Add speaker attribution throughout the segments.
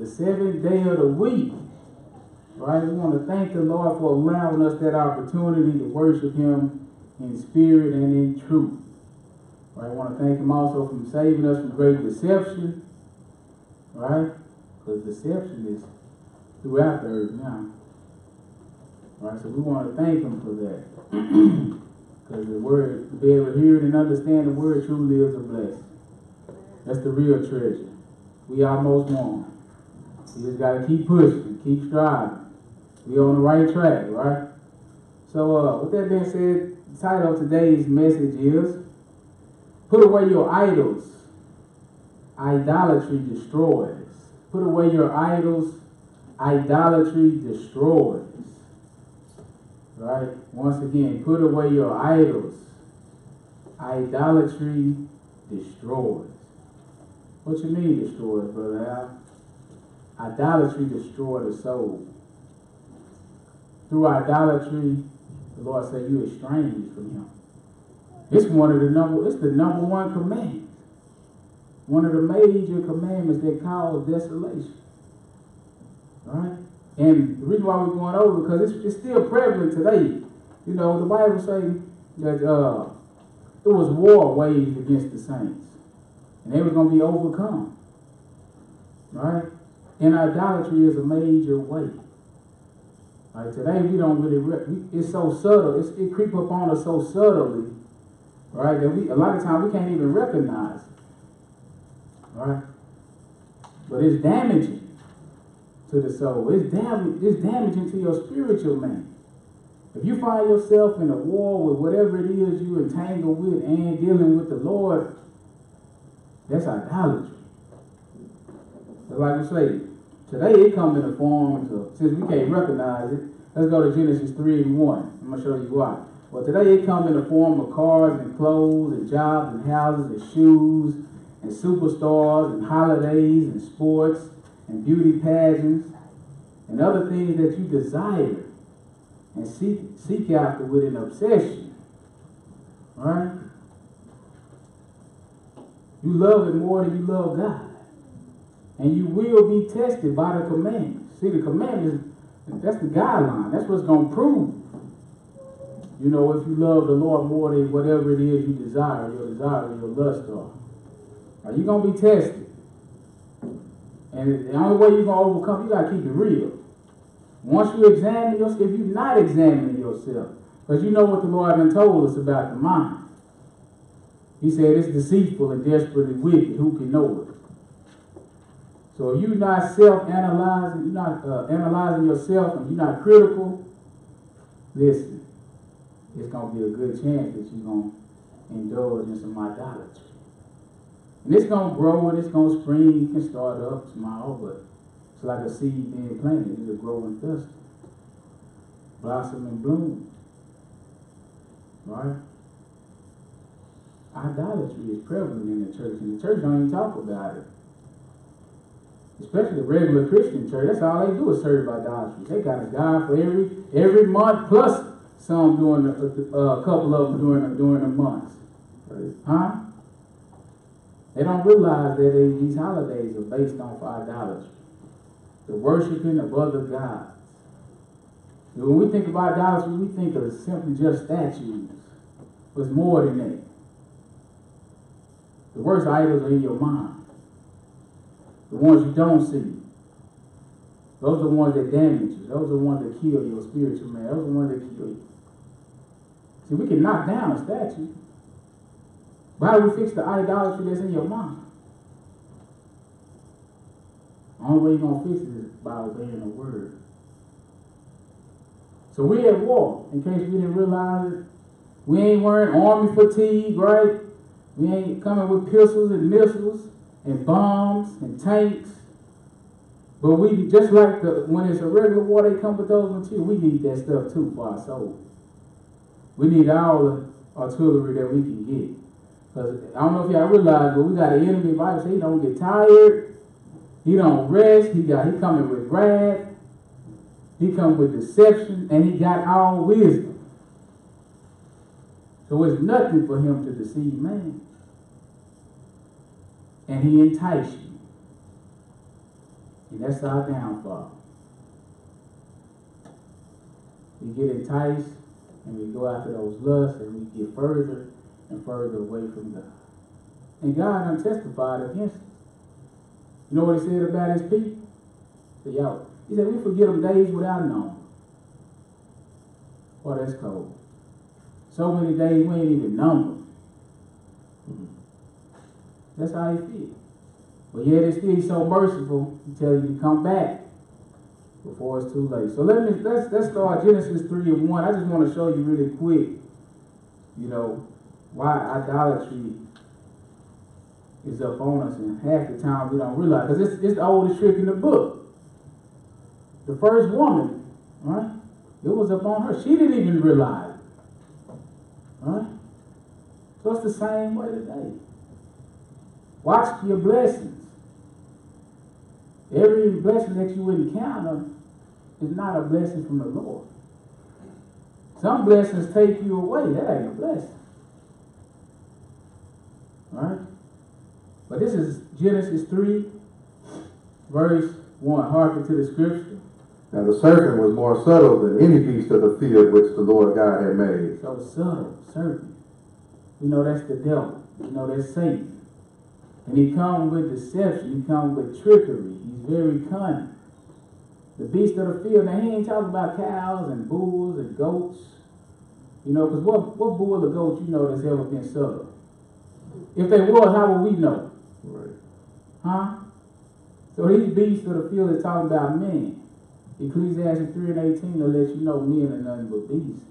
Speaker 1: seventh day of the week. Right? We want to thank the Lord for allowing us that opportunity to worship Him in spirit and in truth. Right? I want to thank Him also for saving us from great deception. Right? Because deception is throughout the earth now. Right? So we want to thank Him for that. Because the word, to be able to hear it and understand the word truly is a blessing. That's the real treasure. We almost won. We just got to keep pushing, keep striving. We on the right track, right? So with that being said, the title of today's message is Put Away Your Idols. Idolatry Destroys. Put away your idols. Idolatry destroys. Right? Once again, put away your idols. Idolatry destroys. What you mean destroys, Brother Al? Idolatry destroys the soul. Through idolatry, the Lord said you estranged from Him. It's the number one commandment. One of the major commandments that cause desolation. Right? And the reason why we're going over because it's still prevalent today. You know, the Bible says that it was war waged against the saints. And they were going to be overcome. Right? And idolatry is a major way. Right? Today we don't really, it's so subtle. It creeps up on us so subtly. Right? That a lot of times we can't even recognize it. Right? But it's damaging to the soul. It's damaging to your spiritual man. If you find yourself in a war with whatever it is you entangle with and dealing with the Lord, that's idolatry. But like we say, today it comes in the forms of, since we can't recognize it, let's go to Genesis 3:1. I'm going to show you why. Well, today it comes in the form of cars and clothes and jobs and houses and shoes and superstars and holidays and sports and beauty pageants and other things that you desire and seek after with an obsession. Right? You love it more than you love God. And you will be tested by the commandments. See, the commandments, that's the guideline. That's what's going to prove. You know, if you love the Lord more than whatever it is you desire, your lust are you going to be tested. And the only way you're going to overcome, you got to keep it real. Once you examine yourself, if you're not examining yourself, because you know what the Lord has told us about the mind. He said it's deceitful and desperately wicked. Who can know it? So if you're not self-analyzing, you're not analyzing yourself, and you're not critical, listen, it's going to be a good chance that you're going to indulge in some idolatry. And it's going to grow and it's going to spring. You can start up small, but it's like a seed being planted. It'll grow and fester, blossom and bloom. Right? Idolatry is prevalent in the church, and the church don't even talk about it. Especially the regular Christian church. That's all they do is serve idolatry. They got a God for every month, plus some during a couple of them during the months. Right? Huh? They don't realize that these holidays are based on idolatry. The worshiping of other gods. When we think of idolatry, we think of simply just statues. But it's more than that. The worst idols are in your mind. The ones you don't see. Those are the ones that damage you. Those are the ones that kill your spiritual man. Those are the ones that kill you. See, we can knock down a statue. But how do we fix the idolatry that's in your mind? The only way you're going to fix it is by obeying the word. So we're at war, in case we didn't realize it. We ain't wearing army fatigue, right? We ain't coming with pistols and missiles and bombs and tanks. But we, just like when it's a regular war, they come with those materials. We need that stuff too for our soul. We need all the artillery that we can get. Because I don't know if y'all realize, but we got an enemy. The Bible says he don't get tired. He don't rest. He coming with wrath. He come with deception. And he got all wisdom. So it's nothing for him to deceive man. And he entice you. And that's our downfall. We get enticed and we go after those lusts and we get further and further away from God. And God done testified against us. You know what he said about his people? He said, we forget them days without number. Boy, that's cold. So many days we ain't even numbered. That's how he feels. But yet it's still so merciful to tell you to come back before it's too late. So let's start Genesis 3:1. I just want to show you really quick, why idolatry is up on us, and half the time we don't realize, because it's the oldest trick in the book. The first woman, right? It was up on her. She didn't even realize it. Right? So it's the same way today. Watch your blessings. Every blessing that you encounter is not a blessing from the Lord. Some blessings take you away. That ain't a blessing. Right? But this is Genesis 3, verse 1. Hearken to the scripture.
Speaker 2: And the serpent was more subtle than any beast of the field which the Lord God had made.
Speaker 1: So subtle, serpent. We know that's the devil. We know that's Satan. And he comes with deception. He comes with trickery. He's very cunning. The beast of the field. Now, he ain't talking about cows and bulls and goats. Because what bull or goat that's ever been subtle? If they was, how would we know?
Speaker 2: Right.
Speaker 1: Huh? So these beasts of the field is talking about men. Ecclesiastes 3:18 will let you know men are nothing but beasts.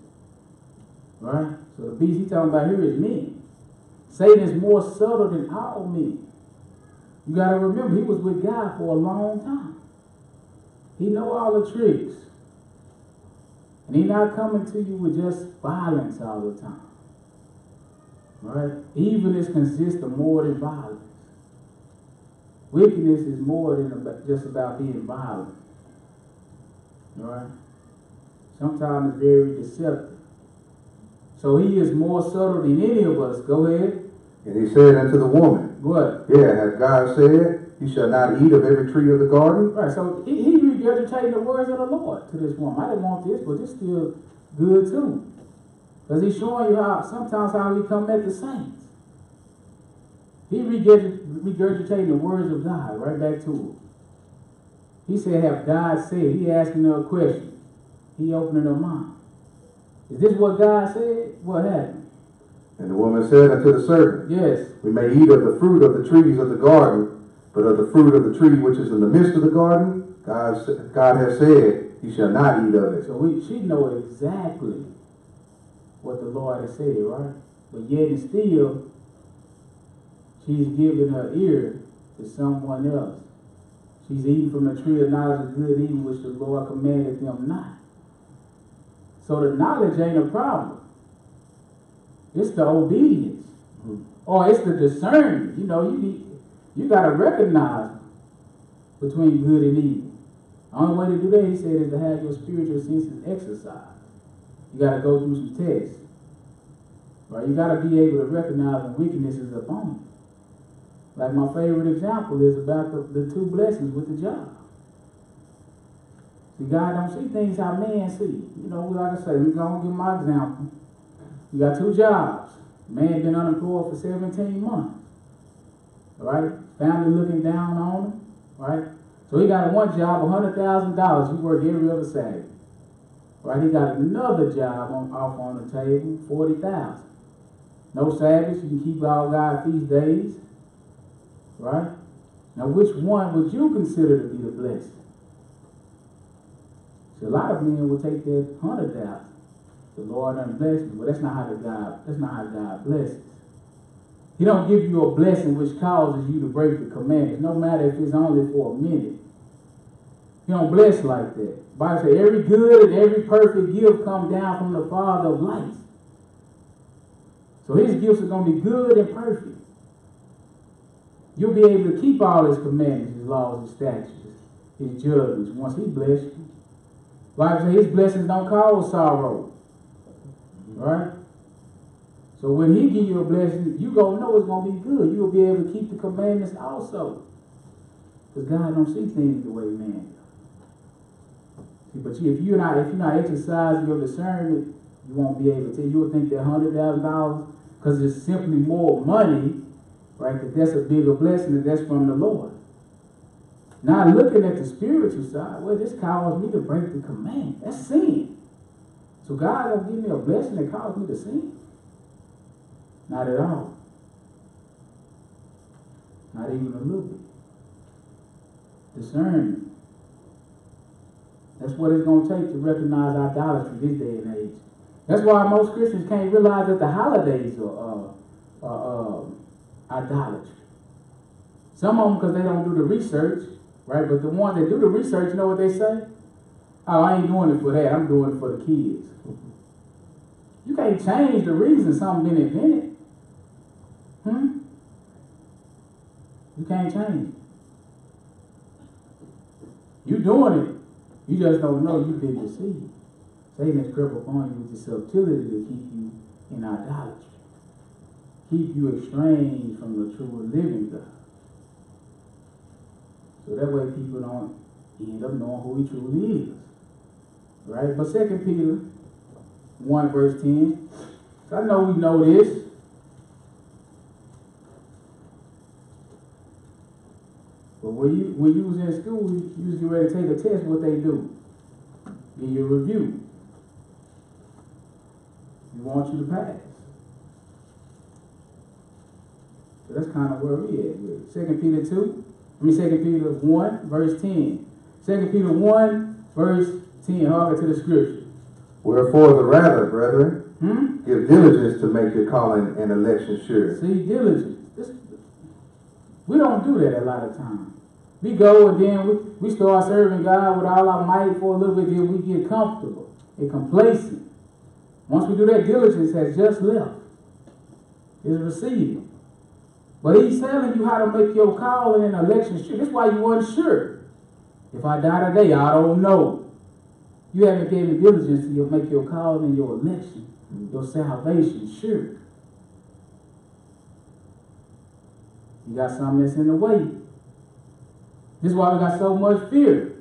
Speaker 1: Right? So the beast he's talking about here is men. Satan is more subtle than all men. You got to remember, he was with God for a long time. He know all the tricks. And he's not coming to you with just violence all the time. Right? Evilness consists of more than violence. Wickedness is more than just about being violent. Right? Sometimes it's very deceptive. So he is more subtle than any of us. Go ahead.
Speaker 2: And he said unto the woman,
Speaker 1: what?
Speaker 2: Yeah, hath God said, you shall not eat of every tree of the garden?
Speaker 1: Right, so he regurgitating the words of the Lord to this woman. I didn't want this, but it's still good too. Because he's showing you sometimes how he come at the saints. He regurgitating the words of God right back to him. He said, have God said? He asking her a question. He opening her mind. Is this what God said? What happened?
Speaker 2: And the woman said unto the serpent,
Speaker 1: Yes.
Speaker 2: We may eat of the fruit of the trees of the garden, but of the fruit of the tree which is in the midst of the garden, God has said, you shall not eat of it.
Speaker 1: So she know exactly what the Lord has said, right? But yet and still, she's giving her ear to someone else. She's eating from the tree of knowledge of good and evil, which the Lord commanded them not. So the knowledge ain't a problem. It's the obedience. Or it's the discernment. You got to recognize between good and evil. The only way to do that, he said, is to have your spiritual senses exercised. You got to go through some tests. Right? You got to be able to recognize when wickedness is upon you. Like my favorite example is about the two blessings with the job. See, God don't see things how man see. Like I say, let me go and give my example. You got two jobs. Man been unemployed for 17 months. Right? Family looking down on him. Right? So he got one job, $100,000. He worked every other Saturday. Right? He got another job off on the table, $40,000. No Sabbaths. You can keep all God's feast days. Right? Now, which one would you consider to be the blessing? See, a lot of men will take that 100,000. The Lord done bless me, but that's not how God blesses. He don't give you a blessing which causes you to break the commandments, no matter if it's only for a minute. He don't bless like that. The Bible says every good and every perfect gift come down from the Father of lights. So his gifts are going to be good and perfect. You'll be able to keep all his commandments, his laws, his statutes, his judgments once he bless you. The Bible says his blessings don't cause sorrow. Right? So when he give you a blessing, you gonna know it's gonna be good. You'll be able to keep the commandments also. Because God don't see things the way man does. But if you're not exercising your discernment, you won't be able to. You'll think that $100,000 because it's simply more money, right? That that's a bigger blessing and that's from the Lord. Now looking at the spiritual side, well, this caused me to break the command. That's sin. So God don't give me a blessing that caused me to sin? Not at all. Not even a little bit. Discernment. That's what it's going to take to recognize idolatry this day and age. That's why most Christians can't realize that the holidays are idolatry. Some of them because they don't do the research, right? But the ones that do the research, you know what they say? Oh, I ain't doing it for that. I'm doing it for the kids. You can't change the reason something been invented. You can't change it. You doing it. You just don't know you've been deceived. Satan has crept upon you with the subtlety to keep you in idolatry. Keep you estranged from the true and living God. So that way people don't end up knowing who he truly is. Right? But 2 Peter 1 verse 10. I know we know this. But when you was in school, you was getting ready to take a test, what they do? Give you a review. You want you to pass. So that's kind of where we at with 2 Peter 1, verse 10. 2 Peter 1, verse 10. Hearken to the scripture.
Speaker 2: Wherefore the rather, brethren, give diligence to make your calling and election sure.
Speaker 1: See, diligence. We don't do that a lot of times. We go and then we start serving God with all our might for a little bit, then we get comfortable and complacent. Once we do that, diligence has just left. It's receding. But he's telling you how to make your calling and election sure. That's why you weren't sure. If I die today, I don't know. You haven't given diligence to make your calling and your election, your salvation sure. You got something that's in the way. This is why we got so much fear.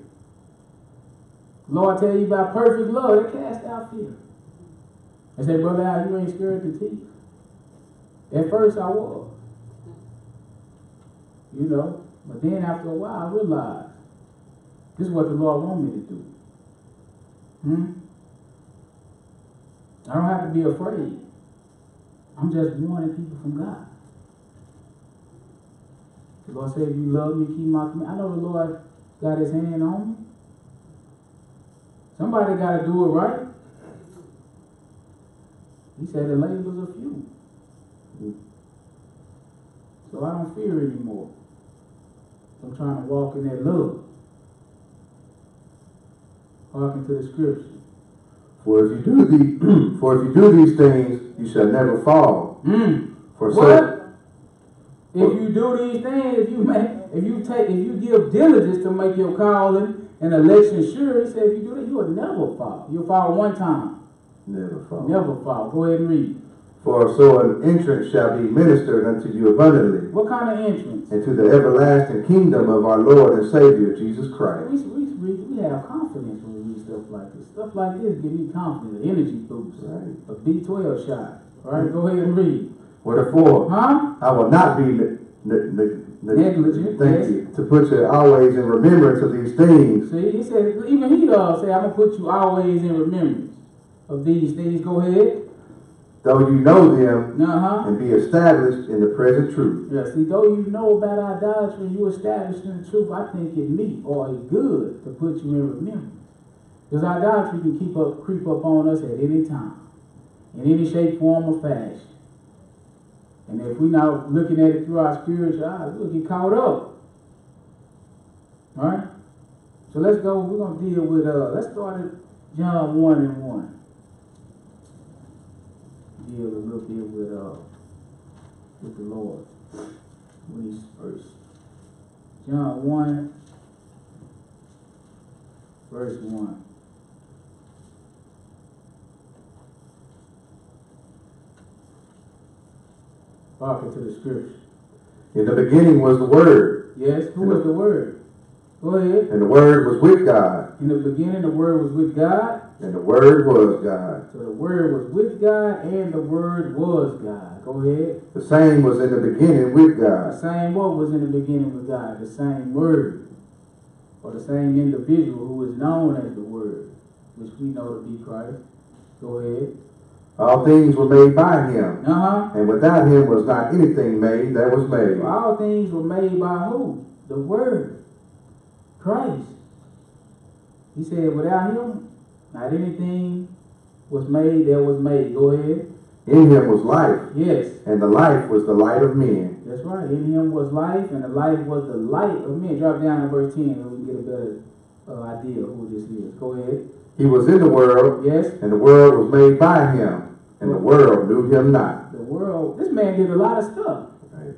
Speaker 1: Lord tell you about perfect love, that cast out fear. I say, brother, Al, you ain't scared to teeth. At first I was. You know, but then after a while I realized this is what the Lord wants me to do. I don't have to be afraid. I'm just warning people from God. The Lord said, if you love me, keep my command. I know the Lord got his hand on me. Somebody got to do it right. He said the labors are few. So I don't fear anymore. I'm trying to walk in that love. Hearken to the scripture.
Speaker 2: For if you do these things, you shall never fall. For
Speaker 1: what? If you do these things, if you give diligence to make your calling and election sure, he said if you do that, you will never fall. You'll fall one time.
Speaker 2: Never fall.
Speaker 1: Never fall. Go ahead and read.
Speaker 2: For so an entrance shall be ministered unto you abundantly.
Speaker 1: What kind of entrance?
Speaker 2: Into the everlasting kingdom of our Lord and Savior, Jesus Christ.
Speaker 1: We have confidence when we read stuff like this. Stuff like this give me confidence, energy boost, right? A B12 shot. Right? Go ahead and read.
Speaker 2: Wherefore, I will not be negligent. Thank you. To put you always in remembrance of these things.
Speaker 1: See, he said, even he does say, I'm going to put you always in remembrance of these things. Go ahead.
Speaker 2: Though you know them and be established in the present truth.
Speaker 1: Yeah, see, though you know about idolatry and you established in the truth, I think it meet or it good to put you in remembrance. Because idolatry can creep up on us at any time, in any shape, form, or fashion. And if we're not looking at it through our spiritual eyes, we'll get caught up. All right? So let's go. We're going to deal with, let's start at John 1:1. Deal a little bit with the Lord. When he's first. John 1, verse 1. Hearken to the scripture.
Speaker 2: In the beginning was the Word.
Speaker 1: Yes, who was the Word? Go ahead.
Speaker 2: And the Word was with God.
Speaker 1: In the beginning, the Word was with God.
Speaker 2: And the Word was God.
Speaker 1: So the Word was with God, and the Word was God. Go ahead.
Speaker 2: The same was in the beginning with
Speaker 1: The
Speaker 2: God.
Speaker 1: same what was in the beginning with God? The same Word. Or the same individual who is known as the Word, which we know to be Christ. Go ahead.
Speaker 2: All things were made by him.
Speaker 1: Uh-huh.
Speaker 2: And without him was not anything made that was made.
Speaker 1: So all things were made by who? The Word. Christ. He said, without him, not anything was made that was made. Go ahead.
Speaker 2: In him was life.
Speaker 1: Yes.
Speaker 2: And the life was the light of men.
Speaker 1: That's right. In him was life, and the life was the light of men. Drop down to verse 10 so we can get a better idea of who this is. Go ahead.
Speaker 2: He was in the world.
Speaker 1: Yes.
Speaker 2: And the world was made by him. And the world knew him not.
Speaker 1: The world, this man did a lot of stuff.
Speaker 2: Right.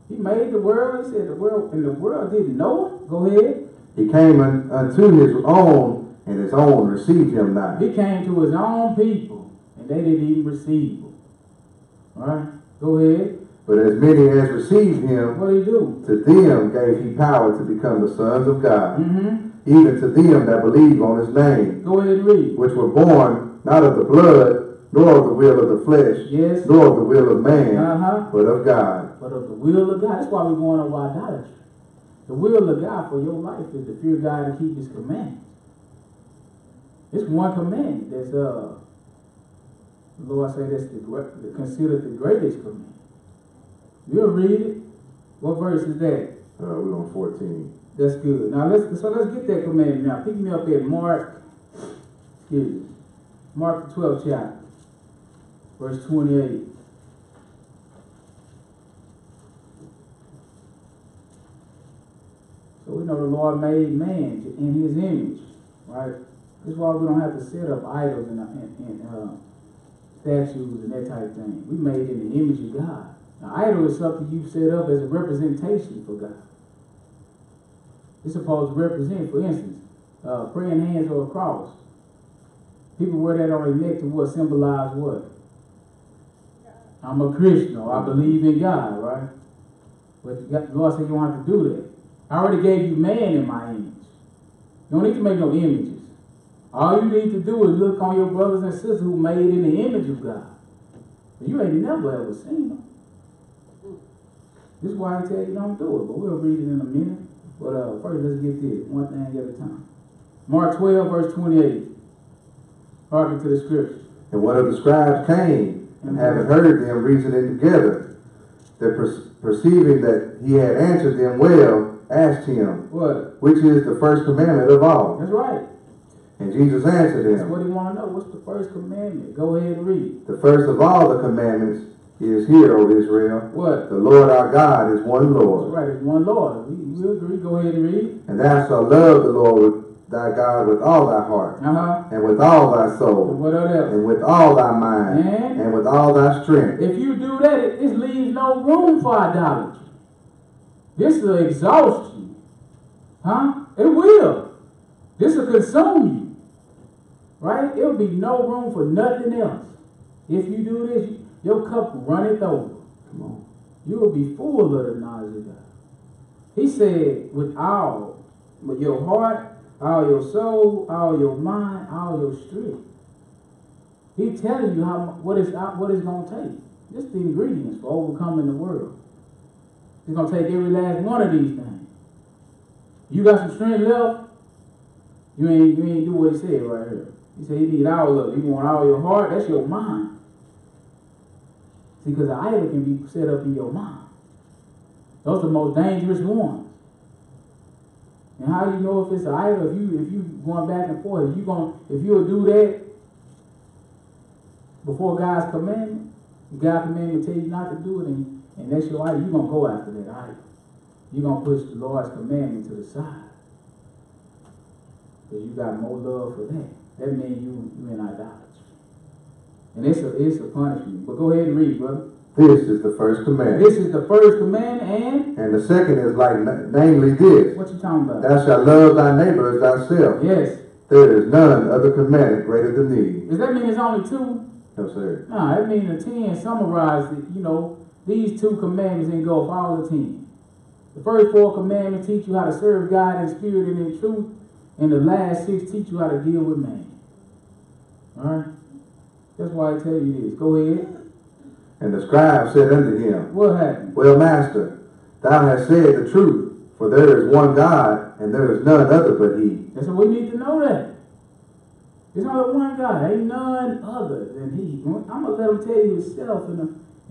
Speaker 1: He made the world. He said the world, and the world didn't know him. Go ahead.
Speaker 2: He came unto his own, and his own received him not.
Speaker 1: He came to his own people, and they didn't even receive him. All right. Go ahead.
Speaker 2: But as many as received him,
Speaker 1: What did he do?
Speaker 2: to them gave he power to become the sons of God,
Speaker 1: Mm-hmm.
Speaker 2: even to them that believe on his name,
Speaker 1: Go ahead and read.
Speaker 2: which were born not of the blood, nor of the will of the flesh,
Speaker 1: Yes.
Speaker 2: nor of the will of man,
Speaker 1: Uh-huh.
Speaker 2: but of God.
Speaker 1: But of the will of God. That's why we're going over idolatry. The will of God for your life is to fear God and keep his commandments. It's one commandment that's the Lord say that's considered the greatest commandment. We'll read it. What verse is that?
Speaker 2: We're on 14.
Speaker 1: That's good. Now let's get that commandment now. Pick me up at Mark the 12th chapter, verse 28. So we know the Lord made man in his image, right? This is why we don't have to set up idols and statues and that type of thing. We made in the image of God. Now, idol is something you set up as a representation for God. It's supposed to represent, for instance, praying hands or a cross. People wear that on their neck to what symbolize what? I'm a Christian, or I believe in God, right? But the Lord said you don't have to do that. I already gave you man in my image. You don't need to make no images. All you need to do is look on your brothers and sisters who made in the image of God. But you ain't never ever seen them. This is why I tell you don't do it, but we'll read it in a minute. But first, let's get this, one thing at a time. Mark 12, verse 28. Hearken to the scripture.
Speaker 2: And one of the scribes came, and having heard them reasoning together, that perceiving that he had answered them well, asked him,
Speaker 1: What?
Speaker 2: which is the first commandment of all?
Speaker 1: That's right.
Speaker 2: And Jesus answered
Speaker 1: That's
Speaker 2: him,
Speaker 1: what he want to know. What's the first commandment? Go ahead and read.
Speaker 2: the first of all the commandments is, Hear, O Israel,
Speaker 1: What?
Speaker 2: the Lord our God is one
Speaker 1: That's
Speaker 2: Lord.
Speaker 1: right. It's one Lord. We agree. Go ahead and read.
Speaker 2: And thou shalt love the Lord thy God with all thy heart,
Speaker 1: Uh-huh.
Speaker 2: and with all thy
Speaker 1: And
Speaker 2: soul,
Speaker 1: what else?
Speaker 2: and with all thy mind,
Speaker 1: And
Speaker 2: and with all thy strength.
Speaker 1: if you do that, it leaves no room for idolatry. This will exhaust you. Huh? It will. This will consume you. Right? It will be no room for nothing else. If you do this, your cup runneth over.
Speaker 2: Come on.
Speaker 1: You will be full of the knowledge of God. He said, with your heart, all your soul, all your mind, all your strength. He telling you what it's going to take. Just the ingredients for overcoming the world. It's going to take every last one of these things. You got some strength left, you ain't do what he said right here. He said you need all of it. You want all your heart, that's your mind. See, because the idol can be set up in your mind. Those are the most dangerous ones. And how do you know if it's an idol? If you going back and forth, if you'll do that before God's commandment, God's commandment tell you not to do it, and that's your idol, you're gonna go after that idol. You're gonna push the Lord's commandment to the side. Because you got more love for that. That means you in idolatry. And it's a punishment. But go ahead and read, brother.
Speaker 2: This is the first commandment.
Speaker 1: This is the first commandment,
Speaker 2: And the second is like, namely this.
Speaker 1: what you talking about?
Speaker 2: Thou shalt love thy neighbor as thyself.
Speaker 1: Yes.
Speaker 2: There is none other commandment greater than these.
Speaker 1: Does that mean it's only two?
Speaker 2: No, sir.
Speaker 1: No, that means the 10 summarize it, these two commandments engulf all the 10. The first 4 commandments teach you how to serve God in spirit and in truth. And the last 6 teach you how to deal with man. Alright? That's why I tell you this. Go ahead.
Speaker 2: And the scribe said unto him,
Speaker 1: What happened?
Speaker 2: Well, master, thou hast said the truth, for there is one God, and there is none other but he.
Speaker 1: That's what we need to know that. There's only one God. Ain't none other than he. I'm going to let him tell you himself in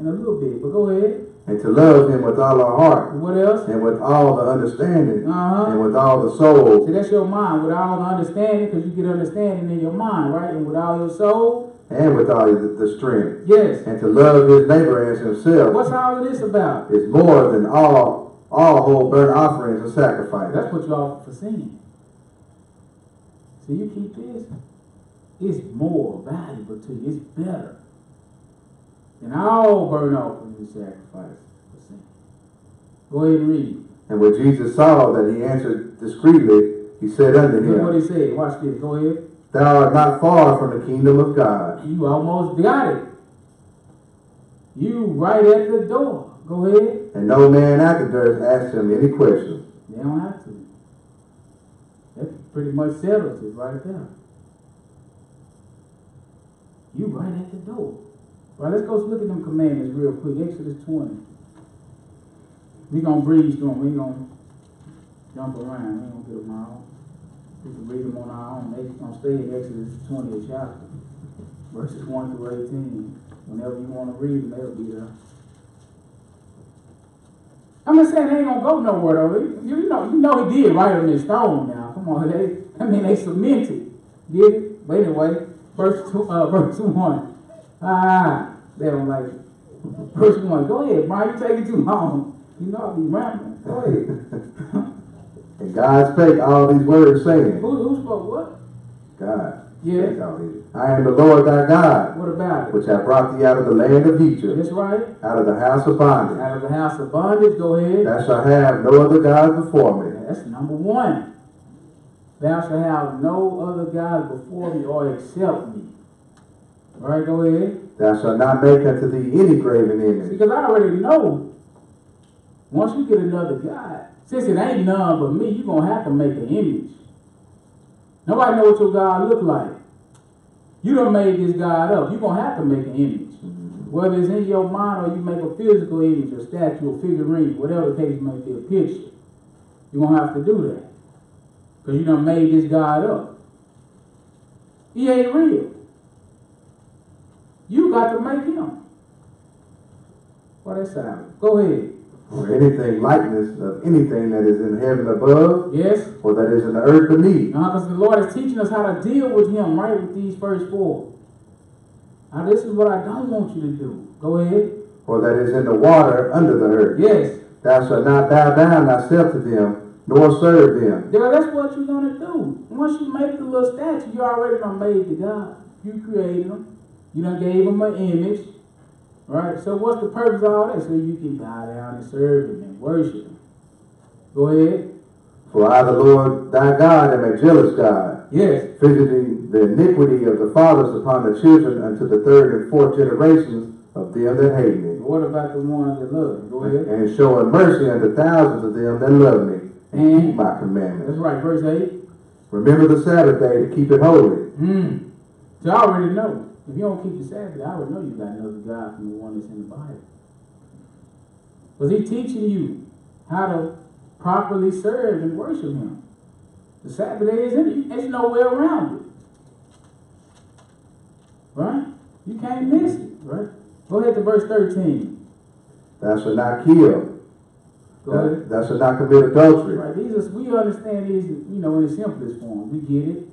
Speaker 1: a little bit. But go ahead.
Speaker 2: And to love him with all our heart.
Speaker 1: What else?
Speaker 2: And with all the understanding.
Speaker 1: Uh-huh.
Speaker 2: And with all the soul.
Speaker 1: See, that's your mind. With all the understanding, because you get understanding in your mind, right? And with all your soul.
Speaker 2: And with all the strength.
Speaker 1: Yes.
Speaker 2: And to love his neighbor as himself.
Speaker 1: What's all of this about?
Speaker 2: Is more than all whole burnt offerings and sacrifices.
Speaker 1: That's what you offer for sin. So you keep this. It's more valuable to you. It's better than all burnt offerings and sacrifices for sin. Go ahead and read.
Speaker 2: And when Jesus saw that he answered discreetly, he said unto him.
Speaker 1: Look what he said. Watch this. Go ahead.
Speaker 2: Thou art not far from the kingdom of God.
Speaker 1: You almost got it. You right at the door. Go ahead.
Speaker 2: And no man after durst ask him any question.
Speaker 1: They don't have to. That pretty much settles it right there. You right at the door. All right, let's go look at them commandments real quick. Exodus 20. We're going to breeze through them. We ain't going to jump around. We ain't going to get them all. We can read them on our own. They're going to stay in Exodus 20th chapter. Verses 1 through 18. Whenever you want to read them, they'll be there. I'm just saying they ain't going to go nowhere, though. You know he did write them in stone now. Come on. They cemented. Get it? But anyway, verse 1. They don't like it. Verse 1. Go ahead, Brian. You taking too long. You know I'll be rambling. Go ahead.
Speaker 2: And God spake all these words, saying.
Speaker 1: Who spoke what?
Speaker 2: God.
Speaker 1: Yeah.
Speaker 2: I am the Lord thy God.
Speaker 1: What about it?
Speaker 2: Which have brought thee out of the land of Egypt.
Speaker 1: That's right.
Speaker 2: Out of the house of bondage.
Speaker 1: Out of the house of bondage. Go ahead.
Speaker 2: Thou shalt have no other gods before me.
Speaker 1: That's number 1. Thou shalt have no other gods before me or except me. All right, go ahead.
Speaker 2: Thou shalt not make unto thee any graven image.
Speaker 1: Because I already know, once you get another God, since it ain't none but me, you're going to have to make an image. Nobody knows what your God look like. You done made this God up. You're going to have to make an image. Whether it's in your mind or you make a physical image, a statue, a figurine, whatever the case may be, a picture. You're going to have to do that. Because you done made this God up. He ain't real. You got to make him. What that sound? Go ahead.
Speaker 2: Or anything likeness of anything that is in heaven above.
Speaker 1: Yes.
Speaker 2: Or that is in the earth beneath.
Speaker 1: Because the Lord is teaching us how to deal with him, right, with these first 4. Now this is what I don't want you to do. Go ahead.
Speaker 2: Or that is in the water under the earth.
Speaker 1: Yes.
Speaker 2: Thou shalt not bow down thyself to them, nor serve them.
Speaker 1: Yeah, that's what you're going to do. Once you make the little statue, you already done made the God. You created him. You done gave him an image. Right? So what's the purpose of all that? So you can bow down and serve him and worship him. Go ahead.
Speaker 2: For I, the Lord thy God, am a jealous God.
Speaker 1: Yes.
Speaker 2: Visiting the iniquity of the fathers upon the children unto the 3rd and 4th generations of them that hate me.
Speaker 1: What about the ones that love me? Go ahead.
Speaker 2: And showing mercy unto thousands of them that love me and keep my commandments.
Speaker 1: That's right, verse 8.
Speaker 2: Remember the Sabbath day to keep it holy.
Speaker 1: So I already know. If you don't keep the Sabbath, I already know you got another God from the one that's in the Bible. Was he teaching you how to properly serve and worship him? The Sabbath day is in it. There's no way around it. Right? You can't miss it, right? Go ahead to verse 13.
Speaker 2: Thou shalt not kill.
Speaker 1: Go ahead.
Speaker 2: Thou shalt not commit adultery.
Speaker 1: Right. We understand these, in the simplest form. We get it.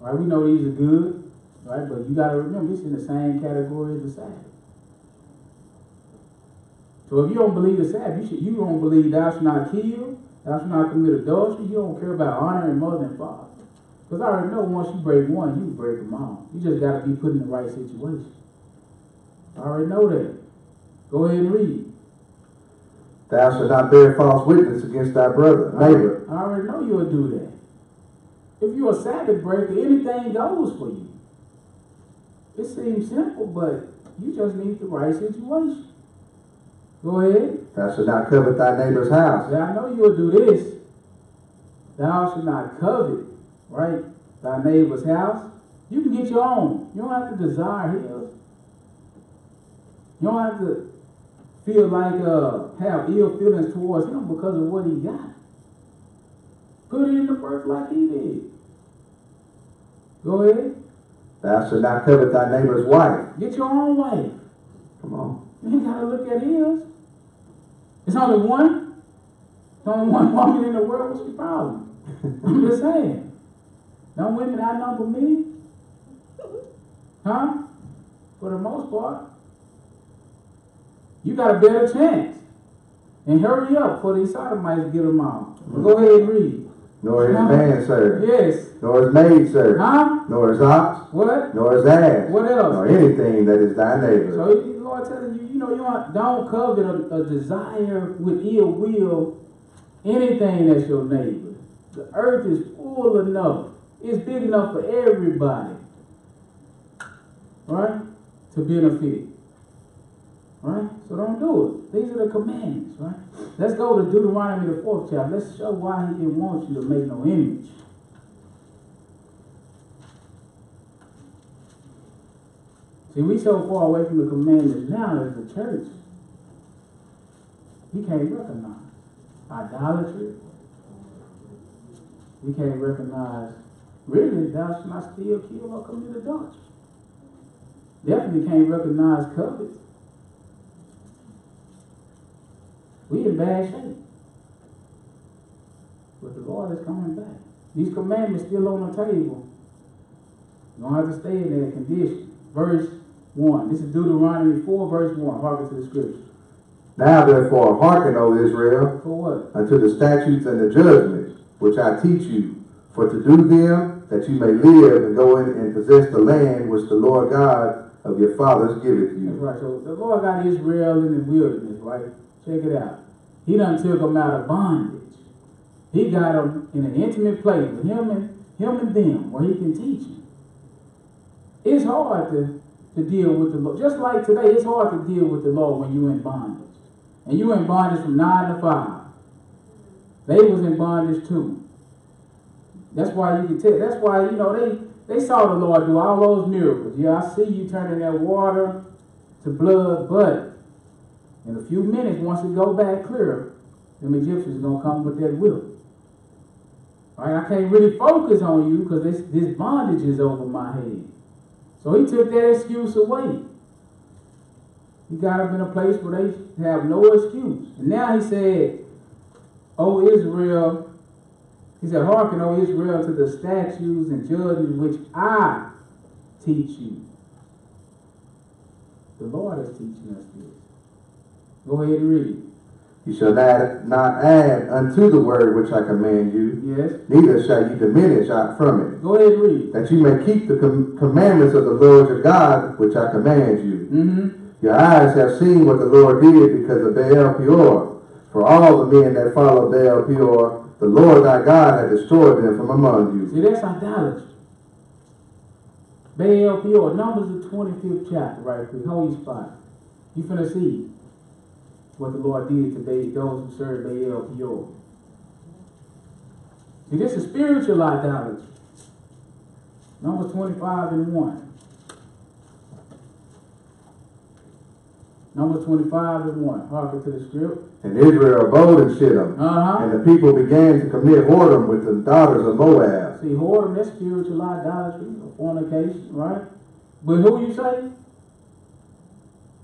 Speaker 1: Right? We know these are good. Right? But you got to remember, it's in the same category as the Sabbath. So if you don't believe the Sabbath, you don't believe thou shalt not kill, thou shalt not commit adultery, you don't care about honoring mother and father. Because I already know once you break one, you break them all. You just got to be put in the right situation. I already know that. Go ahead and read.
Speaker 2: Thou shalt not bear false witness against thy brother, neighbor.
Speaker 1: I already know you'll do that. If you're a Sabbath breaker, anything goes for you. It seems simple, but you just need the right situation. Go ahead.
Speaker 2: Thou shalt not covet thy neighbor's house.
Speaker 1: Yeah, I know you'll do this. Thou shalt not covet, right? Thy neighbor's house. You can get your own. You don't have to desire his. You don't have to feel like have ill feelings towards him because of what he got. Put it in the work like he did. Go ahead.
Speaker 2: Thou shalt not covet thy neighbor's wife.
Speaker 1: Get your own wife.
Speaker 2: Come on.
Speaker 1: You ain't gotta look at his. It's only one. There's only one woman in the world. What's the problem? I'm just saying. Don't women outnumber me? Huh? For the most part. You got a better chance. And hurry up before these sodomites get them out. Go ahead and read.
Speaker 2: Nor his man serve.
Speaker 1: Yes.
Speaker 2: Nor his maid serve.
Speaker 1: Huh?
Speaker 2: Nor his ox.
Speaker 1: What?
Speaker 2: Nor his ass.
Speaker 1: What else?
Speaker 2: Nor anything that is thy neighbor.
Speaker 1: So the Lord telling you, don't covet a desire with ill will anything that's your neighbor. The earth is full enough. It's big enough for everybody. Right? To benefit. Right? So don't do it. These are the commandments, right? Let's go to Deuteronomy the 4th chapter. Let's show why he didn't want you to make no image. See, we so far away from the commandments now as the church. We can't recognize idolatry. We can't recognize, really, thou shalt not steal, kill, or commit adultery. Definitely can't recognize covet. We in bad shape. But the Lord is coming back. These commandments still on the table. You don't have to stay in that condition. Verse 1. This is Deuteronomy 4, verse 1. Hearken to the scripture.
Speaker 2: Now therefore hearken, O Israel,
Speaker 1: For what?
Speaker 2: unto the statutes and the judgments which I teach you, for to do them, that you may live and go in and possess the land which the Lord God of your fathers giveth you.
Speaker 1: That's right. So the Lord got Israel in the wilderness, right? Check it out. He done took them out of bondage. He got them in an intimate place with him and them, where he can teach them. It's hard to deal with the Lord. Just like today, it's hard to deal with the Lord when you're in bondage. And you in bondage from 9 to 5. They was in bondage too. That's why you can tell. That's why, they saw the Lord do all those miracles. Yeah, I see you turning that water to blood, but in a few minutes, once it go back clear, them Egyptians are going to come with that whip. Right? I can't really focus on you because this bondage is over my head. So he took that excuse away. He got them in a place where they have no excuse. And now he said, O Israel, he said, hearken, O Israel, to the statutes and judgments which I teach you. The Lord is teaching us this. Go ahead and read.
Speaker 2: You shall not add unto the word which I command you,
Speaker 1: Yes.
Speaker 2: neither shall you diminish out from it.
Speaker 1: Go ahead and read.
Speaker 2: That you may keep the commandments of the Lord your God, which I command you.
Speaker 1: Mm-hmm.
Speaker 2: Your eyes have seen what the Lord did because of Baal Peor. For all the men that followed Baal Peor, the Lord thy God had destroyed them from among you.
Speaker 1: See, that's idolatry. Baal Peor, Numbers the 25th chapter, right quick. Hold your spot. You finna see what the Lord did to those who serve Baal Peor. See, this is spiritual idolatry. Numbers 25 and 1. Numbers 25 and 1. Hearken to the script.
Speaker 2: And Israel abode in Shittim. And the people began to commit whoredom with the daughters of Moab.
Speaker 1: See, whoredom, that's spiritual idolatry, or fornication, right? But who you say?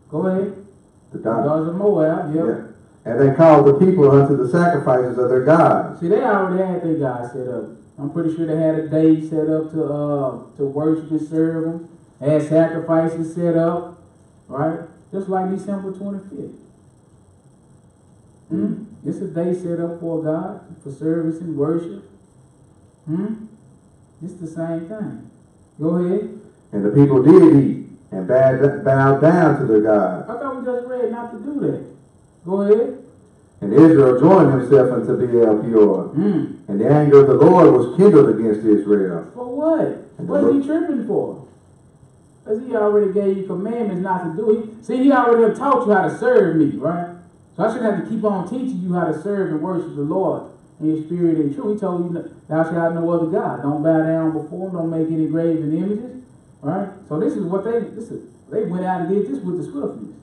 Speaker 1: Go ahead.
Speaker 2: The
Speaker 1: daughters of Moab, yeah.
Speaker 2: And they called the people unto the sacrifices of their gods.
Speaker 1: See, they already had their gods set up. I'm pretty sure they had a day set up to worship and serve them. They had sacrifices set up, right? Just like December 25th. It's a day set up for God, for service and worship. It's the same thing. Go ahead.
Speaker 2: And the people did eat and bowed down to their gods.
Speaker 1: I thought we just read not to do that. Go ahead.
Speaker 2: And Israel joined himself unto Baal Peor. And the anger of the Lord was kindled against Israel.
Speaker 1: For what? What is he tripping for? Because he already gave you commandments not to do it. See, he already taught you how to serve me, right? So I shouldn't have to keep on teaching you how to serve and worship the Lord in spirit and truth. He told you, thou shalt have no other God. Don't bow down before him. Don't make any graven images. Right? So this is what they went out and did this with the swiftness.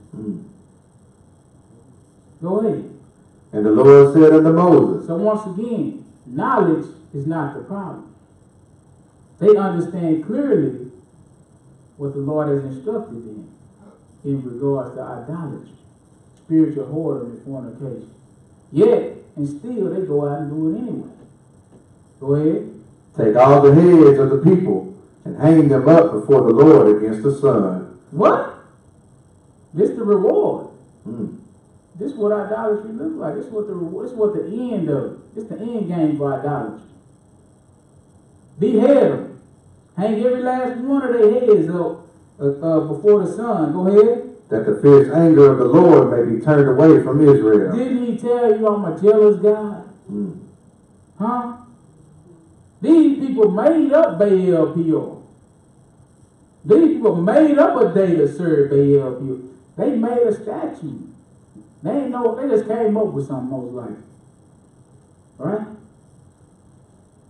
Speaker 1: Go ahead.
Speaker 2: And the Lord said unto Moses.
Speaker 1: So once again, knowledge is not the problem. They understand clearly what the Lord has instructed them in regards to idolatry, spiritual whoredom, and fornication. Yet, and still, they go out and do it anyway. Go ahead.
Speaker 2: Take all the heads of the people and hang them up before the Lord against the sun.
Speaker 1: What? This the reward. This is what idolatry looks like. This is what the end of. It's the end game for idolatry. Behead them. Hang every last one of their heads up before the sun. Go ahead.
Speaker 2: That the fierce anger of the Lord may be turned away from Israel.
Speaker 1: Didn't he tell you I'm a jealous God? Huh? These people made up Baal Peor. These people made up a day to serve Baal Peor. They made a statue. They just came up with something most likely. Right?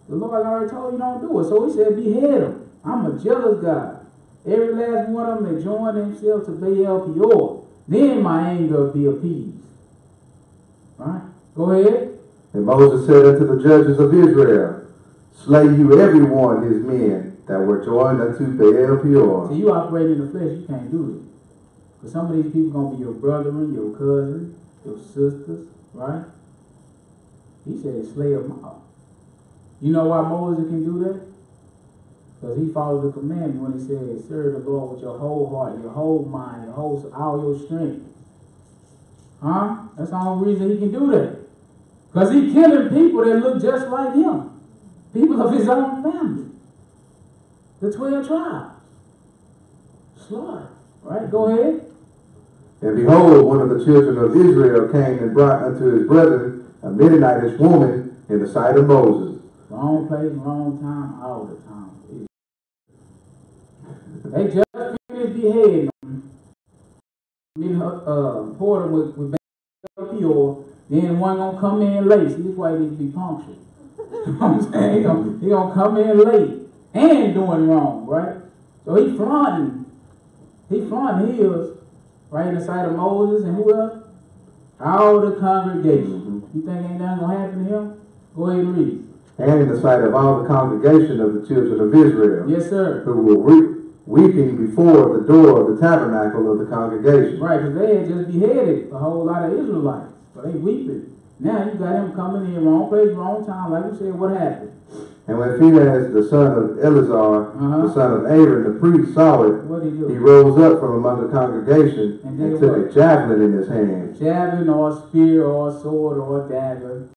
Speaker 1: The Lord already told you don't do it. So he said, behead them. I'm a jealous God. Every last one of them that join themselves to Baal Peor, then my anger will be appeased. Right? Go ahead.
Speaker 2: And Moses said unto the judges of Israel, slay you every one his men that were joined unto Baal Peor.
Speaker 1: See, you operate in the flesh, you can't do it. Because some of these people are going to be your brethren, your cousins, your sisters, right? He said slay them all. You know why Moses can do that? Because he followed the commandment when he said, serve the Lord with your whole heart, your whole mind, all your strength. Huh? That's the only reason he can do that. Because he killing people that look just like him. People of his own family. The 12 tribes. Slaughter. Right? Go ahead.
Speaker 2: And behold, one of the children of Israel came and brought unto his brethren a Midianitish woman in the sight of Moses.
Speaker 1: Wrong place, wrong time, all the time. They just finished beheading him. Poured him with Baal Peor. Then one gonna come in late. See, this is why he needs to be punctual. You know what I'm saying? He gonna come in late and doing wrong, right? So he flaunting his, right, in the sight of Moses and who else? All the congregation. You think ain't nothing gonna happen to him? Go ahead and read.
Speaker 2: And in the sight of all the congregation of the children of Israel.
Speaker 1: Yes, sir.
Speaker 2: Who were weeping before the door of the tabernacle of the congregation.
Speaker 1: Right, because they had just beheaded a whole lot of Israelites. So they weeping. Now you got him coming in wrong place, wrong time. Like you said, what happened?
Speaker 2: And when Phinehas, the son of Eleazar, the son of Aaron, the priest, saw it,
Speaker 1: what did he do?
Speaker 2: He rose up from among the congregation and took a javelin in his hand.
Speaker 1: Javelin or spear or sword or dagger.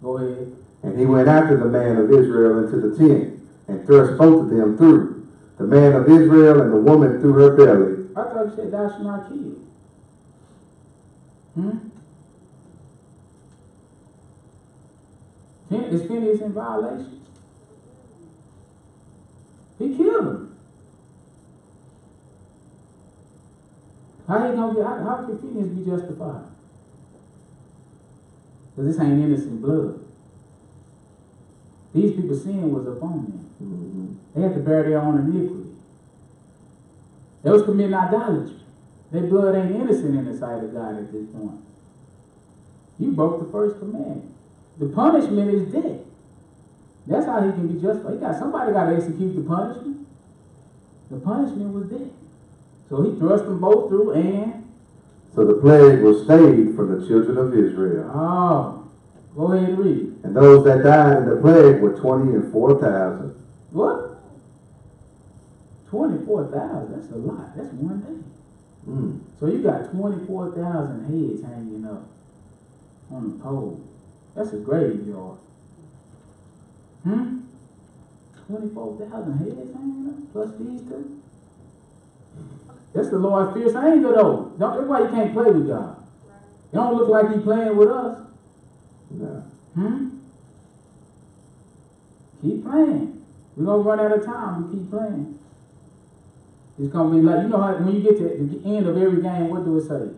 Speaker 1: Go ahead.
Speaker 2: And he went after the man of Israel into the tent and thrust both of them through, the man of Israel and the woman through her belly.
Speaker 1: I thought you said thou shalt not kill. Is Phinehas in violation? He killed him. How can Phinehas be justified? Because this ain't innocent blood. These people's sin was upon them. They had to bear their own iniquity. They was committing idolatry. Their blood ain't innocent in the sight of God at this point. You broke the first commandment. The punishment is death. That's how he can be justified. Somebody got to execute the punishment. The punishment was death. So he thrust them both through and...
Speaker 2: So the plague was stayed from the children of Israel.
Speaker 1: Oh, go ahead and read.
Speaker 2: And those that died in the plague were 24,000.
Speaker 1: What? 24,000? That's a lot. That's one day. So you got 24,000 heads hanging up on the pole. That's a graveyard. 24,000 heads hanging up, plus these two. That's the Lord's fierce anger, though. That's why you can't play with God. It don't look like He playing with us.
Speaker 2: No.
Speaker 1: Keep playing. We're gonna run out of time. We keep playing. It's gonna be like, you know how when you get to the end of every game, what do it say?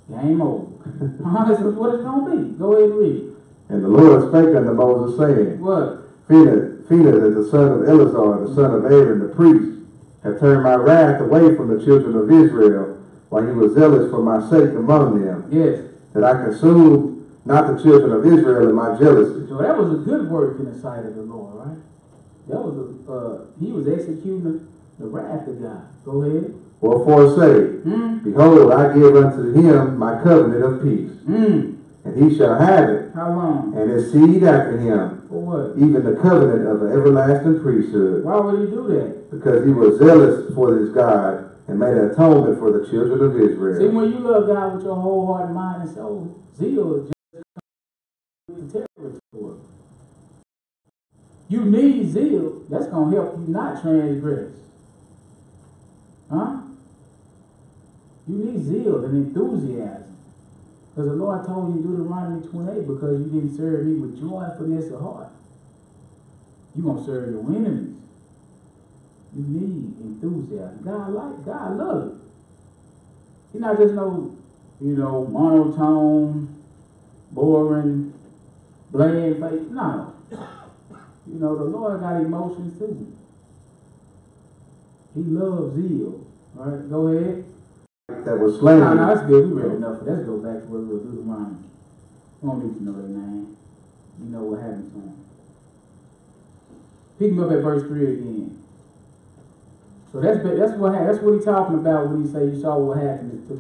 Speaker 1: Game over. This is what it's going to be. Go ahead and read.
Speaker 2: And the Lord spake unto Moses, saying,
Speaker 1: What?
Speaker 2: Phinehas, the son of Eleazar, the son of Aaron, the priest, have turned my wrath away from the children of Israel, while he was zealous for my sake among them.
Speaker 1: Yes.
Speaker 2: That I consumed not the children of Israel in my jealousy.
Speaker 1: So that was a good work in the sight of the Lord, right? That was he was executing the wrath of God. Go ahead.
Speaker 2: Wherefore say, Behold, I give unto him my covenant of peace. And he shall have it.
Speaker 1: How long?
Speaker 2: And his seed after him.
Speaker 1: For what?
Speaker 2: Even the covenant of an everlasting priesthood.
Speaker 1: Why would he do that?
Speaker 2: Because he was zealous for his God and made an atonement for the children of Israel.
Speaker 1: See, when you love God with your whole heart, mind, and soul, zeal is just the territory. You need zeal. That's going to help you not transgress. Huh? You need zeal and enthusiasm. Because the Lord told you in Deuteronomy 28, because you didn't serve me with joyfulness of heart. You're going to serve your enemies. You need enthusiasm. God loves it. He's not just no, monotone, boring, bland face. No. The Lord got emotions too. He loves zeal. All right, go ahead.
Speaker 2: That was slain.
Speaker 1: No, that's good. We read enough. Let's go back to where we were Deuteronomy. We don't need to know their name. You know what happened to them. Pick him up at verse 3 again. So that's what he's talking about when he say you saw what happened to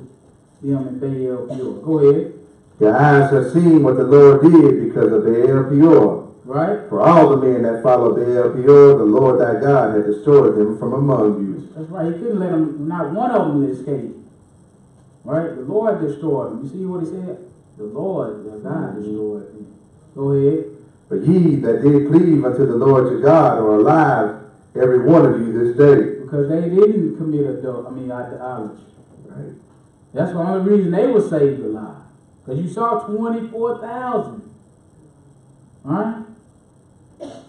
Speaker 1: them in Baal Peor. Go ahead.
Speaker 2: Your eyes have seen what the Lord did because of Baal Peor.
Speaker 1: Right.
Speaker 2: For all the men that follow Baal Peor, the Lord thy God had destroyed them from among you.
Speaker 1: That's right. He couldn't let them, not one of them escape. Right? The Lord destroyed them. You see what he said? The Lord, the God destroyed them. Go ahead. But
Speaker 2: ye that did cleave unto the Lord your God are alive, every one of you this day.
Speaker 1: Because they didn't commit idolatry.
Speaker 2: Right.
Speaker 1: That's the only reason they were saved alive. Because you saw 24,000. Alright?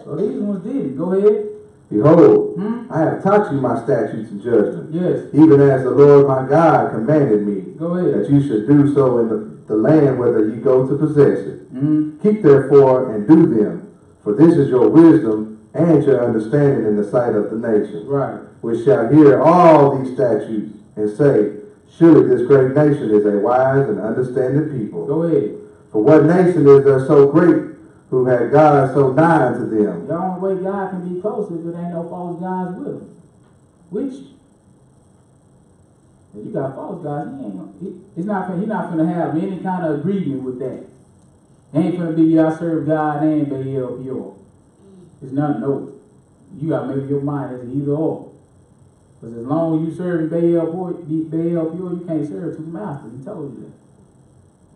Speaker 1: So these ones didn't. Go ahead.
Speaker 2: Behold, I have taught you my statutes and judgments.
Speaker 1: Yes.
Speaker 2: Even as the Lord my God commanded me.
Speaker 1: Go ahead.
Speaker 2: That you should do so in the land whether you go to possess it. Keep therefore and do them. For this is your wisdom and your understanding in the sight of the nations.
Speaker 1: Right.
Speaker 2: Which shall hear all these statutes and say, surely this great nation is a wise and understanding people.
Speaker 1: Go ahead.
Speaker 2: For what nation is there so great who had God so nigh unto them?
Speaker 1: The only way God can be close is if there ain't no false gods with him. Which, if you got false gods, he's not going to have any kind of agreement with that. It ain't going to be, I serve God and Baal Peor. It's nothing, no. You got to make your mind as either or. Because as long as you serve Baal Peor, you can't serve two masters. He told you that.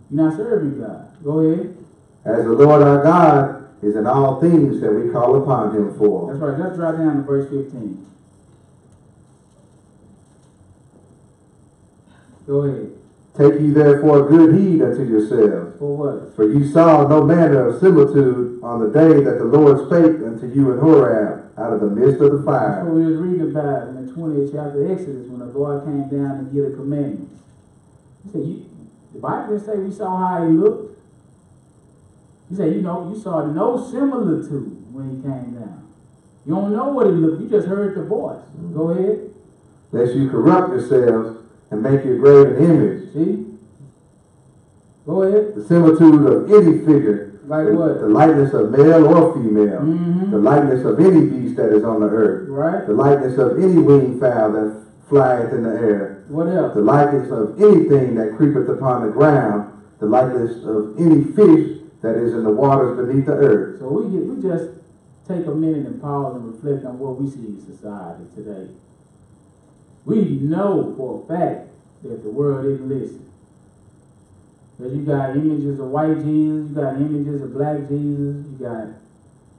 Speaker 1: You're not serving God. Go ahead.
Speaker 2: As the Lord our God is in all things that we call upon him for.
Speaker 1: That's right. Let's drop down to verse 15. Go ahead.
Speaker 2: Take ye therefore good heed unto yourselves.
Speaker 1: For what?
Speaker 2: For ye saw no manner of similitude on the day that the Lord spake unto you in Horeb out of the midst of the fire.
Speaker 1: That's what we was reading about in the 20th chapter of Exodus when the Lord came down to give the commandments. He said, the Bible didn't say we saw how he looked. He said, you saw no similitude when he came down. You don't know what he looked. You just heard the voice. Go ahead.
Speaker 2: Lest you corrupt yourselves and make your graven image.
Speaker 1: See? Go ahead.
Speaker 2: The similitude of any figure.
Speaker 1: Like what?
Speaker 2: The likeness of male or female. The likeness of any beast that is on the earth.
Speaker 1: Right.
Speaker 2: The likeness of any winged fowl that flieth in the air.
Speaker 1: What else?
Speaker 2: The likeness of anything that creepeth upon the ground. The likeness of any fish that is in the waters beneath the earth.
Speaker 1: So we just take a minute and pause and reflect on what we see in society today. We know for a fact that the world didn't listen. Because you got images of white Jesus, you got images of black Jesus, you got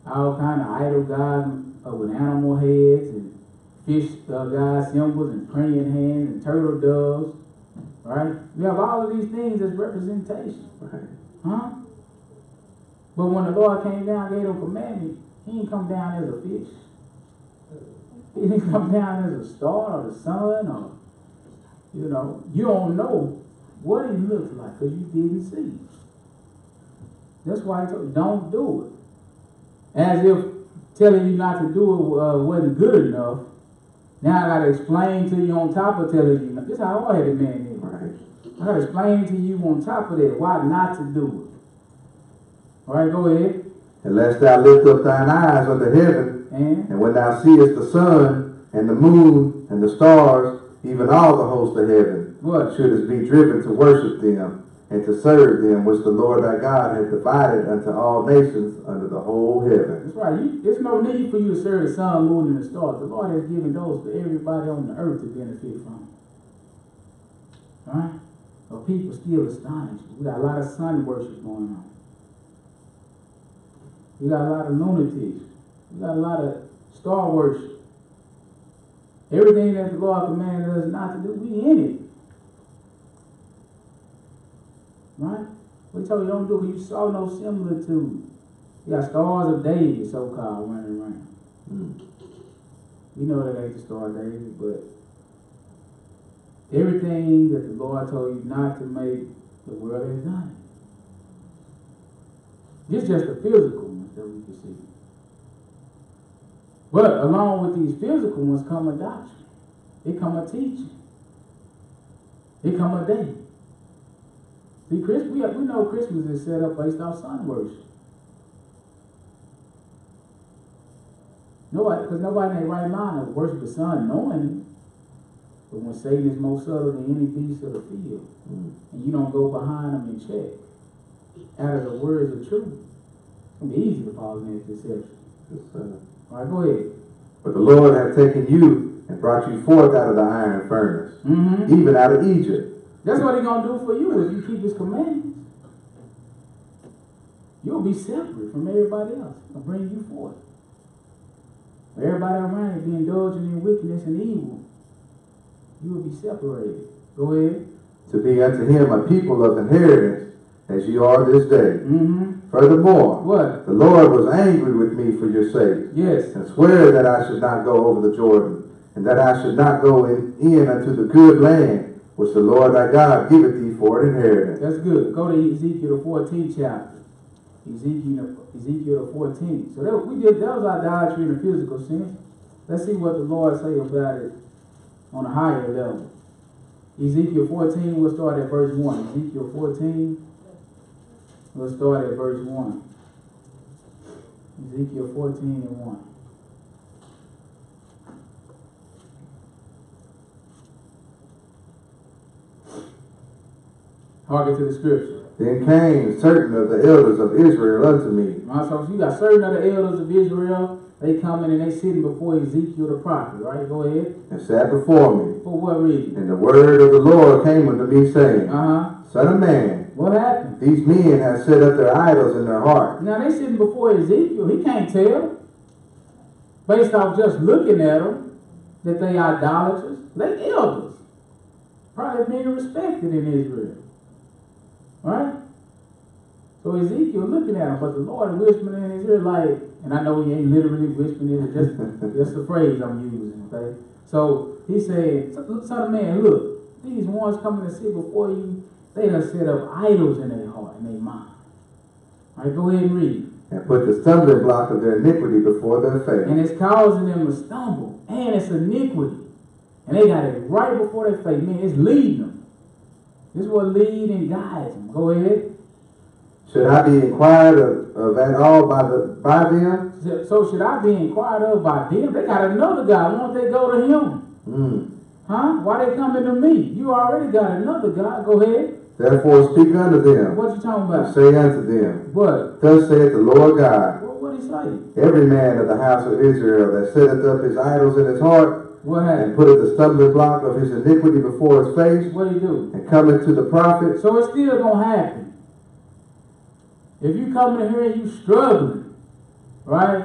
Speaker 1: all kind of idol gods with animal heads and fish god symbols and praying hands and turtle doves. Right? We have all of these things as representation.
Speaker 2: Right.
Speaker 1: Huh? But when the Lord came down and gave them commandments, he didn't come down as a fish. He didn't come down as a star or the sun or, you don't know what he looks like because you didn't see. That's why he told you, don't do it. As if telling you not to do it wasn't good enough. Now I got to explain to you on top of telling you. This is how hard-headed man is.
Speaker 2: Right.
Speaker 1: I got to explain to you on top of that why not to do it. All right, go ahead.
Speaker 2: Unless thou lift up thine eyes unto heaven, and when thou seest the sun and the moon and the stars, even all the hosts of heaven,
Speaker 1: what?
Speaker 2: Shouldest be driven to worship them and to serve them, which the Lord thy God hath divided unto all nations under the whole heaven.
Speaker 1: That's right. There's no need for you to serve the sun, moon, and the stars. The Lord has given those to everybody on the earth to benefit from. All right? But people still astonished. We got a lot of sun worship going on. We got a lot of lunatics. We got a lot of star worship. Everything that the Lord commanded us not to do, we in it. Right? What he told you don't do because you saw no similitude. You got stars of David, so-called, running around. You know that ain't the Star of David, but everything that the Lord told you not to make, the world has done it. This is just the physical ones that we can see. But along with these physical ones come a doctrine. It come a teaching. It come a day. See, we know Christmas is set up based off sun worship. Because nobody in their right mind will worship the sun knowing it. But when Satan is more subtle than any beast of the field, and you don't go behind him and check, out of the words of truth, it's going to be easy to fall in that deception. All right, go ahead.
Speaker 2: But the Lord hath taken you and brought you forth out of the iron furnace, even out of Egypt. That's
Speaker 1: what he's going to do for you if you keep his commandments. You'll be separate from everybody else. He'll bring you forth. Everybody around you be indulging in wickedness and evil. You will be separated. Go ahead.
Speaker 2: To be unto him a people of inheritance, as you are this day. Furthermore,
Speaker 1: what?
Speaker 2: The Lord was angry with me for your sake.
Speaker 1: Yes.
Speaker 2: And swear that I should not go over the Jordan, and that I should not go in unto the good land, which the Lord thy God giveth thee for an inheritance.
Speaker 1: That's good. Go to Ezekiel the 14th chapter. Ezekiel the 14th. So that was idolatry in a physical sense. Let's see what the Lord say about it on a higher level. Ezekiel 14, we'll start at verse 1. Ezekiel 14, we'll start at verse 1. Ezekiel 14 and 1. Hearken to the scripture.
Speaker 2: Then came certain of the elders of Israel unto me.
Speaker 1: So you got certain of the elders of Israel. They coming and they sitting before Ezekiel the prophet, right? Go ahead.
Speaker 2: And sat before me.
Speaker 1: For what reason?
Speaker 2: And the word of the Lord came unto me, saying, Son of man,
Speaker 1: what happened?
Speaker 2: These men have set up their idols in their heart.
Speaker 1: Now they sitting before Ezekiel. He can't tell, based off just looking at them, that they idolaters. They elders. Probably being respected in Israel. Right? So Ezekiel looking at him, but the Lord whispering in his ear like, and I know he ain't literally whispering it, just the phrase I'm using, okay? So he said, Son of man, look, these ones coming to sit before you, they done set up idols in their heart, in their mind. All right, go ahead and read.
Speaker 2: And put the stumbling block of their iniquity before their face.
Speaker 1: And it's causing them to stumble, and it's iniquity. And they got it right before their face. Man, it's leading them. This is what lead and guides them. Go ahead.
Speaker 2: Should I be inquired of at all by them?
Speaker 1: So should I be inquired of by them? They got another God. Why don't they go to him? Huh? Why they coming to me? You already got another God. Go ahead.
Speaker 2: Therefore speak unto them.
Speaker 1: What you talking about?
Speaker 2: And say unto them.
Speaker 1: What?
Speaker 2: Thus saith the Lord God.
Speaker 1: What he say?
Speaker 2: Every man of the house of Israel that setteth up his idols in his heart,
Speaker 1: what happened?
Speaker 2: And putteth the stumbling block of his iniquity before his face.
Speaker 1: What do you do?
Speaker 2: And cometh to the prophet.
Speaker 1: So it's still gonna happen. If you come in here and you struggling, right,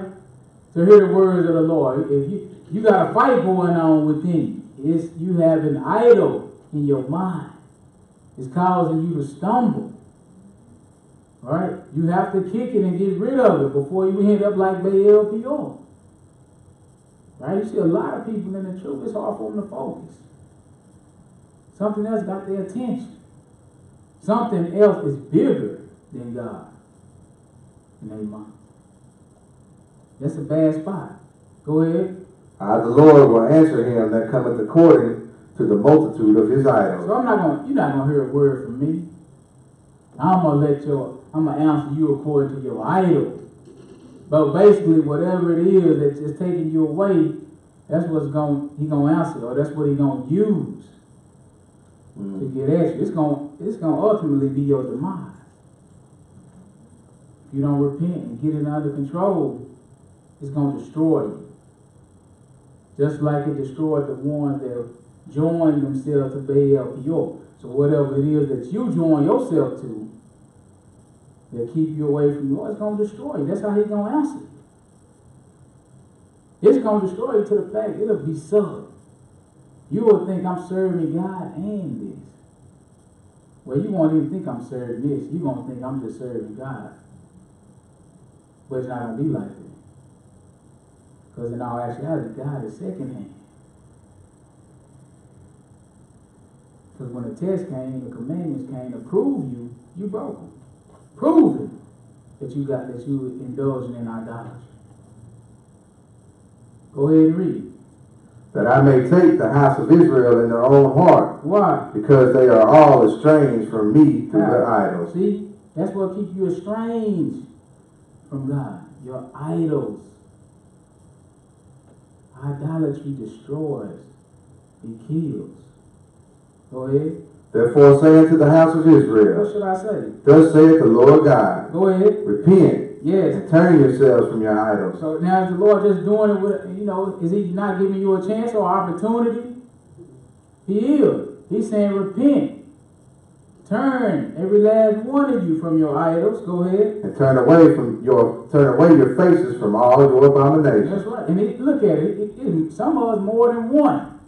Speaker 1: to hear the words of the Lord, if you got a fight going on within you, you have an idol in your mind. It's causing you to stumble. Right? You have to kick it and get rid of it before you end up like Baal Peor. Right? You see a lot of people in the truth, it's hard for them to focus. Something else got their attention. Something else is bigger than God in their mind. That's a bad spot. Go ahead.
Speaker 2: The Lord will answer him that cometh according to the multitude of his idols.
Speaker 1: So you're not gonna hear a word from me. I'm gonna answer you according to your idol. But basically, whatever it is that's just taking you away, that's he gonna answer, or that's what he gonna use to get at you. It's gonna ultimately be your demise. If you don't repent and get it under control, it's gonna destroy you. Just like it destroyed the ones that joined themselves to Baal Peor. So whatever it is that you join yourself to, that keep you away from God, it's going to destroy you. That's how he's going to answer you. It's going to destroy you to the fact it'll be subtle. You will think I'm serving God and this. Well, you won't even think I'm serving this. You're going to think I'm just serving God. But it's not going to be like that. Because in all actuality, God is secondhand. Because when the test came, the commandments came to prove you, you broke them. Prove it that you indulging in idolatry. Go ahead and read.
Speaker 2: That I may take the house of Israel in their own heart.
Speaker 1: Why?
Speaker 2: Because they are all estranged from me through their idols.
Speaker 1: See? That's what keeps you estranged from God. Your idols. Idolatry destroys. It kills. Go ahead.
Speaker 2: Therefore say unto the house of Israel.
Speaker 1: What should I say?
Speaker 2: Thus saith the Lord God.
Speaker 1: Go ahead.
Speaker 2: Repent.
Speaker 1: Yes.
Speaker 2: And turn yourselves from your idols.
Speaker 1: So now is the Lord just doing it with, is he not giving you a chance or opportunity? He is. He's saying repent. Turn every last one of you from your idols. Go ahead.
Speaker 2: And turn away your faces from all your abominations.
Speaker 1: That's right. And look at it. Some of us more than one.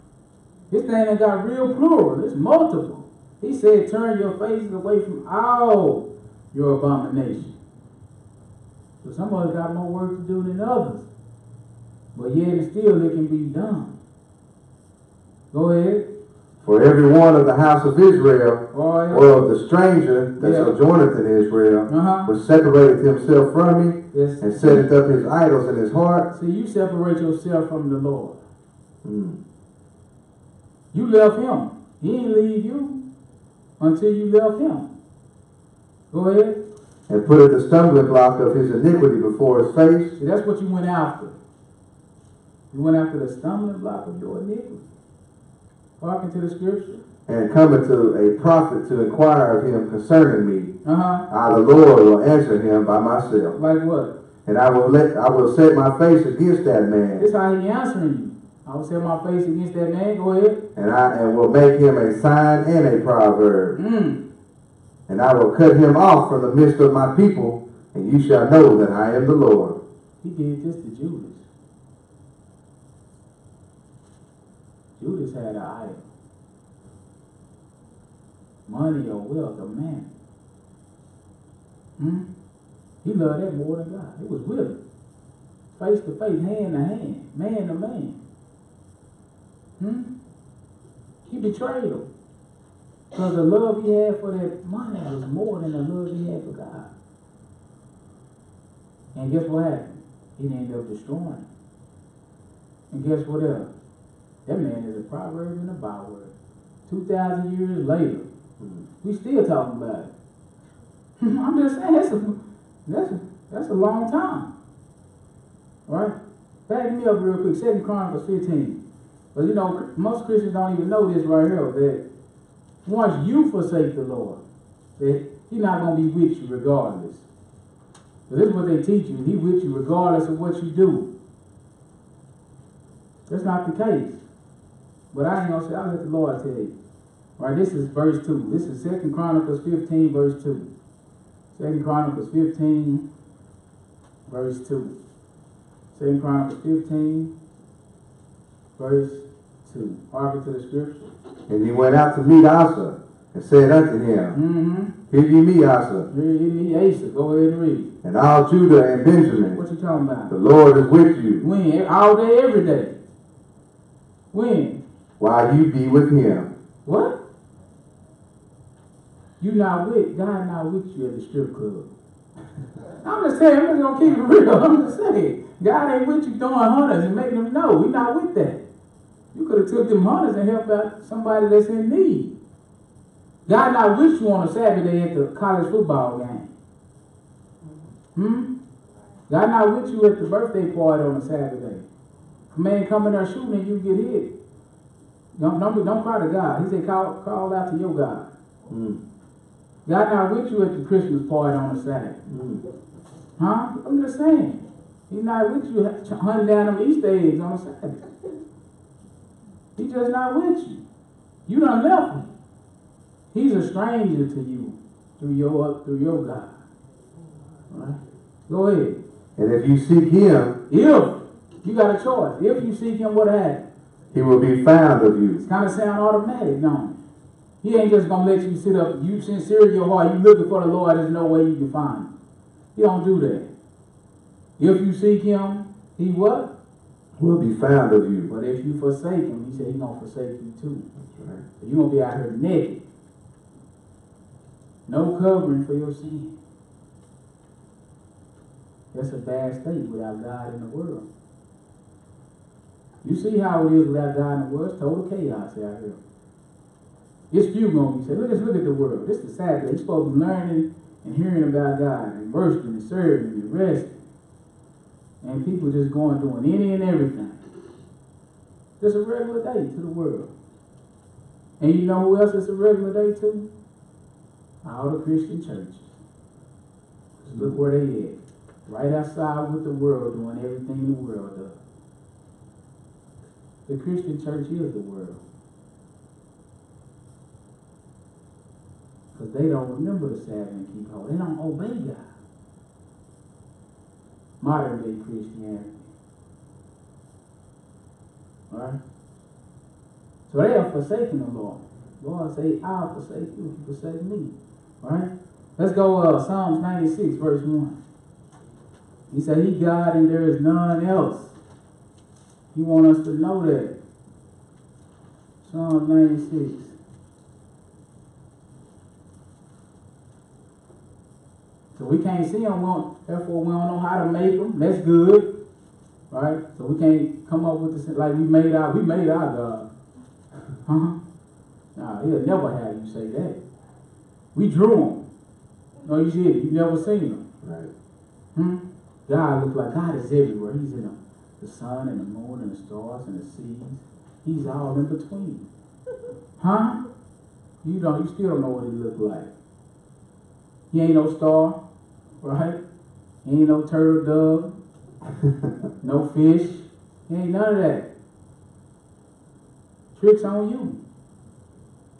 Speaker 1: This thing ain't got real plural. It's multiple. He said, turn your faces away from all your abominations. So some of us got more work to do than others. But yet and still it can be done. Go ahead.
Speaker 2: For every one of the house of Israel, or of the stranger that sojourneth in Israel, which separated himself from me, and setteth up his idols in his heart.
Speaker 1: See, you separate yourself from the Lord. You left him. He didn't leave you until you left him. Go ahead.
Speaker 2: And put the stumbling block of his iniquity before his face.
Speaker 1: See, that's what you went after. You went after the stumbling block of your iniquity. Hearken to the scripture. And
Speaker 2: coming to a prophet to inquire of him concerning me. The Lord will answer him by myself.
Speaker 1: Like what?
Speaker 2: And I will set my face against that man.
Speaker 1: This is how he answering you. I will set my face against that man. Go ahead.
Speaker 2: And will make him a sign and a proverb. And I will cut him off from the midst of my people, and you shall know that I am the Lord.
Speaker 1: He did this to Judas. Judas had an idol. Money or wealth or man. He loved that more than God. It was with him. Face to face, hand to hand, man to man. He betrayed him. Because the love he had for that money was more than the love he had for God. And guess what happened? He ended up destroying him. And guess what else? That man is a proverb and a byword. 2,000 years later, we still talking about it. I'm just saying, that's a long time. All right? Back me up real quick. 2 Chronicles 15. But most Christians don't even know this right here, that once you forsake the Lord, that he's not going to be with you regardless. But this is what they teach you. He with you regardless of what you do. That's not the case. But I ain't going to say, I'll let the Lord tell you. All right, this is verse 2. This is 2 Chronicles 15, verse 2. 2 Chronicles 15, verse 2. 2 Chronicles 15, verse 2. Hearken to the scripture.
Speaker 2: And he went out to meet Asa, and said unto him, Hear ye me, Asa.
Speaker 1: Hear ye me, Asa. Go ahead and read.
Speaker 2: And all Judah and Benjamin.
Speaker 1: What you talking about?
Speaker 2: The Lord is with you.
Speaker 1: When? All day, every day. When?
Speaker 2: While you be with him.
Speaker 1: What? God not with you at the strip club. I'm just saying, I'm just gonna keep it real. I'm just saying, God ain't with you throwing hunters and making them know. He's not with that. You could have took them hunters and helped out somebody that's in need. God not with you on a Saturday at the college football game. God not with you at the birthday party on a Saturday. A man come in there shooting and you get hit. Don't cry to God. He said call out to your God. God not with you at the Christmas party on a Saturday. I'm just saying. He's not with you hunting down them Easter eggs on a Saturday. He's just not with you. You done left him. He's a stranger to you through your God. Right? Go ahead.
Speaker 2: And if you seek him,
Speaker 1: you got a choice. If you seek him, what happens?
Speaker 2: He will be found of you.
Speaker 1: It's kind of sound automatic, don't it? He ain't just gonna let you sit up. You sincere in your heart. You looking for the Lord. There's no way you can find him. He don't do that. If you seek him, he what?
Speaker 2: Will be found of you.
Speaker 1: But if you forsake him, he said he's gonna forsake you too.
Speaker 2: That's right.
Speaker 1: So you're gonna be out here naked. No covering for your sin. That's a bad state without God in the world. You see how it is without God in the world? It's total chaos out here. It's few gonna be saying, look at the world. This is Saturday. You're supposed to be learning and hearing about God and worshiping and serving and resting. And people just going doing any and everything. Just a regular day to the world. And you know who else is a regular day to? All the Christian churches. Just look where they at. Right outside with the world doing everything the world does. The Christian church is the world. Because they don't remember the Sabbath and keep holy. They don't obey God. Modern day Christianity. Alright? So they are forsaking the Lord. The Lord say, I'll forsake you if you forsake me. Alright? Let's go Psalms 96, verse 1. He said, He God and there is none else. He wants us to know that. Psalms 96. So we can't see them, therefore we don't know how to make them. That's good. Right? So we can't come up with this like we made our God. Nah, he'll never have you say that. We drew them. No, you did. You never seen them.
Speaker 2: Right.
Speaker 1: God looks like God is everywhere. He's in the sun and the moon and the stars and the seas. He's all in between. You still don't know what he looks like. He ain't no star, right? He ain't no turtle dove, no fish. He ain't none of that. Tricks on you.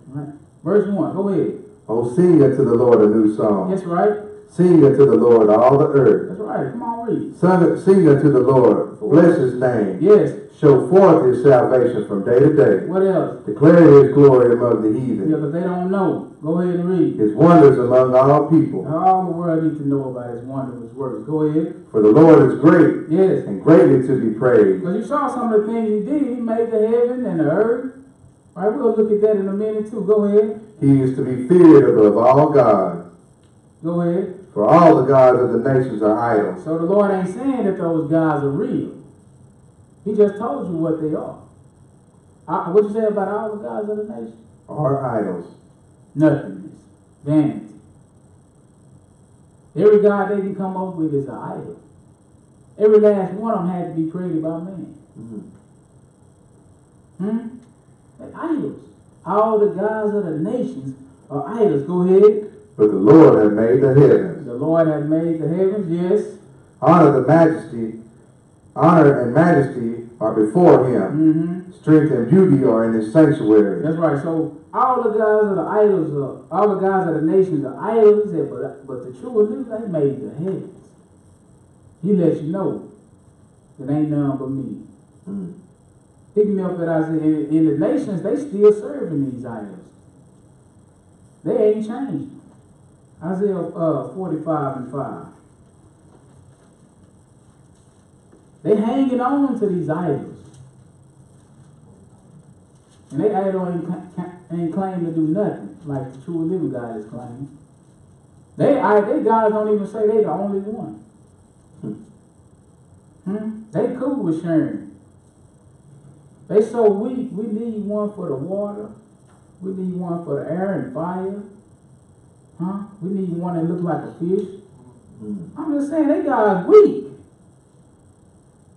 Speaker 1: Right? Verse 1, go ahead.
Speaker 2: Oh, sing unto the Lord a new song.
Speaker 1: That's right.
Speaker 2: Sing unto the Lord all the earth.
Speaker 1: That's right. Come on, read.
Speaker 2: Sing unto the Lord. Bless his name.
Speaker 1: Yes.
Speaker 2: Show forth his salvation from day to day.
Speaker 1: What else?
Speaker 2: Declare his glory among the heathen.
Speaker 1: Yeah, but they don't know. Go ahead and read.
Speaker 2: His wonders among all people.
Speaker 1: All the world needs to know about his wondrous works. Go ahead.
Speaker 2: For the Lord is great.
Speaker 1: Yes.
Speaker 2: And greatly to be praised.
Speaker 1: Because you saw some of the things he did. He made the heaven and the earth. All right, we'll look at that in a minute too. Go ahead.
Speaker 2: He is to be feared above all gods.
Speaker 1: Go ahead.
Speaker 2: For all the gods of the nations are idols.
Speaker 1: So the Lord ain't saying that those gods are real. He just told you what they are. What you say about all the gods of the nation?
Speaker 2: Are idols.
Speaker 1: Nothingness. Vanity. Every god they can come up with is an idol. Every last one of them had to be created by man. They're idols. All the gods of the nations are idols. Go ahead.
Speaker 2: But the Lord has made the heavens.
Speaker 1: The Lord has made the heavens, yes.
Speaker 2: Honor and majesty are before him. Strength and beauty are in his sanctuary.
Speaker 1: That's right. So all the gods of the idols, all the gods of the nations are idols. But the true and living, they made the heavens. He lets you know it ain't none but me. Pick me up that I said in the nations, they still serving these idols. They ain't changed. Isaiah 45 and 5. They hanging on to these idols. And they idol ain't claim to do nothing like the true living God is claiming. They gods don't even say they the only one. They cool with sharing. They so weak, we need one for the water. We need one for the air and fire. We need one that looks like a fish. I'm just saying, they guys weak.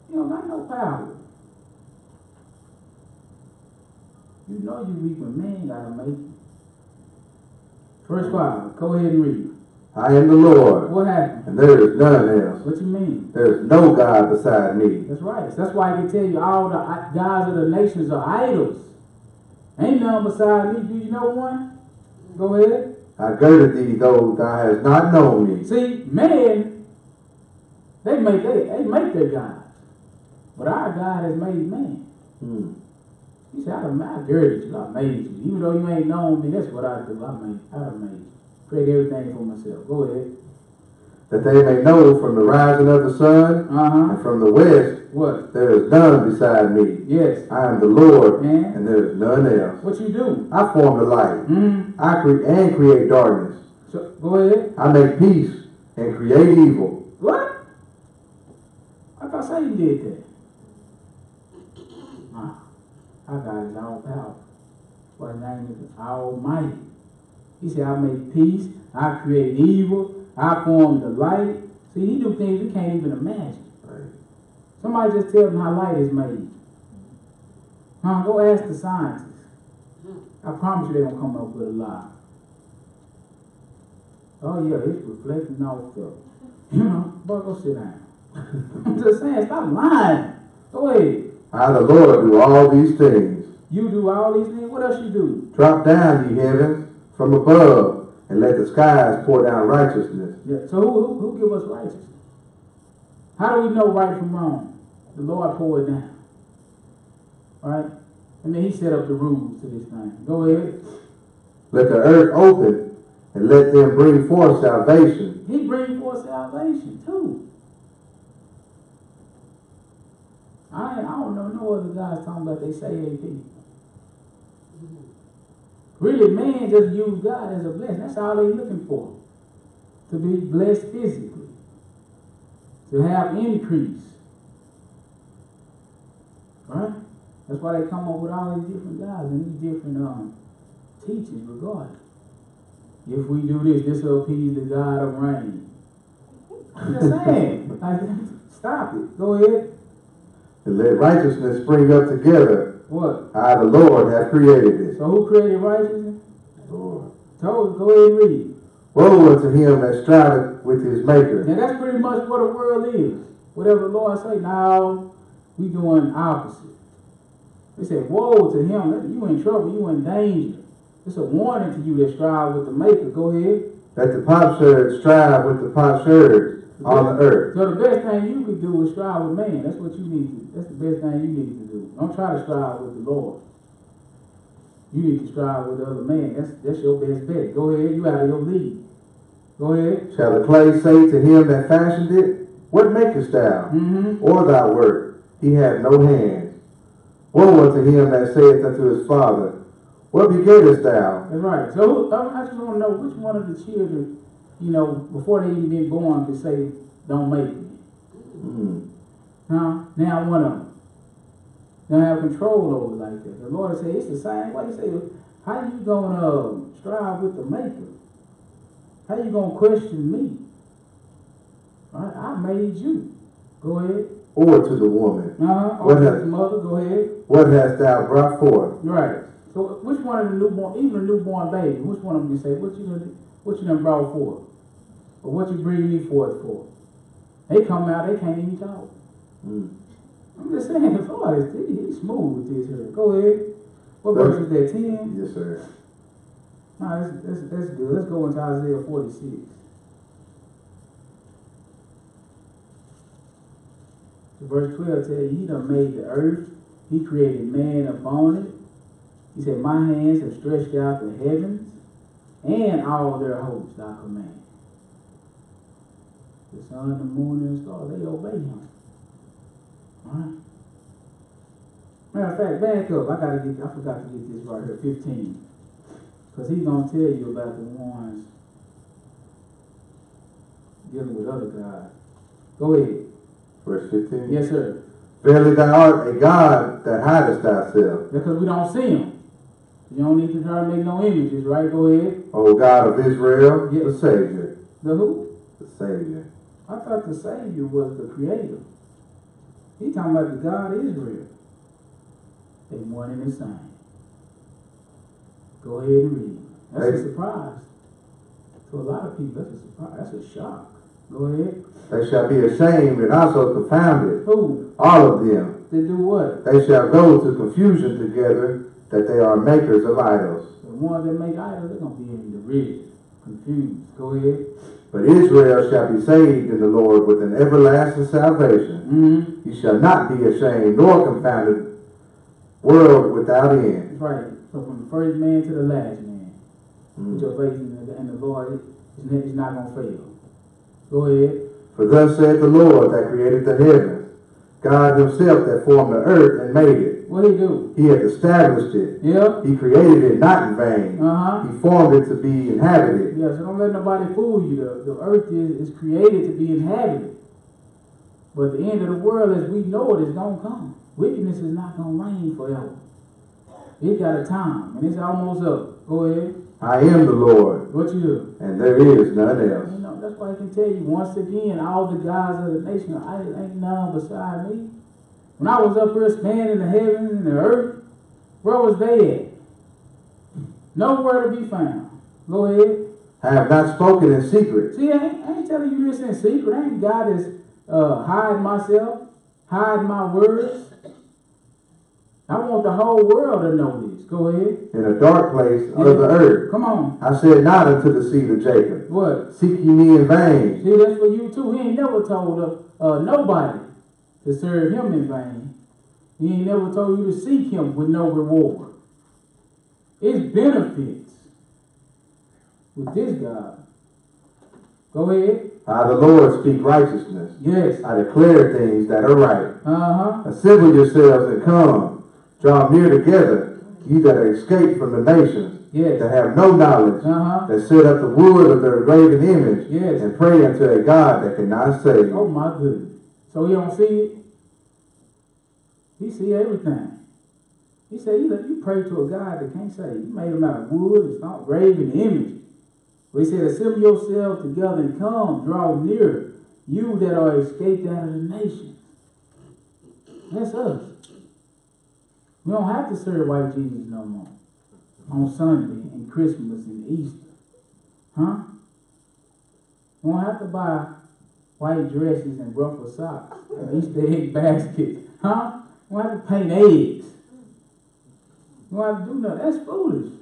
Speaker 1: You don't got no power. You know you weak when man gotta make it. Verse 5, go ahead and read.
Speaker 2: I am the Lord.
Speaker 1: What happened?
Speaker 2: And there is none else.
Speaker 1: What you mean?
Speaker 2: There is no God beside me.
Speaker 1: That's right. That's why I can tell you all the gods of the nations are idols. Ain't none beside me. Do you know one? Go ahead.
Speaker 2: I girded thee, though thou hast not known me.
Speaker 1: See, man, they make their gods. But our God has made man. He said, I girded you, I made you. Even though you ain't known me, that's what I do. I made you. Create everything for myself. Go ahead.
Speaker 2: That they may know from the rising of the sun and from the west,
Speaker 1: what?
Speaker 2: There is none beside me.
Speaker 1: Yes.
Speaker 2: I am the Lord, and there is none else.
Speaker 1: What you do?
Speaker 2: I form the light. I create darkness.
Speaker 1: So, go ahead.
Speaker 2: I make peace and create evil.
Speaker 1: What? I thought Satan did that. Our God is all powerful. What his name is Almighty. He said, I make peace, I create evil, I form the light. See, he do things we can't even imagine. Right. Somebody just tell them how light is made. Go ask the scientists. I promise you they won't come up with a lie. Oh yeah, it's reflecting off the, but go sit down. I'm just saying, stop lying. Go ahead.
Speaker 2: I, the Lord, do all these things.
Speaker 1: You do all these things? What else you do?
Speaker 2: Drop down, ye heavens, from above, and let the skies pour down righteousness.
Speaker 1: Yeah. So who give us righteousness? How do we know right from wrong? The Lord pour it down. All right? I mean, he set up the rules to this thing. Go ahead.
Speaker 2: Let the earth open, and let them bring forth salvation.
Speaker 1: He brings forth salvation, too. I don't know no other guys talking about they say they people. Really, man just use God as a blessing. That's all they're looking for. To be blessed physically. To have increase. Right? That's why they come up with all these different gods and these different teachings regarding. If we do this will appease the God of rain. I'm just saying. Stop it. Go ahead.
Speaker 2: And let righteousness spring up together.
Speaker 1: What?
Speaker 2: I, the Lord, have created it.
Speaker 1: So who created righteousness? Lord. Told. Go ahead and read.
Speaker 2: Woe unto him that striveth with his maker.
Speaker 1: Now that's pretty much what the world is. Whatever the Lord say, now we doing opposite. They said, woe to him. You in trouble. You in danger. It's a warning to you that strive with the maker. Go ahead.
Speaker 2: Let the potsherds strive with the potsherds on the earth.
Speaker 1: So the best thing you could do is strive with man. That's what you need to do. That's the best thing you need to do. Don't try to strive with the Lord. You need to strive with the other man. That's your best bet. Go ahead. You out of your league. Go ahead.
Speaker 2: Shall the clay say to him that fashioned it, what makest thou? Or thy work? He hath no hands. Woe unto him that saith unto his father, what begettest thou?
Speaker 1: That's right. So I just want to know which one of the children, before they even been born, could say, don't make me. Now one of them. Don't have control over it like that. The Lord said, it's the same way. He said, how you going to strive with the maker? How you going to question me? I made you. Go ahead.
Speaker 2: Or to the woman.
Speaker 1: Or to his mother. Go ahead.
Speaker 2: What hast thou brought forth?
Speaker 1: Right. So which one of the newborn, even a newborn baby, which one of them can say, what you done brought forth? Or what you bring me forth for? They come out, they can't even talk. I'm just saying, the Lord he's smooth with this here. Go ahead. What verse is that, 10?
Speaker 2: Yes, sir.
Speaker 1: No, that's good. Let's go into Isaiah 46. Verse 12 tells you, he done made the earth. He created man upon it. He said, my hands have stretched out the heavens, and all their hosts I command. The sun, the moon, and the stars, they obey him. All right? Matter of fact, back up. I forgot to get this right here, 15. Because he's going to tell you about the ones dealing with other gods. Go ahead.
Speaker 2: Verse 15.
Speaker 1: Yes, sir.
Speaker 2: Verily thou art a God that hidest thyself.
Speaker 1: Because we don't see him. You don't need to try to make no images, right? Go ahead.
Speaker 2: O God of Israel,
Speaker 1: Yes.
Speaker 2: the Savior.
Speaker 1: The who?
Speaker 2: The Savior.
Speaker 1: I thought the Savior was the Creator. He's talking about the God of Israel. They one and the same. Go ahead and read. That's a surprise. To a lot of people, that's a surprise. That's a shock. Go ahead.
Speaker 2: They shall be ashamed and also confounded.
Speaker 1: Who?
Speaker 2: All of them.
Speaker 1: They do what?
Speaker 2: They shall go to confusion together, that they are makers of idols.
Speaker 1: The ones that make idols, they're going to be in derision, confused. Go ahead.
Speaker 2: But Israel shall be saved in the Lord with an everlasting salvation. He shall not be ashamed nor confounded, world without end.
Speaker 1: That's right. So from the first man to the last man, put your faith in the Lord, it's not going to fail. Go ahead.
Speaker 2: For thus saith the Lord that created the heavens, God himself that formed the earth and made it.
Speaker 1: What did he do?
Speaker 2: He had established it.
Speaker 1: Yeah.
Speaker 2: He created it not in vain.
Speaker 1: Uh-huh.
Speaker 2: He formed it to be inhabited.
Speaker 1: Yeah, so don't let nobody fool you. The earth is created to be inhabited. But the end of the world as we know it is going to come. Wickedness is not going to reign forever. It got a time, and it's almost up. Go ahead.
Speaker 2: I am the Lord,
Speaker 1: What you do?
Speaker 2: and there is none else.
Speaker 1: You know, that's why I can tell you once again, all the gods of the nation, ain't none beside me. When I was up here spanning the heavens and the earth, where was they at? Nowhere to be found. Go ahead.
Speaker 2: I have not spoken in secret.
Speaker 1: See, I ain't telling you this in secret. I ain't God is hide myself, hide my words. I want the whole world to know this. Go ahead.
Speaker 2: In a dark place of the earth.
Speaker 1: Come on.
Speaker 2: I said not unto the seed of Jacob.
Speaker 1: What?
Speaker 2: Seek ye me in vain.
Speaker 1: See, that's for you too. He ain't never told nobody to serve him in vain. He ain't never told you to seek him with no reward. It's benefits with this God. Go ahead.
Speaker 2: I, the Lord, speak righteousness.
Speaker 1: Yes.
Speaker 2: I declare things that are right.
Speaker 1: Uh-huh.
Speaker 2: Assemble yourselves and come. Draw near together, ye that are escaped from the nations,
Speaker 1: Yes.
Speaker 2: that have no knowledge,
Speaker 1: Uh-huh.
Speaker 2: that set up the wood of their graven image,
Speaker 1: Yes.
Speaker 2: and pray unto a God that cannot save.
Speaker 1: Oh my goodness. So he don't see it? He see everything. He said, you pray to a God that can't save. You made him out of wood, it's not graven image. But he said, assemble yourselves together and come, draw near, you that are escaped out of the nations. That's us. We don't have to serve white Jesus no more on Sunday and Christmas and Easter. Huh? We don't have to buy white dresses and ruffled socks and Easter egg baskets. Huh? We don't have to paint eggs. We don't have to do nothing. That's foolish.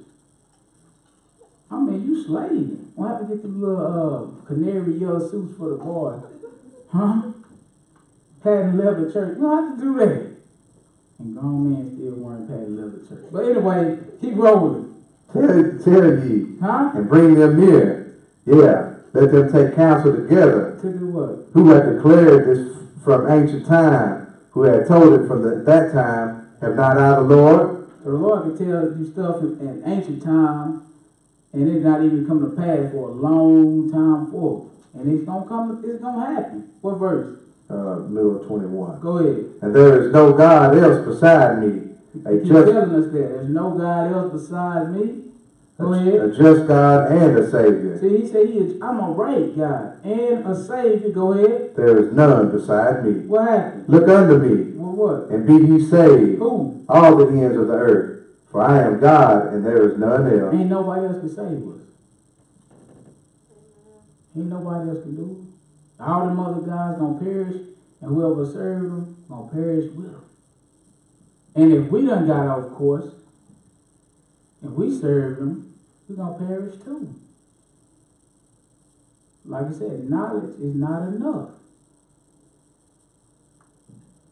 Speaker 1: I mean, you slave. We don't have to get the little canary yellow suits for the boy. Huh? Patent leather church. We don't have to do that. And grown men still wearing patent leather church. But anyway, keep rolling.
Speaker 2: Tell ye,
Speaker 1: Huh?
Speaker 2: and bring them near. Yeah, let them take counsel together.
Speaker 1: To do what?
Speaker 2: Who had declared this from ancient time, who had told it from that time, have not I the Lord?
Speaker 1: So the Lord can tell you stuff in ancient time, and it's not even come to pass for a long time forward. And it's gonna happen. What verse?
Speaker 2: Middle of 21.
Speaker 1: Go ahead.
Speaker 2: And there is no God else beside me.
Speaker 1: He's telling us that there's no God else besides me. Go ahead.
Speaker 2: A just God and a Savior.
Speaker 1: See, he said I'm a right God and a Savior. Go ahead.
Speaker 2: There is none beside me.
Speaker 1: What happened?
Speaker 2: Look unto me,
Speaker 1: Well, what?
Speaker 2: and be ye saved,
Speaker 1: Who?
Speaker 2: all the ends of the earth. For I am God, and there is none else.
Speaker 1: Ain't nobody else can save us. Ain't nobody else can do it. All them other guys gonna perish, and whoever served them gonna perish with them. And if we done got off course, and we served them, we're gonna perish too. Like I said, knowledge is not enough.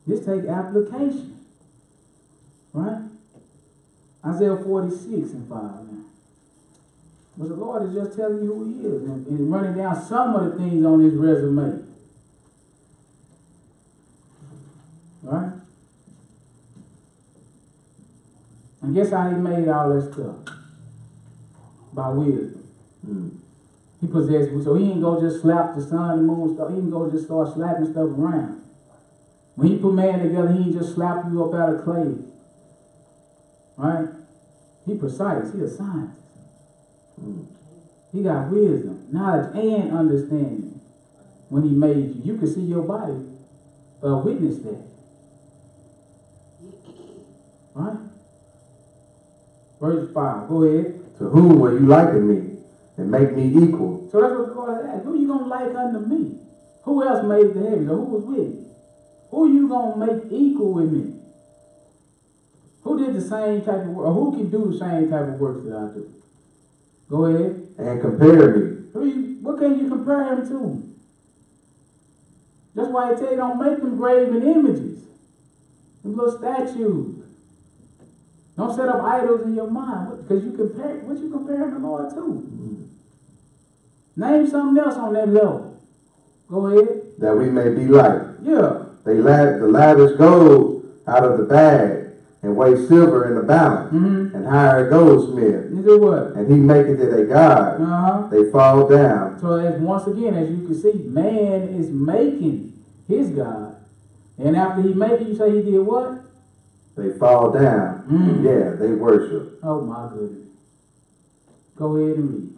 Speaker 1: Just take application. Right? Isaiah 46 and 5 now. But the Lord is just telling you who he is and running down some of the things on his resume. Right? And guess how he made all that stuff? By wisdom. He possessed, so he didn't go just slap the sun and moon stuff. He didn't go just start slapping stuff around. When he put man together, he didn't just slap you up out of clay. Right? He precise. He a scientist. He got wisdom, knowledge, and understanding. When he made you, you could see your body witness that. Right? Verse 5. Go ahead.
Speaker 2: To whom will you liken me and make me equal?
Speaker 1: So that's what the Lord asked. Who you going to like unto me? Who else made the heavens? Or who was with me? Who you going to make equal with me? Who did the same type of work? Or who can do the same type of works that I do? Go ahead.
Speaker 2: And compare me.
Speaker 1: What can you compare him to? That's why I tell you don't make them graven images. Them little statues. Don't set up idols in your mind. Because what you comparing the Lord to? Name something else on that level. Go ahead.
Speaker 2: That we may be like.
Speaker 1: Yeah.
Speaker 2: They lavish gold out of the bag and weigh silver in the balance and hire a goldsmith.
Speaker 1: You do what?
Speaker 2: And he maketh it a god. They fall down.
Speaker 1: So once again, as you can see, man is making his God. And after he made it, you say he did what?
Speaker 2: They fall down. Yeah, they worship.
Speaker 1: Oh my goodness. Go ahead and read.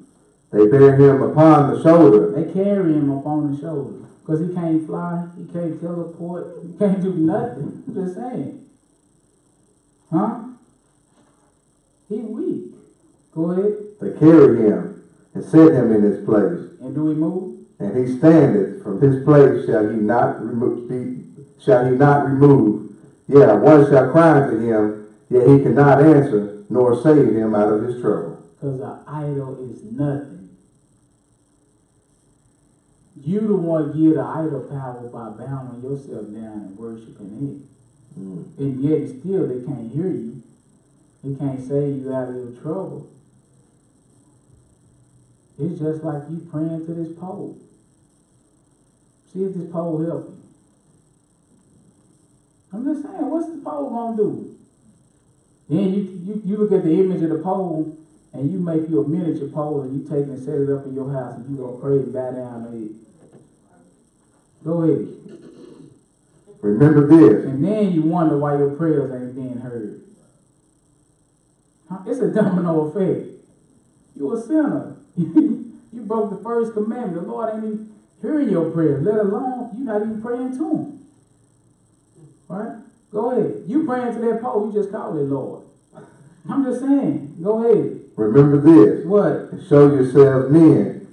Speaker 2: They bear him upon the shoulder.
Speaker 1: They carry him upon the shoulder. Because he can't fly, he can't teleport, he can't do nothing. I'm just saying. Huh? He weak. Go ahead.
Speaker 2: They carry him and set him in his place.
Speaker 1: And do he move?
Speaker 2: And he standeth from his place shall he not remove. Yeah, one shall cry to him, yet he cannot answer, nor save him out of his trouble.
Speaker 1: Because an idol is nothing. You the one give the idol power by bowing yourself down and worshiping it. And yet still they can't hear you. They can't save you out of your trouble. It's just like you praying to this pole. See if this pole help you. I'm just saying, what's the pole gonna do? Then you look at the image of the pole and you make you a miniature pole and you take it and set it up in your house and you gonna pray and bow down to it. Go ahead.
Speaker 2: Remember this.
Speaker 1: And then you wonder why your prayers ain't being heard. It's a domino effect. You a sinner. You broke the first commandment. The Lord ain't even hearing your prayers, let alone you're not even praying to him. Right? Go ahead. You praying to that pole, you just call it Lord. I'm just saying. Go ahead.
Speaker 2: Remember this.
Speaker 1: What?
Speaker 2: And show yourselves men.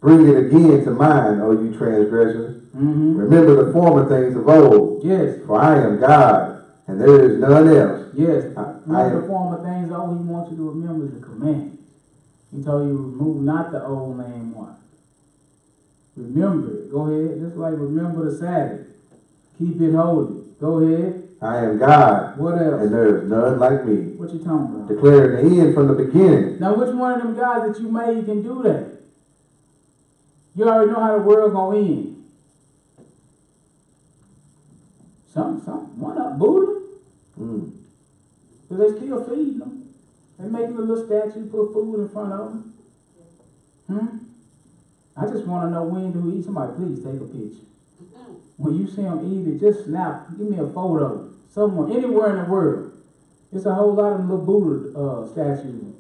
Speaker 2: Bring it again to mind, O you transgressors. Remember the former things of old.
Speaker 1: Yes.
Speaker 2: For I am God, and there is none else.
Speaker 1: Yes. Remember the former things. All he wants you to remember is the command. He told you, remove not the old man one. Remember it. Go ahead. Just like remember the Sabbath. Keep it holy. Go ahead.
Speaker 2: I am God.
Speaker 1: What else?
Speaker 2: And there is none like me.
Speaker 1: What you talking about?
Speaker 2: Declaring the end from the beginning.
Speaker 1: Now, which one of them guys that you made can do that? You already know how the world gonna end. One up, Buddha. But they still feeding them. They making a little statue, put food in front of them. I just want to know when do he eat. Somebody please take a picture. When you see him eat it, just snap. Give me a photo. Somewhere, anywhere in the world. It's a whole lot of little Buddha statues.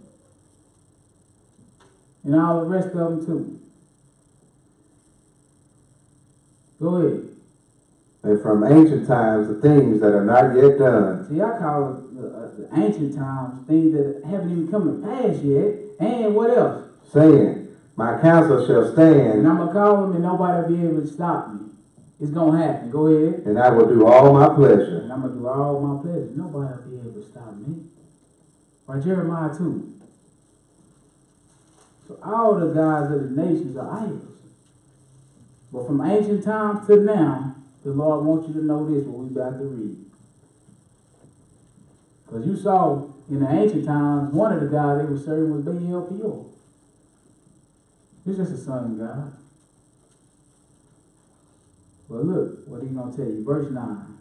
Speaker 1: And all the rest of them too. Go ahead.
Speaker 2: And from ancient times, the things that are not yet done.
Speaker 1: See, I call it the ancient times, things that haven't even come to pass yet. And what else?
Speaker 2: Saying, my counsel shall stand.
Speaker 1: And I'm going to call them and nobody will be able to stop me. It's going to happen. Go ahead.
Speaker 2: And I will do all my pleasure.
Speaker 1: And I'm going to do all my pleasure. Nobody will be able to stop me. Right, Jeremiah 2. So all the gods of the nations are idols. But from ancient times to now, the Lord wants you to know this, what we're about to read. Because you saw in the ancient times, one of the gods they were serving was Baal. He's just a son of God. But look, what he's going to tell you. Verse 9.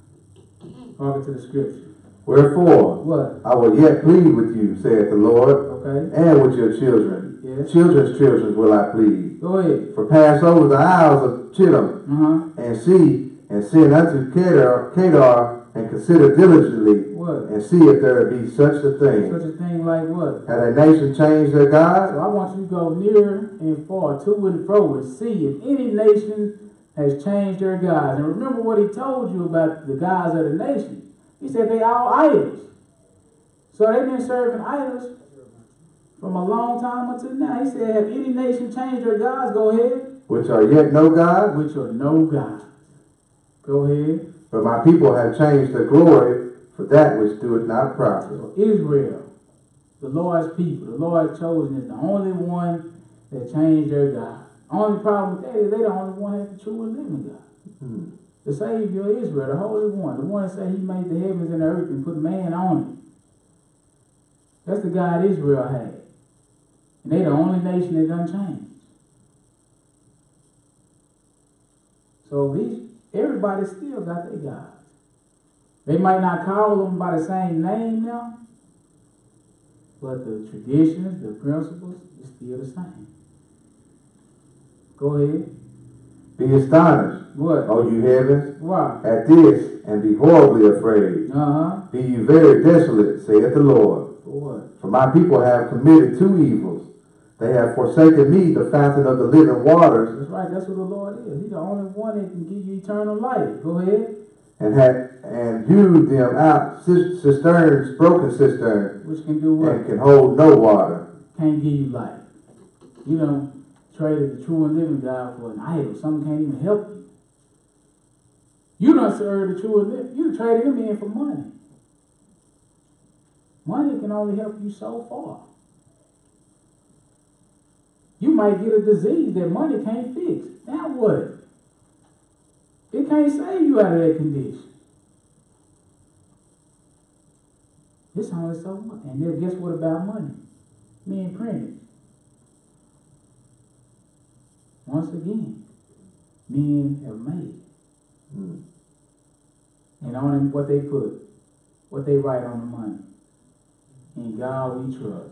Speaker 1: Harken to the scripture.
Speaker 2: Wherefore,
Speaker 1: what?
Speaker 2: I will yet plead with you, saith the Lord,
Speaker 1: Okay.
Speaker 2: and with your children.
Speaker 1: Yes.
Speaker 2: Children's children will I plead.
Speaker 1: Go ahead.
Speaker 2: For pass over the isles of Chittim, and see, and send unto Kedar, and consider diligently,
Speaker 1: what?
Speaker 2: And see if there be such a thing.
Speaker 1: Such a thing like what?
Speaker 2: Had a nation changed their God?
Speaker 1: So I want you to go near and far, to and fro, and see if any nation has changed their gods. And remember what he told you about the gods of the nation. He said they all idols. So they've been serving idols from a long time until now. He said, have any nation changed their gods? Go ahead.
Speaker 2: Which are yet no God?
Speaker 1: Which are no God. Go ahead.
Speaker 2: But my people have changed their glory for that which doeth not profit.
Speaker 1: So Israel, the Lord's people, the Lord's chosen, is the only one that changed their God. Only problem with that is they the only one that has the true and living God. The Savior of Israel, the Holy One, the one that said he made the heavens and the earth and put man on it. That's the God Israel had. And they the only nation that doesn't change. So everybody still got their gods. They might not call them by the same name now, but the traditions, the principles, is still the same. Go ahead.
Speaker 2: Be astonished,
Speaker 1: what?
Speaker 2: O you heavens,
Speaker 1: Why?
Speaker 2: at this, and be horribly afraid. Be you very desolate, saith the Lord.
Speaker 1: For what?
Speaker 2: For my people have committed two evils. They have forsaken me, the fountain of the living waters.
Speaker 1: That's right, that's who the Lord is. He's the only one that can give you eternal life. Go ahead.
Speaker 2: And hewed them out cisterns, broken cisterns,
Speaker 1: which can do what?
Speaker 2: And can hold no water.
Speaker 1: Can't give you life. You don't traded the true and living God for an idol. Something can't even help you. You don't serve the true and living. You traded him in for money. Money can only help you so far. You might get a disease that money can't fix. Now what? It can't save you out of that condition. It's only so much. And then guess what about money? Being printed. Once again, men have made. And on what they put, what they write on the money. In God we trust.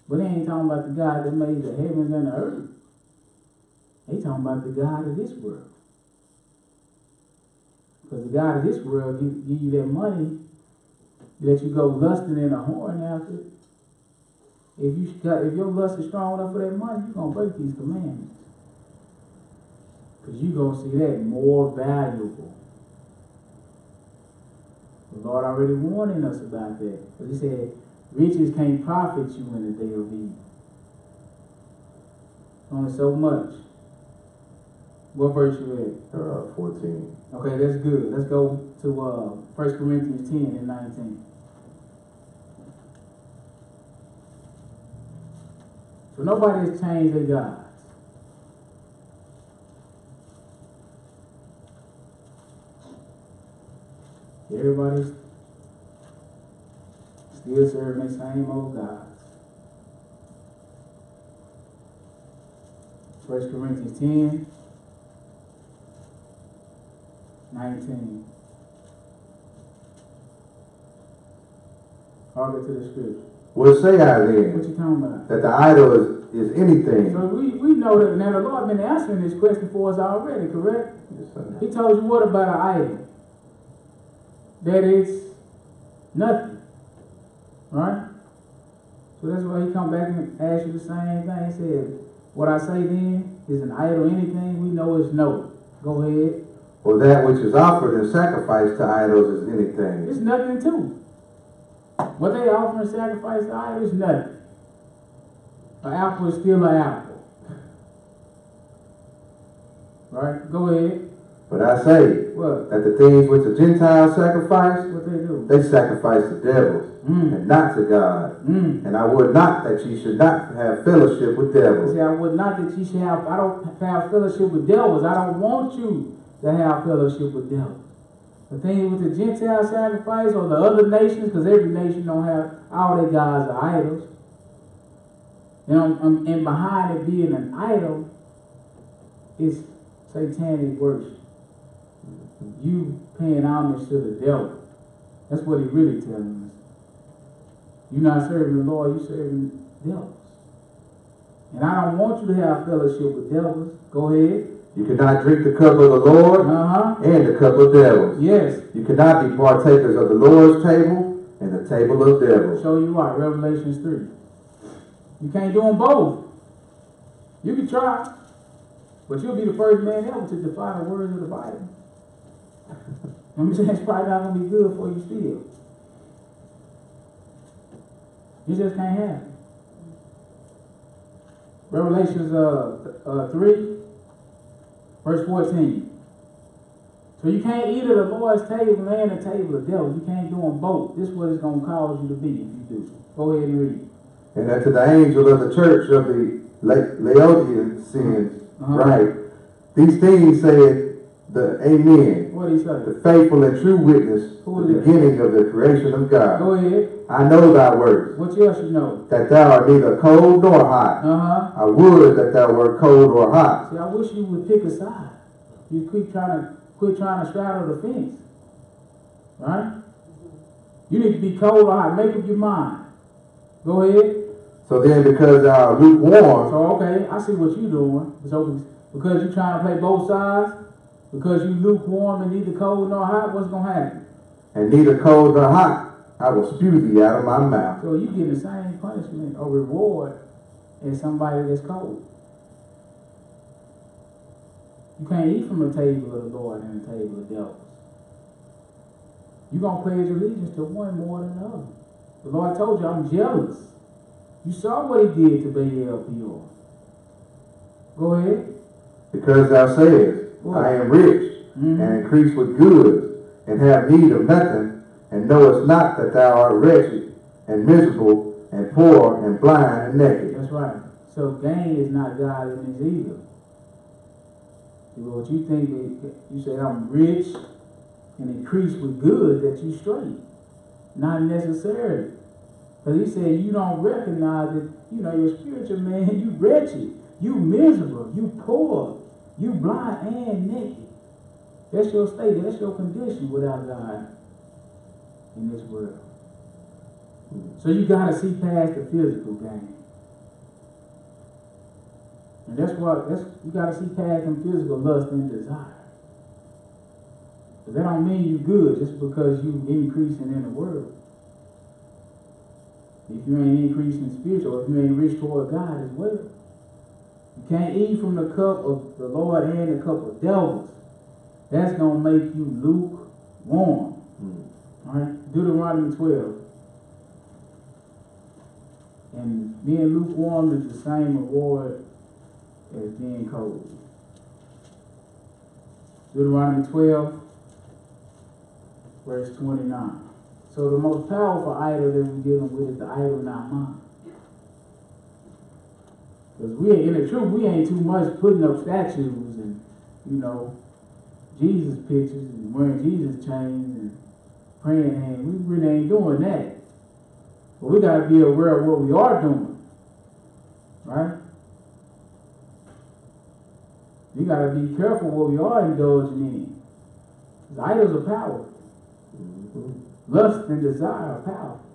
Speaker 1: But they ain't talking about the God that made the heavens and the earth. They talking about the God of this world. Because the God of this world give you that money, let you go lusting in a whoring after it. If your lust is strong enough for that money, you're going to break these commandments. Because you're going to see that more valuable. The Lord already warning us about that. But he said, riches can't profit you in the day of evil. Only so much. What verse you at?
Speaker 2: 14.
Speaker 1: Okay, that's good. Let's go to 1 Corinthians 10 and 19. So nobody has changed their gods. Everybody's still serving the same old gods. 1 Corinthians 10, 19. Harken to the scripture.
Speaker 2: What say I then?
Speaker 1: What you talking about?
Speaker 2: That the idol is anything.
Speaker 1: So we know that now the Lord been answering this question for us already, correct?
Speaker 2: Yes, sir.
Speaker 1: He told you what about an idol? That it's nothing. Right? So that's why he come back and ask you the same thing. He said, what I say then is an idol anything? We know it's no. Go ahead.
Speaker 2: Or that which is offered and sacrificed to idols is anything.
Speaker 1: It's nothing too. What they offer and sacrifice to idols is nothing. An apple is still an apple. Right? Go ahead.
Speaker 2: But I say
Speaker 1: what?
Speaker 2: That the things which the Gentiles sacrifice,
Speaker 1: what they do?
Speaker 2: They sacrifice to devils and not to God. And I would not that ye should not have fellowship with devils.
Speaker 1: See, I would not that ye should have, I don't have fellowship with devils. I don't want you to have fellowship with devils. The thing with the Gentile sacrifice or the other nations, because every nation don't have, all their gods are idols. You know, and behind it being an idol is satanic worship. You paying homage to the devil. That's what he really telling us. You're not serving the Lord, you're serving devils. And I don't want you to have fellowship with devils. Go ahead.
Speaker 2: You cannot drink the cup of the Lord and the cup of devils.
Speaker 1: Yes.
Speaker 2: You cannot be partakers of the Lord's table and the table of devils.
Speaker 1: Show you why. Revelations 3. You can't do them both. You can try, but you'll be the first man ever to defy the words of the Bible. I'm saying it's probably not going to be good for you still. You just can't have it. Revelations 3, verse 14. So you can't eat at the Lord's table and the table of devils. You can't do them both. This is what it's going to cause you to be if you do. Go ahead and read.
Speaker 2: And unto the angel of the church of the Laodiceans, right? These things said the Amen.
Speaker 1: What did he say?
Speaker 2: The faithful and true witness, the beginning of the creation of God.
Speaker 1: Go ahead.
Speaker 2: I know thy works.
Speaker 1: What else you know?
Speaker 2: That thou art neither cold nor hot. I would that thou wert cold or hot.
Speaker 1: See, I wish you would pick a side. You quit trying to straddle the fence. Right? You need to be cold or hot. Make up your mind. Go ahead.
Speaker 2: So then, because thou art lukewarm.
Speaker 1: So okay, I see what you're doing. So because you're trying to play both sides, because you lukewarm and neither cold nor hot, what's gonna happen?
Speaker 2: And neither cold nor hot, I will spew thee out of my mouth.
Speaker 1: So you get the same punishment or reward as somebody that's cold. You can't eat from the table of the Lord and the table of devils. You're going to pledge allegiance to one more than the other. The Lord told you, I'm jealous. You saw what he did to Baal-peor. Go ahead.
Speaker 2: Because thou sayest, I am rich and increase with goods and have need of nothing, and knowest not that thou art wretched and miserable and poor and blind and naked.
Speaker 1: That's right. So gain is not godliness either. What you think that you say I'm rich and increase with goods, that you straight. Not necessarily. Because he said you don't recognize that, your spiritual man, you wretched, you miserable, you poor, you blind and naked. That's your state, that's your condition without God in this world. So you got to see past the physical gain. And you got to see past them physical lust and desire. But that don't mean you good just because you increasing in the world. If you ain't increasing spiritual, if you ain't rich toward God as well. You can't eat from the cup of the Lord and the cup of devils. That's going to make you lukewarm. All right? Deuteronomy 12. And being lukewarm is the same reward as being cold. Deuteronomy 12, verse 29. So the most powerful idol that we're dealing with is the idol in our mind. Because in the truth, we ain't too much putting up statues and, Jesus pictures and wearing Jesus chains and praying hands. We really ain't doing that. But we got to be aware of what we are doing. Right? We got to be careful what we are indulging in. Because idols are powerful. Lust and desire are powerful.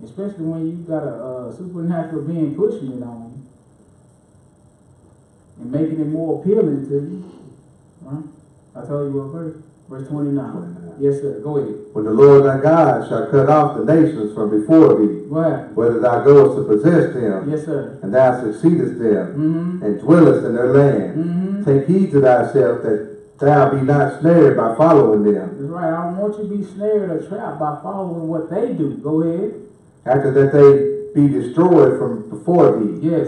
Speaker 1: Especially when you got a supernatural being pushing it on you. And making it more appealing to you. Right? I told you what verse? Verse 29. Yes, sir. Go ahead.
Speaker 2: When the Lord thy God shall cut off the nations from before thee, whether thou goest to possess them,
Speaker 1: yes, sir,
Speaker 2: and thou succeedest them, and dwellest in their land, take heed to thyself that thou be not snared by following them.
Speaker 1: That's right. I don't want you to be snared or trapped by following what they do. Go ahead.
Speaker 2: After that they be destroyed from before thee.
Speaker 1: Yes.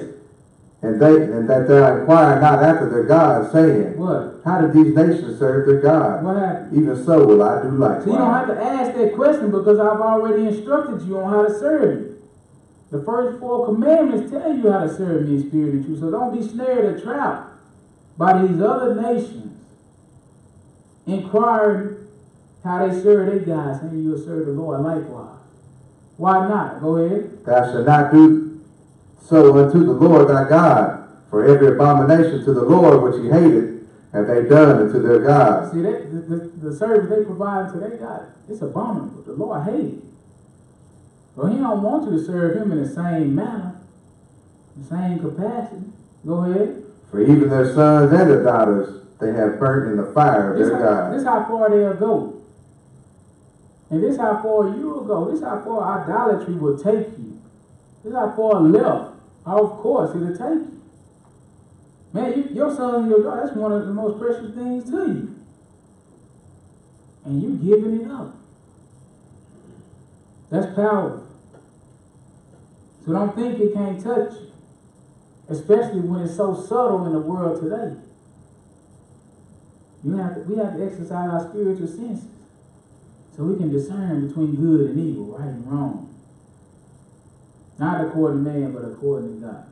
Speaker 2: And that thou inquire not after their gods, saying,
Speaker 1: what?
Speaker 2: How did these nations serve their God?
Speaker 1: What happened?
Speaker 2: Even so will I do likewise.
Speaker 1: So you don't have to ask that question because I've already instructed you on how to serve me. The first 4 commandments tell you how to serve me in spirit and truth. So don't be snared or trapped by these other nations inquiring how they serve their gods, and you'll serve the Lord likewise. Why not? Go ahead.
Speaker 2: Thou shalt not do so unto the Lord thy God, for every abomination to the Lord which he hateth, have they done unto their gods.
Speaker 1: See, the service they provide to their God, it's abominable. The Lord hates it. Well, he don't want you to serve him in the same manner, the same capacity. Go ahead.
Speaker 2: For even their sons and their daughters they have burnt in the fire of their gods.
Speaker 1: This how far they'll go. And this how far you will go. This how far idolatry will take you. This how far left, off course, it'll take you. Man, your son and your daughter, that's one of the most precious things to you. And you giving it up. That's powerful. So don't think it can't touch you. Especially when it's so subtle in the world today. We have to exercise our spiritual senses so we can discern between good and evil, right and wrong. Not according to man, but according to God.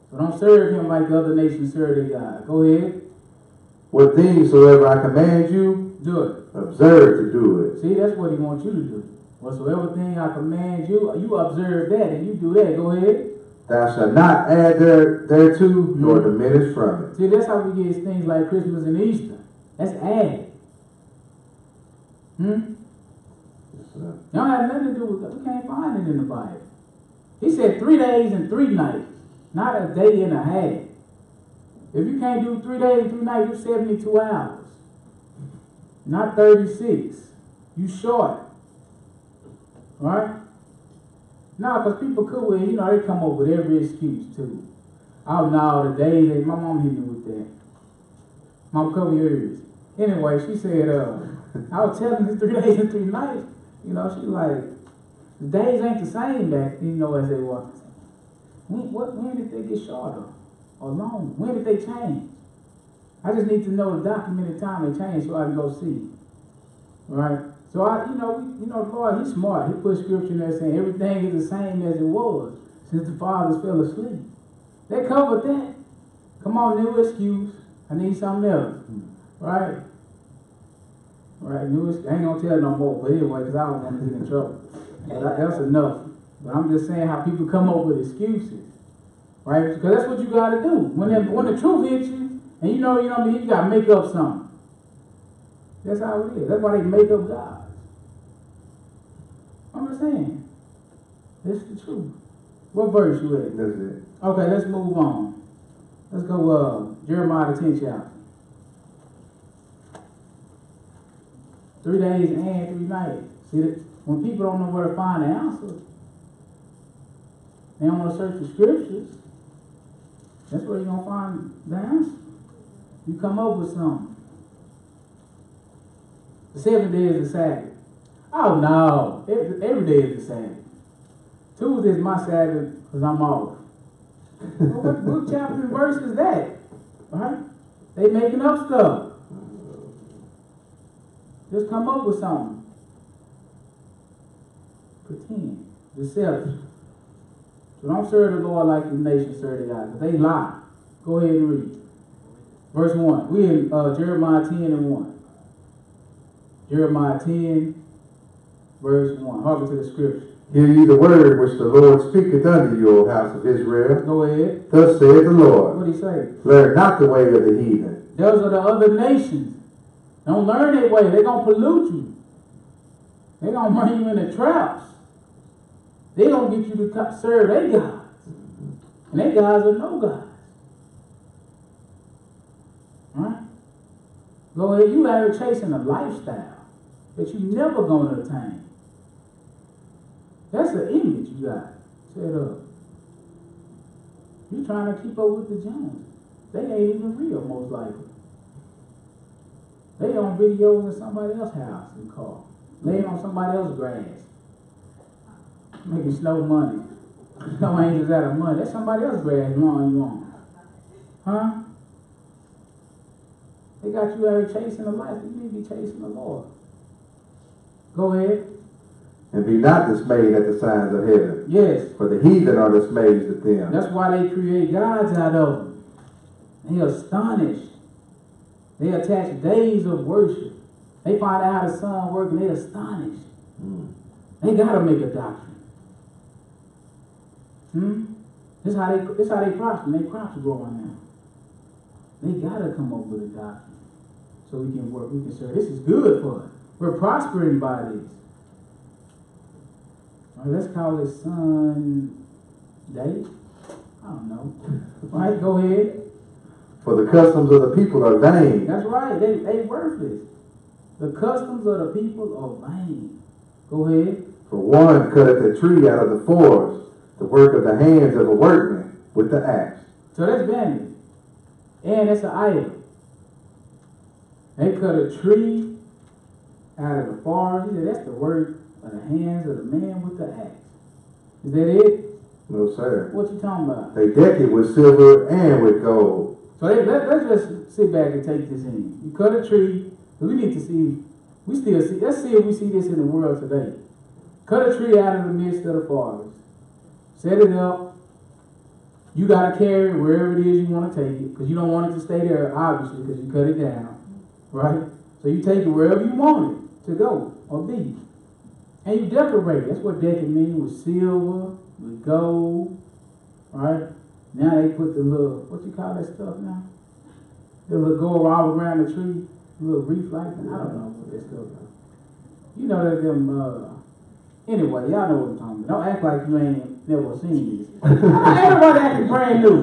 Speaker 1: So don't serve him like the other nations serve their God. Go ahead.
Speaker 2: What things soever I command you,
Speaker 1: do it.
Speaker 2: Observe to do it.
Speaker 1: See, that's what he wants you to do. Whatsoever thing I command you, you observe that and you do that. Go ahead.
Speaker 2: Thou shalt not add thereto, nor diminish from it.
Speaker 1: See, that's how we get things like Christmas and Easter. That's added. It don't have nothing to do with that. We can't find it in the Bible. He said 3 days and 3 nights, not a day and a half. If you can't do 3 days and 3 nights, you're 72 hours. Not 36. You short. Right? No, because people could, well, they come up with every excuse too. Oh no, the days, my mom hit me with that. Mom, cover your ears. Anyway, she said, I was telling you 3 days and 3 nights. She like, the days ain't the same back, as they were. When did they get shorter or longer? When did they change? I just need to know the documented time they changed so I can go see. Right? So the Lord, he's smart. He put scripture in there saying everything is the same as it was since the fathers fell asleep. They covered that. Come on, new excuse. I need something else. Right? Right, new excuse. I ain't gonna tell no more, but anyway, because I don't want to get in trouble. But that's enough. But I'm just saying how people come up with excuses. Right? Because that's what you gotta do. When the truth hits you, and you gotta make up something. That's how it is. That's why they make up gods. I'm just saying. It's the truth. What verse you at?
Speaker 2: That's it.
Speaker 1: Okay, let's move on. Let's go Jeremiah the 10th chapter. 3 days and 3 nights. See, when people don't know where to find the answer, they don't want to search the scriptures. That's where you're going to find the answer. You come up with something. The 7th day is the Sabbath. Oh no, every day is the Sabbath. Tuesday is my Sabbath because I'm off. Well, what chapter and verse is that? Right? They making up stuff. Just come up with something. Pretend. Deception. So don't serve the Lord like the nations serve their God. They lie. Go ahead and read. Verse 1. We in Jeremiah 10 and 1. Jeremiah 10, verse 1. Harken to the scripture.
Speaker 2: Hear ye the word which the Lord speaketh unto you, O house of Israel.
Speaker 1: Go ahead.
Speaker 2: Thus saith the Lord.
Speaker 1: What did he say?
Speaker 2: Learn not the way of the heathen.
Speaker 1: Those are the other nations. Don't learn that way. They're going to pollute you. They're going to bring you into traps. They're going to get you to serve their gods. And their gods are no gods. Right? Go ahead. You out here chasing a lifestyle that you're never going to attain. That's the image you got set up. You're trying to keep up with the Joneses. They ain't even real, most likely. They on videos in somebody else's house and car, laying on somebody else's grass, making snow money. Snow angels out of money. That's somebody else's grass lawn you on. Huh? They got you out here chasing the life. You need to be chasing the Lord. Go ahead.
Speaker 2: And be not dismayed at the signs of heaven.
Speaker 1: Yes.
Speaker 2: For the heathen are dismayed at them.
Speaker 1: That's why they create gods out of them. They astonished. They attach days of worship. They find out how the sun works and they're astonished. They got to make a doctrine. This is how they prosper. Their crops are growing now. They got to come up with a doctrine. so we can work, we can serve. This is good for us. We're prospering by this. All right, let's call it Sunday. I don't know. All right, go ahead.
Speaker 2: For the customs of the people are vain.
Speaker 1: That's right. They worthless. The customs of the people are vain. Go ahead.
Speaker 2: For one cutteth a tree out of the forest, the work of the hands of a workman with the axe.
Speaker 1: So that's vanity. And that's an idol. They cut a tree out of the forest. He said that's the work of the hands of the man with the axe. Is that it?
Speaker 2: No, sir.
Speaker 1: What you talking about?
Speaker 2: They deck it with silver and with gold.
Speaker 1: So let's just sit back and take this in. You cut a tree. We need to see. We still see. Let's see if we see this in the world today. Cut a tree out of the midst of the forest. Set it up. You got to carry it wherever it is you want to take it, because you don't want it to stay there, obviously, because you cut it down, right? So you take it wherever you want it to go or be. And you decorate it. That's what decking means, with silver, with gold, right? Now they put the little, what you call that stuff now? The little go all around the tree, little wreath like that. I don't know what that stuff is. You know that them, anyway, y'all know what I'm talking about. Don't act like you ain't never seen this. Everybody acting brand new.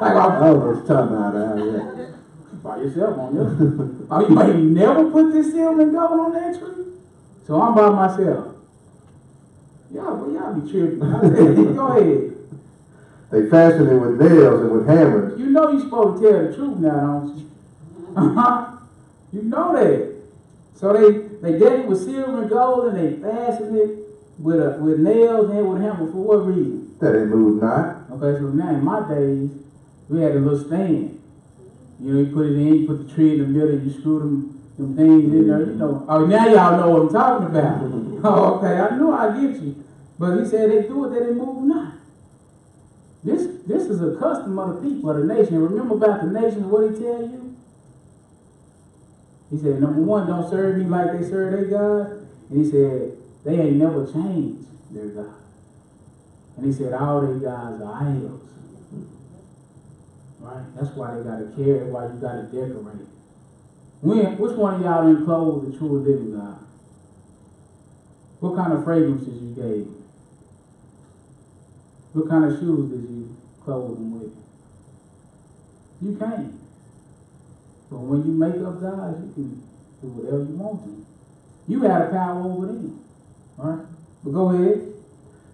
Speaker 1: Like, I know what you're talking about. By yourself on this. Oh, you ain't never put this silver and gold on that tree? So I'm by myself. Y'all be tripping. Go ahead.
Speaker 2: They fasten it with nails and with hammers.
Speaker 1: You know you're supposed to tell the truth now, don't you? You know that. So they deck it with silver and gold, and they fasten it with nails and with hammers. For what reason?
Speaker 2: That it move not.
Speaker 1: Okay, so now in my days, we had a little stand. You know, you put it in, you put the tree in the middle, you screw them things in there, you know. Oh, now y'all know what I'm talking about. Oh, okay, I knew I'd get you. But he said they do it, that it move not. This is a custom of the people of the nation. Remember about the nations, what he tell you? He said, number one, don't serve me like they serve their God. And he said, they ain't never changed their God. And he said, all their gods are idols. Right? That's why they got to carry, why you got to decorate. Which one of y'all didn't clothe the true living God? What kind of fragrances you gave him? What kind of shoes did you clothe him with? You can't. But when you make up gods, you can do whatever you want to. You have a power over them. All right? But go ahead.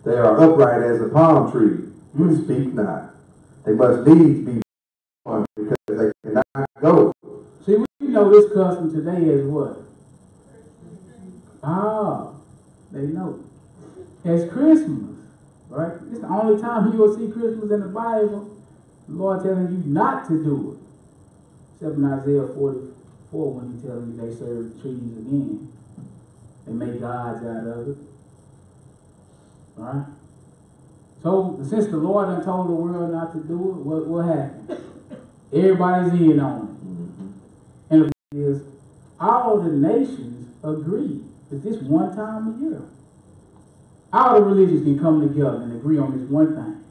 Speaker 2: They are upright as a palm tree, but speak not. They must needs be born because they cannot go.
Speaker 1: See, we know this custom today as what? They know. It's Christmas, right? It's the only time you will see Christmas in the Bible. The Lord telling you not to do it. Except in Isaiah 44 when he tells you they serve trees again. They make gods out of it. Alright? So, since the Lord done told the world not to do it, what happened? Everybody's in on it. And the thing is, all the nations agree that this one time a year. All the religions can come together and agree on this one thing.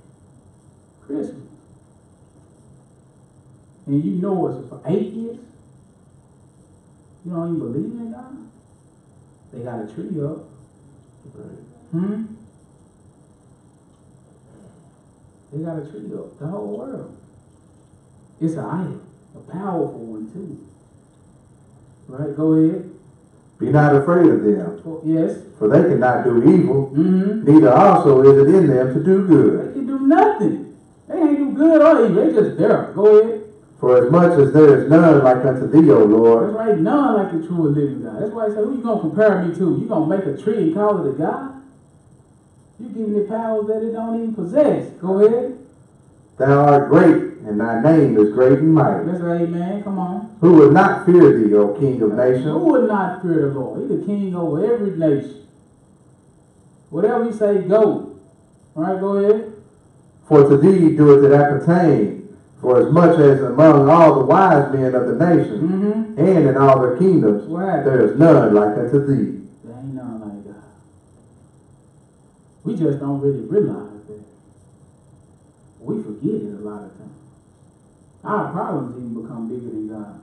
Speaker 1: Christmas. And you know it's for atheists. You don't even believe in God. They got a tree up. They got a tree up. The whole world. It's an idol. A powerful one too. Right? Go ahead.
Speaker 2: Be not afraid of them.
Speaker 1: Yes.
Speaker 2: For they cannot do evil. Neither also is it in them to do good.
Speaker 1: They can do nothing. They ain't do good or evil. They just there. Go ahead.
Speaker 2: For as much as there is none like unto thee, O Lord.
Speaker 1: That's right, none like the true and living God. That's why I said, who you going to compare me to? You going to make a tree and call it a God? You giving it powers that it don't even possess. Go ahead.
Speaker 2: Thou art great, and thy name is great and mighty.
Speaker 1: That's right, man. Come on.
Speaker 2: Who would not fear thee, O King of nations?
Speaker 1: Who would not fear the Lord? He's the king over every nation. Whatever he say, go. All right, go ahead.
Speaker 2: For to thee doeth it appertain. For as much as among all the wise men of the nation, and in all their kingdoms, there is none like unto thee.
Speaker 1: There ain't none like God. We just don't really realize that. We forget it a lot of times. Our problems even become bigger than God.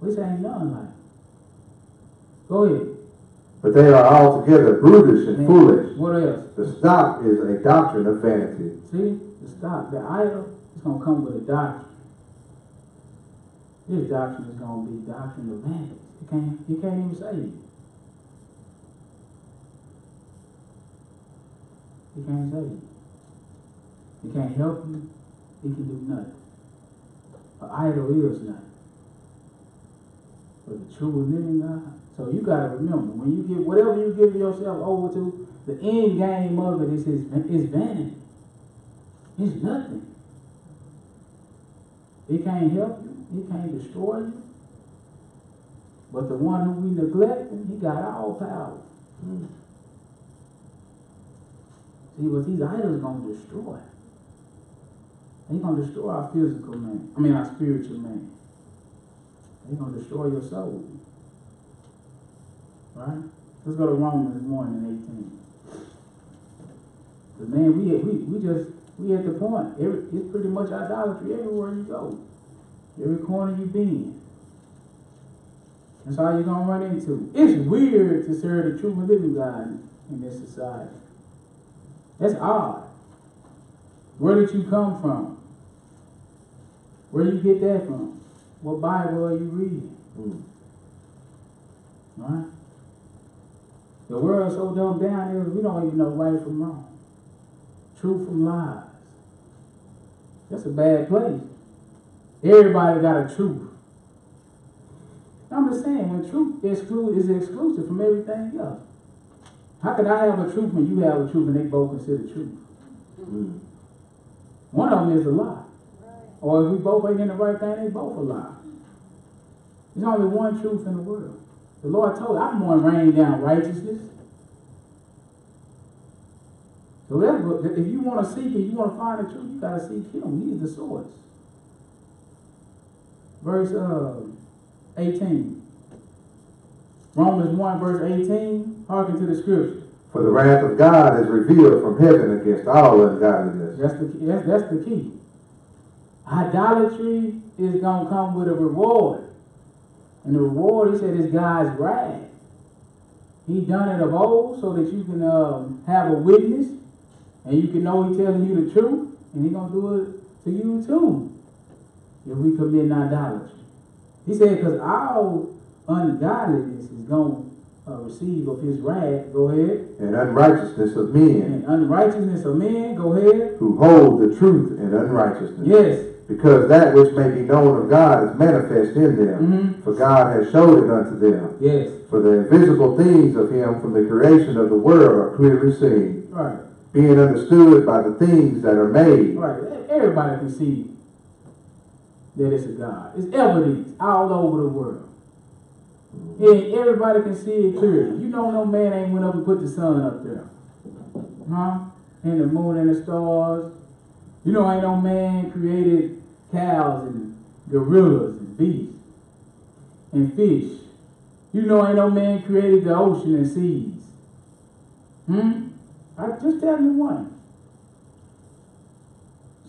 Speaker 1: Which ain't none like. Go ahead.
Speaker 2: But they are altogether brutish and foolish.
Speaker 1: What else?
Speaker 2: The stock is a doctrine of vanity.
Speaker 1: See? The stock, the idol, is going to come with a doctrine. This doctrine is going to be doctrine of vanity. You can't even save you. He can't save you. He can't help you. He can do nothing. An idol is nothing. But the true and living God. So you got to remember, when you give whatever you give yourself over to, the end game of it is vanity. It's nothing. He can't help you. He can't destroy you. But the one who we neglect, he got all power. See, what these idols going to destroy. They're going to destroy our physical man. Our spiritual man. They're going to destroy your soul. Right? Let's go to Romans 1 and 18. Because man, we at the point. It's pretty much idolatry everywhere you go. Every corner you been. That's all you're going to run into. It's weird to serve the true and living God in this society. That's odd. Where did you come from? Where you get that from? What Bible are you reading? Right? The world's so dumbed down here, we don't even know right from wrong. Truth from lies. That's a bad place. Everybody got a truth. I'm just saying, when truth is exclusive from everything else. How can I have a truth when you have a truth and they both consider truth? One of them is a lie. Or if we both ain't in the right thing, they both a lie. There's only one truth in the world. The Lord told I'm going to rain down righteousness. So that's what, if you want to seek it, you want to find the truth, you got to seek Him. He's the source. Verse 18. Romans 1 verse 18. Hearken to the scripture.
Speaker 2: For the wrath of God is revealed from heaven against all ungodliness.
Speaker 1: That's the key. Idolatry is going to come with a reward. And the reward, he said, is God's wrath. He done it of old so that you can have a witness and you can know He's telling you the truth. And He's going to do it to you too if we commit idolatry. He said, because our ungodliness is going to receive of His wrath. Go ahead.
Speaker 2: And unrighteousness of men.
Speaker 1: And unrighteousness of men. Go ahead.
Speaker 2: Who hold the truth in unrighteousness.
Speaker 1: Yes.
Speaker 2: Because that which may be known of God is manifest in them. For God has showed it unto them.
Speaker 1: Yes.
Speaker 2: For the invisible things of Him from the creation of the world are clearly seen.
Speaker 1: Right. Being
Speaker 2: understood by the things that are made.
Speaker 1: Right. Everybody can see that it's a God. It's evidence all over the world. And everybody can see it clearly. You know no man ain't went up and put the sun up there. Huh? And the moon and the stars. You know ain't no man created cows and gorillas and beasts and fish. You know ain't no man created the ocean and seas. Just tell me one.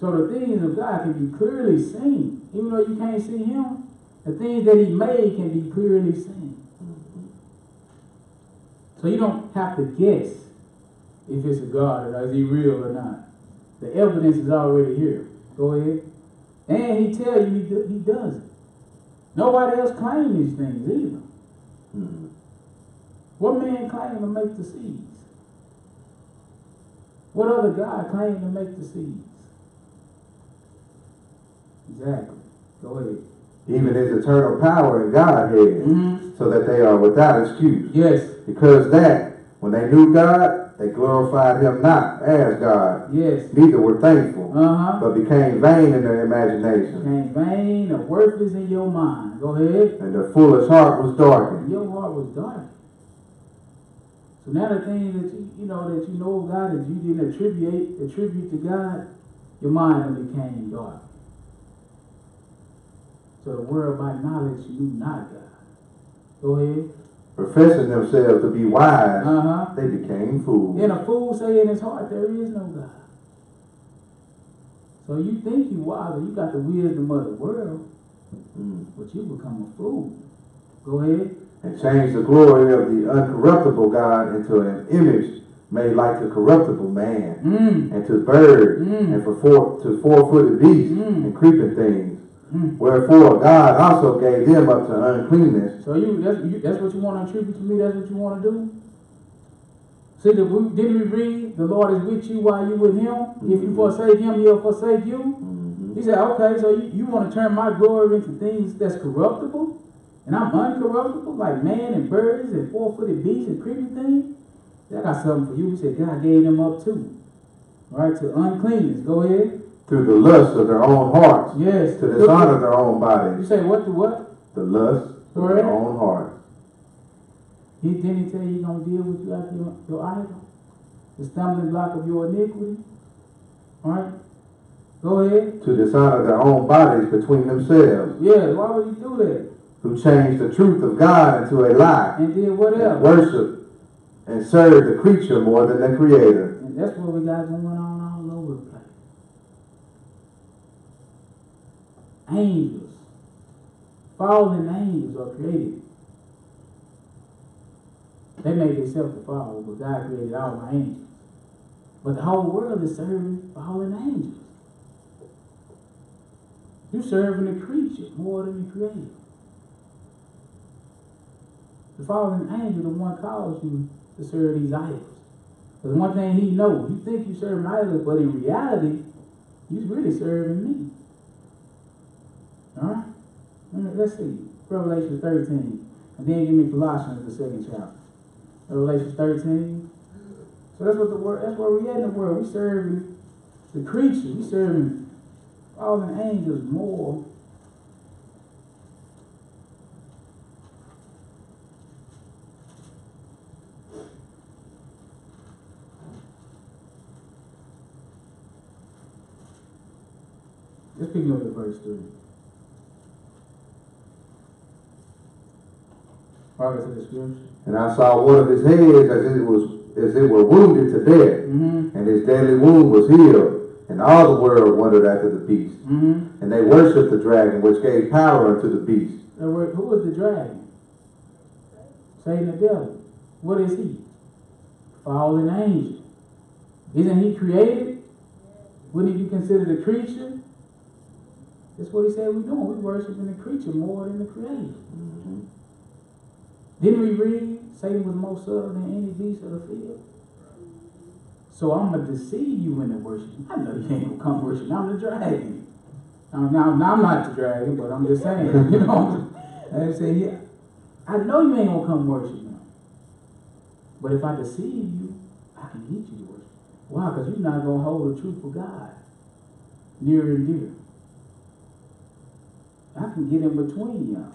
Speaker 1: So the things of God can be clearly seen. Even though you can't see Him, the things that He made can be clearly seen. So you don't have to guess if it's a God or is He real or not. The evidence is already here. Go ahead. And He tell you He does it. Nobody else claims these things either. What man claimed to make the seeds? What other God claimed to make the seeds? Exactly. Go ahead.
Speaker 2: Even His eternal power and Godhead, so that they are without excuse.
Speaker 1: Yes.
Speaker 2: Because that, when they knew God, they glorified Him not as God.
Speaker 1: Yes.
Speaker 2: Neither were thankful, but became vain in their imagination.
Speaker 1: Became vain or worthless in your mind. Go ahead.
Speaker 2: And their foolish heart was darkened.
Speaker 1: Your heart was darkened. So now the things that you know of God that you didn't attribute to God, your mind became dark. So the world by knowledge knew not God. Go ahead.
Speaker 2: Professing themselves to be wise, they became fools.
Speaker 1: And a fool say in his heart, there is no God. So you think you wise, you got the wisdom of the world. but you become a fool. Go ahead.
Speaker 2: And change the glory of the uncorruptible God into an image made like the corruptible man, and to birds, and to four-footed beasts, and creeping things. Wherefore God also gave them up to uncleanness.
Speaker 1: So that's what you want to attribute to me? That's what you want to do? See, didn't we read, the Lord is with you while you with him? If you forsake him, he'll forsake you. He said, okay, so you want to turn my glory into things that's corruptible? And I'm uncorruptible, like man and birds and four-footed beasts and creeping things? I got something for you. He said, God gave them up too. Right, to uncleanness. Go ahead.
Speaker 2: Through the lust of their own hearts.
Speaker 1: Yes.
Speaker 2: To dishonor their own bodies.
Speaker 1: You say what to what?
Speaker 2: The lust of their own hearts.
Speaker 1: Didn't he tell you he's going to deal with you after your idol? The stumbling block of your iniquity? Alright? Go ahead.
Speaker 2: To dishonor their own bodies between themselves.
Speaker 1: Yeah, why would you do that?
Speaker 2: Who changed the truth of God into a lie.
Speaker 1: And did what else?
Speaker 2: And worship and serve the creature more than the creator.
Speaker 1: And that's what we got going on all over the place. Angels. Fallen angels are created. They made themselves to fall, but God created all the angels. But the whole world is serving fallen angels. You're serving the creature more than the creator. The fallen angel, the one calls you to serve these idols. Because one thing he knows, you think you're serving idols, but in reality, you're really serving me. Alright? Let's see. Revelation 13. And then give me Colossians, the second chapter. Revelation 13. So that's where we at in the world. We serving the creature. We serving fallen angels more. Let's pick up at verse 3. Progress of the scripture.
Speaker 2: And I saw one of his heads as it were wounded to death, and his deadly wound was healed, and all the world wondered after the beast. And they worshipped the dragon, which gave power unto the beast.
Speaker 1: Who was the dragon? Satan the devil. What is he? Fallen angel. Isn't he created? Wouldn't he be considered a creature? That's what he said we're doing. We're worshiping the creature more than the creator. Didn't we read Satan was more subtle than any beast of the field? So I'm going to deceive you into worship. I know you ain't going to come worship. I'm the dragon. Now I'm not the dragon, but I'm just saying. You know, I say, yeah, I know you ain't going to come worship him. But if I deceive you, I can get you to worship. Why? Because you're not going to hold the truth of God near and dear. I can get in between y'all.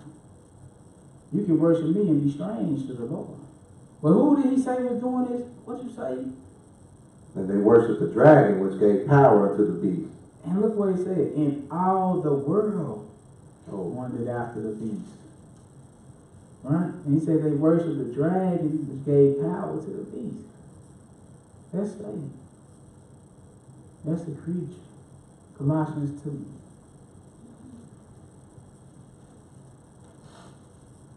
Speaker 1: You can worship me and be strange to the Lord. But who did he say was doing this? What you say?
Speaker 2: And they worshiped the dragon, which gave power to the beast.
Speaker 1: And look what he said. And all the world wondered after the beast. Right? And he said they worshiped the dragon, which gave power to the beast. That's Satan. That's the creature. Colossians 2.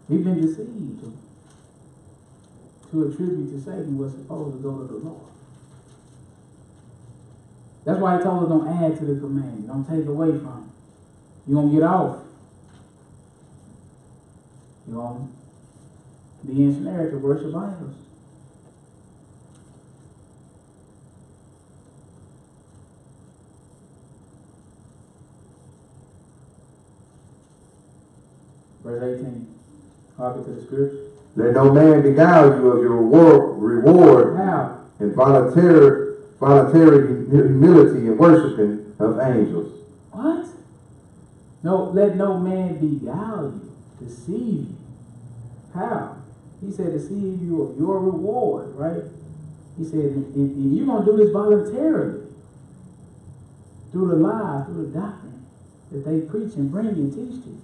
Speaker 1: We've been deceived to attribute to Satan what's supposed to go to the Lord. That's why he told us don't add to the command. Don't take away from it. You're going to get off. You're going to be ensnared to worship idols. Verse 18. Harken to the scripture.
Speaker 2: Let no man beguile you of your reward
Speaker 1: How?
Speaker 2: in voluntary humility and worshiping of angels.
Speaker 1: What? No, let no man beguile you, deceive you. How? He said deceive you of your reward, right? He said, and you're going to do this voluntarily. Through the lie, through the doctrine that they preach and bring and teach to you.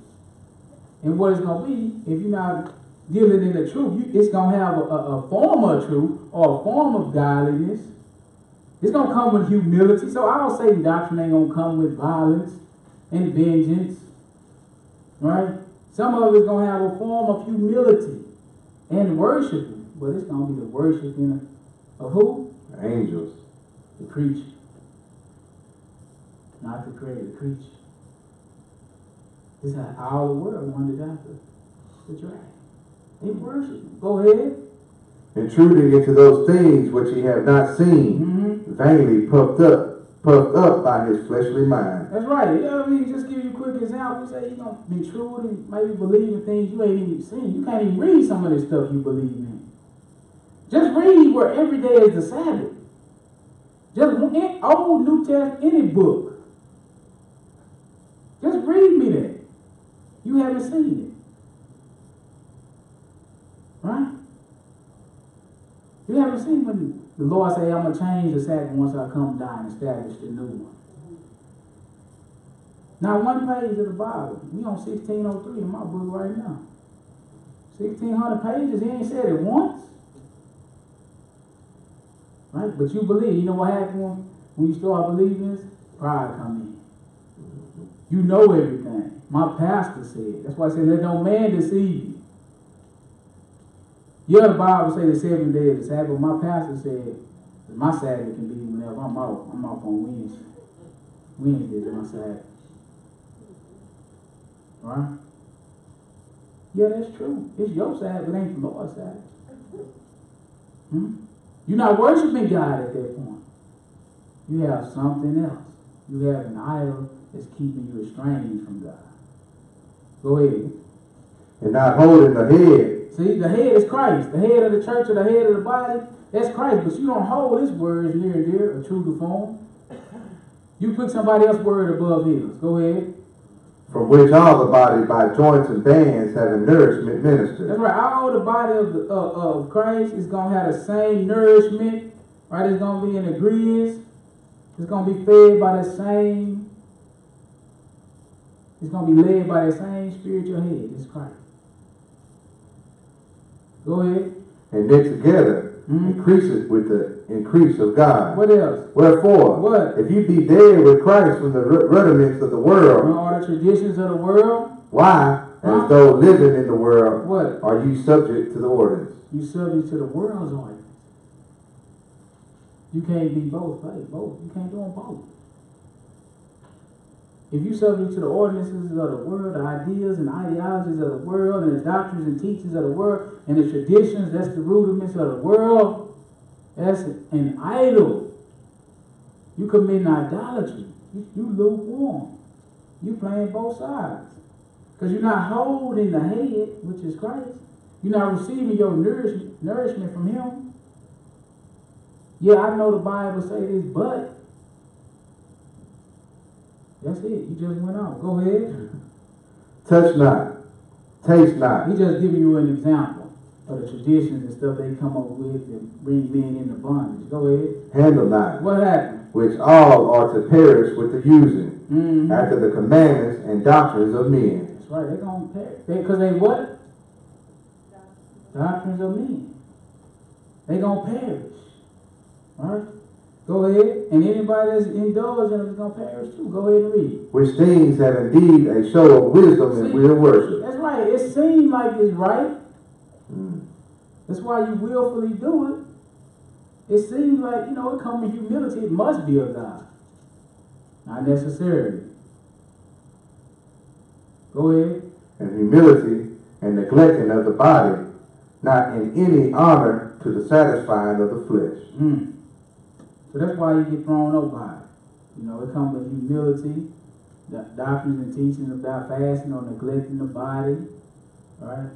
Speaker 1: And what it's going to be, if you're not dealing in the truth, it's going to have a form of truth or a form of godliness. It's going to come with humility. So I don't say doctrine ain't going to come with violence and vengeance. Right? Some of it's going to have a form of humility and worshiping, but it's going to be the worshiping of who?
Speaker 2: Angels.
Speaker 1: The creature. Not the creator, the creature. This is how all the world wanted after the dragon. They worship him. Go ahead.
Speaker 2: Intruding into those things which he had not seen, vainly puffed up by his fleshly mind.
Speaker 1: That's right. Yeah, I mean, just give you a quick example. You say you're going to intrude and maybe believe in things you ain't even seen. You can't even read some of this stuff you believe in. Just read where every day is the Sabbath. Just in Old, New Testament, any book. Just read me that. You haven't seen it. Right? You haven't seen when the Lord say, I'm going to change the Sabbath once I come down and establish the new one. Now, one page of the Bible. We on 1603 in my book right now. 1,600 pages. He ain't said it once. Right? But you believe. You know what happened when you start believing this? Pride come in. You know everything. My pastor said. That's why I said, let no man deceive you. Yeah, the Bible say the 7th day of the Sabbath. My pastor said my Sabbath can be whenever I'm off. I'm off on Wednesday. Wednesday is my Sabbath. Right? Yeah, that's true. It's your Sabbath, it ain't the Lord's Sabbath. You're not worshiping God at that point. You have something else. You have an idol that's keeping you estranged from God. Go ahead.
Speaker 2: And not holding the head.
Speaker 1: See, the head is Christ. The head of the church or the head of the body, that's Christ. But you don't hold his words near and dear or true to form. You put somebody else's word above his. Go ahead.
Speaker 2: From which all the body by joints and bands having nourishment ministered.
Speaker 1: That's right. All the body of Christ is going to have the same nourishment. Right? It's going to be in agreement. It's going to be fed by the same. It's going to be led by the same spiritual head. It's Christ. Go ahead.
Speaker 2: And knit together, increases with the increase of God.
Speaker 1: What else?
Speaker 2: Wherefore,
Speaker 1: what?
Speaker 2: If you be dead with Christ from the rudiments of the world,
Speaker 1: all the traditions of the world,
Speaker 2: why, as though living in the world,
Speaker 1: what?
Speaker 2: Are you subject to the ordinance?
Speaker 1: You subject to the world's ordinance. You can't be both, right? Both. You can't do them both. If you subject to the ordinances of the world, the ideas and ideologies of the world, and the doctrines and teachings of the world, and the traditions, that's the rudiments of the world, that's an idol. You commit idolatry. You lukewarm. You playing both sides. Because you're not holding the head, which is Christ. You're not receiving your nourishment from him. Yeah, I know the Bible say this, but that's it. You just went out. Go ahead.
Speaker 2: Touch not. Taste not.
Speaker 1: He just giving you an example of the traditions and stuff they come up with and bring men into bondage. Go ahead.
Speaker 2: Handle not.
Speaker 1: What happened?
Speaker 2: Which all are to perish with the using, after the commandments and doctrines of men.
Speaker 1: That's right. They're going to perish. Because they what? Doctrines of men. They're going to perish. All right? Go ahead. And anybody that's indulged in them is going to perish too. Go ahead and read.
Speaker 2: Which things have indeed a show of wisdom and real worship.
Speaker 1: That's right. It seems like it's right. That's why you willfully do it. It seems like, it comes in humility. It must be of God. Not necessarily. Go ahead.
Speaker 2: And humility and neglecting of the body, not in any honor to the satisfying of the flesh.
Speaker 1: So that's why you get thrown over by it. It comes with humility, the doctrines and teachings about fasting or neglecting the body, right?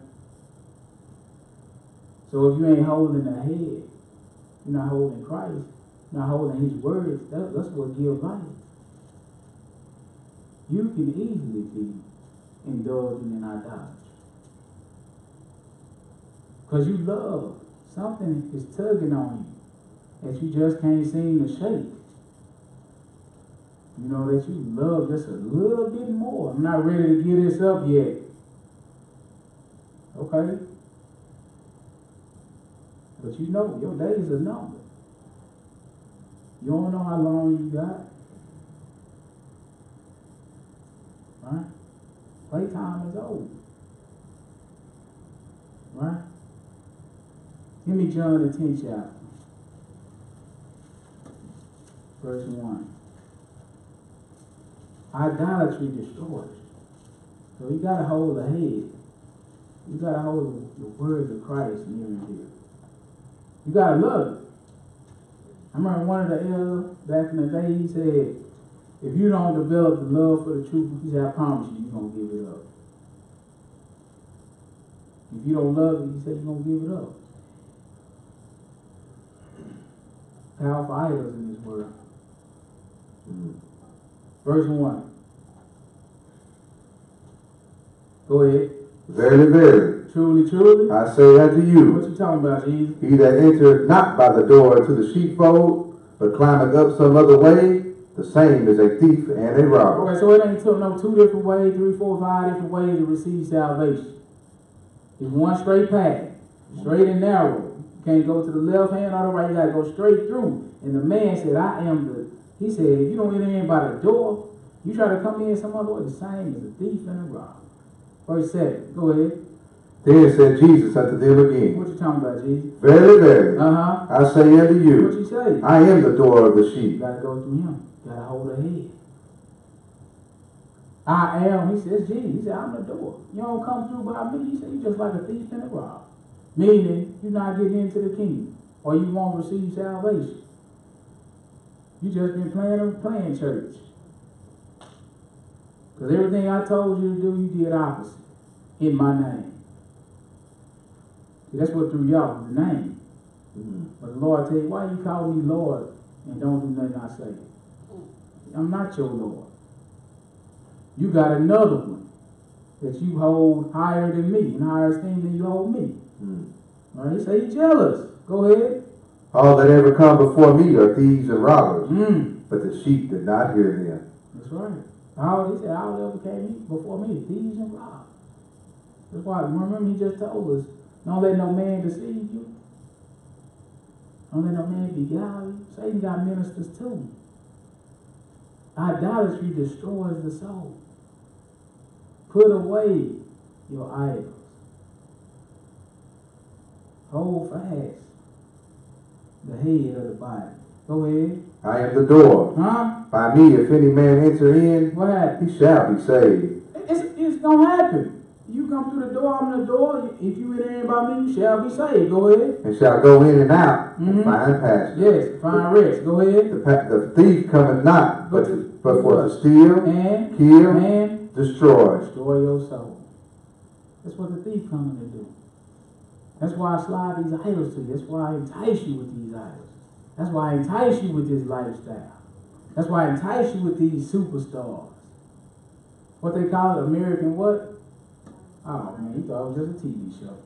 Speaker 1: So if you ain't holding the head, you're not holding Christ, you're not holding his words, that's what gives life. You can easily be indulging in idolatry. Because you love. Something is tugging on you that you just can't seem to shake. That you love just a little bit more. I'm not ready to give this up yet. Okay? But your days are numbered. You don't know how long you got. Right? Playtime is over. Right? Give me John the 10th chapter. Verse 1. Idolatry destroys. So you got to hold the head. You got to hold the words of Christ near and dear. You got to love it. I remember one of the elders back in the day, he said, if you don't develop the love for the truth, he said, I promise you, you're going to give it up. If you don't love it, he said, you're going to give it up. Powerful idols in this world. Verse 1. Go ahead.
Speaker 2: Verily, verily.
Speaker 1: Truly, truly.
Speaker 2: I say unto you.
Speaker 1: What you talking about, Jesus?
Speaker 2: He that entereth not by the door into the sheepfold, but climbeth up some other way, the same is a thief and a robber.
Speaker 1: Okay, so it ain't took no 2 different ways, 3, 4, 5 different ways to receive salvation. It's one straight path, straight and narrow. You can't go to the left hand or the right, you gotta go straight through. And the man said, he said, if you don't enter in by the door, you try to come in some other way, the same as a thief and a robber. Verse 7, go ahead.
Speaker 2: Then said Jesus unto them again.
Speaker 1: What you talking about, Jesus?
Speaker 2: Verily, verily. I say unto you.
Speaker 1: What you say?
Speaker 2: I am the door of the sheep.
Speaker 1: You gotta go through him. You gotta hold the head. I am, he says, Jesus. He said, I'm the door. You don't come through by me. He said, you're just like a thief and a robber. Meaning, you're not getting into the kingdom. Or you won't receive salvation. You just been playing church. Because everything I told you to do, you did opposite. In my name. See, that's what threw y'all, the name. But the Lord tell you, why you call me Lord and don't do nothing I say? I'm not your Lord. You got another one that you hold higher than me, in higher esteem than you hold me. All right, say you jealous. Go ahead.
Speaker 2: All that ever come before me are thieves and robbers, but the sheep did not hear them.
Speaker 1: That's right. He said, all that ever came before me, thieves and robbers. That's why, remember he just told us, don't let no man deceive you. Don't let no man beguile you. Satan got ministers too. Idolatry destroys the soul. Put away your idols. Hold fast the head of the body. Go ahead.
Speaker 2: I am the door. By me, if any man enter in, he shall be saved.
Speaker 1: It's going to happen. You come through the door, I'm the door. If you enter in by me, you shall be saved. Go ahead.
Speaker 2: And shall go in and out and find pasture.
Speaker 1: Yes, find rest. Go ahead.
Speaker 2: The thief cometh not, but for to steal,
Speaker 1: and
Speaker 2: kill, and destroy.
Speaker 1: Destroy your soul. That's what the thief coming to do. That's why I slide these idols to you. That's why I entice you with these idols. That's why I entice you with this lifestyle. That's why I entice you with these superstars. What they call it, American what? Oh man, you thought it was just a TV show.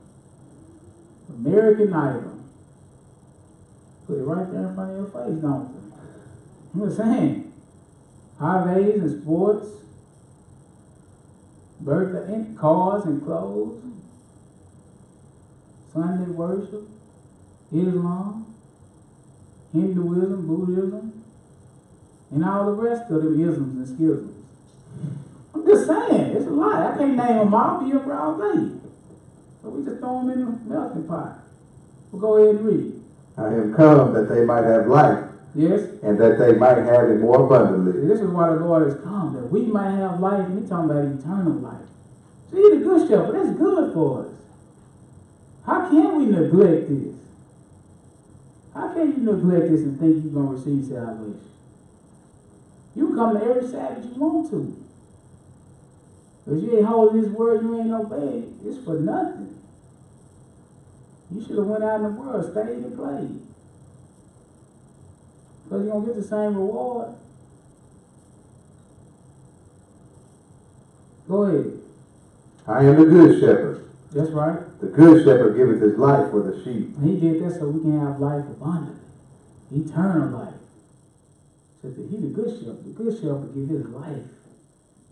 Speaker 1: American Idol. Put it right there in front of your face, don't they? I'm just saying. Holidays and sports, birthday and cars and clothes, Sunday worship, Islam, Hinduism, Buddhism, and all the rest of them isms and schisms. I'm just saying, it's a lot. I can't name them all, be up for all day. So we just throw them in the melting pot. We'll go ahead and read.
Speaker 2: I am come that they might have life.
Speaker 1: Yes.
Speaker 2: And that they might have it more abundantly.
Speaker 1: See, this is why the Lord has come, that we might have life, and he's talking about eternal life. See, the good shepherd, that's good for us. How can we neglect this? How can you neglect this and think you're going to receive salvation? You can come to every Sabbath you want to. Because you ain't holding this word, you ain't obeying. It's for nothing. You should have went out in the world, stayed and played. Because you're going to get the same reward. Go ahead.
Speaker 2: I am the good shepherd.
Speaker 1: That's right.
Speaker 2: The good shepherd giveth his life for the sheep.
Speaker 1: And he did that so we can have life abundantly. Eternal life. So he's the good shepherd. The good shepherd give his life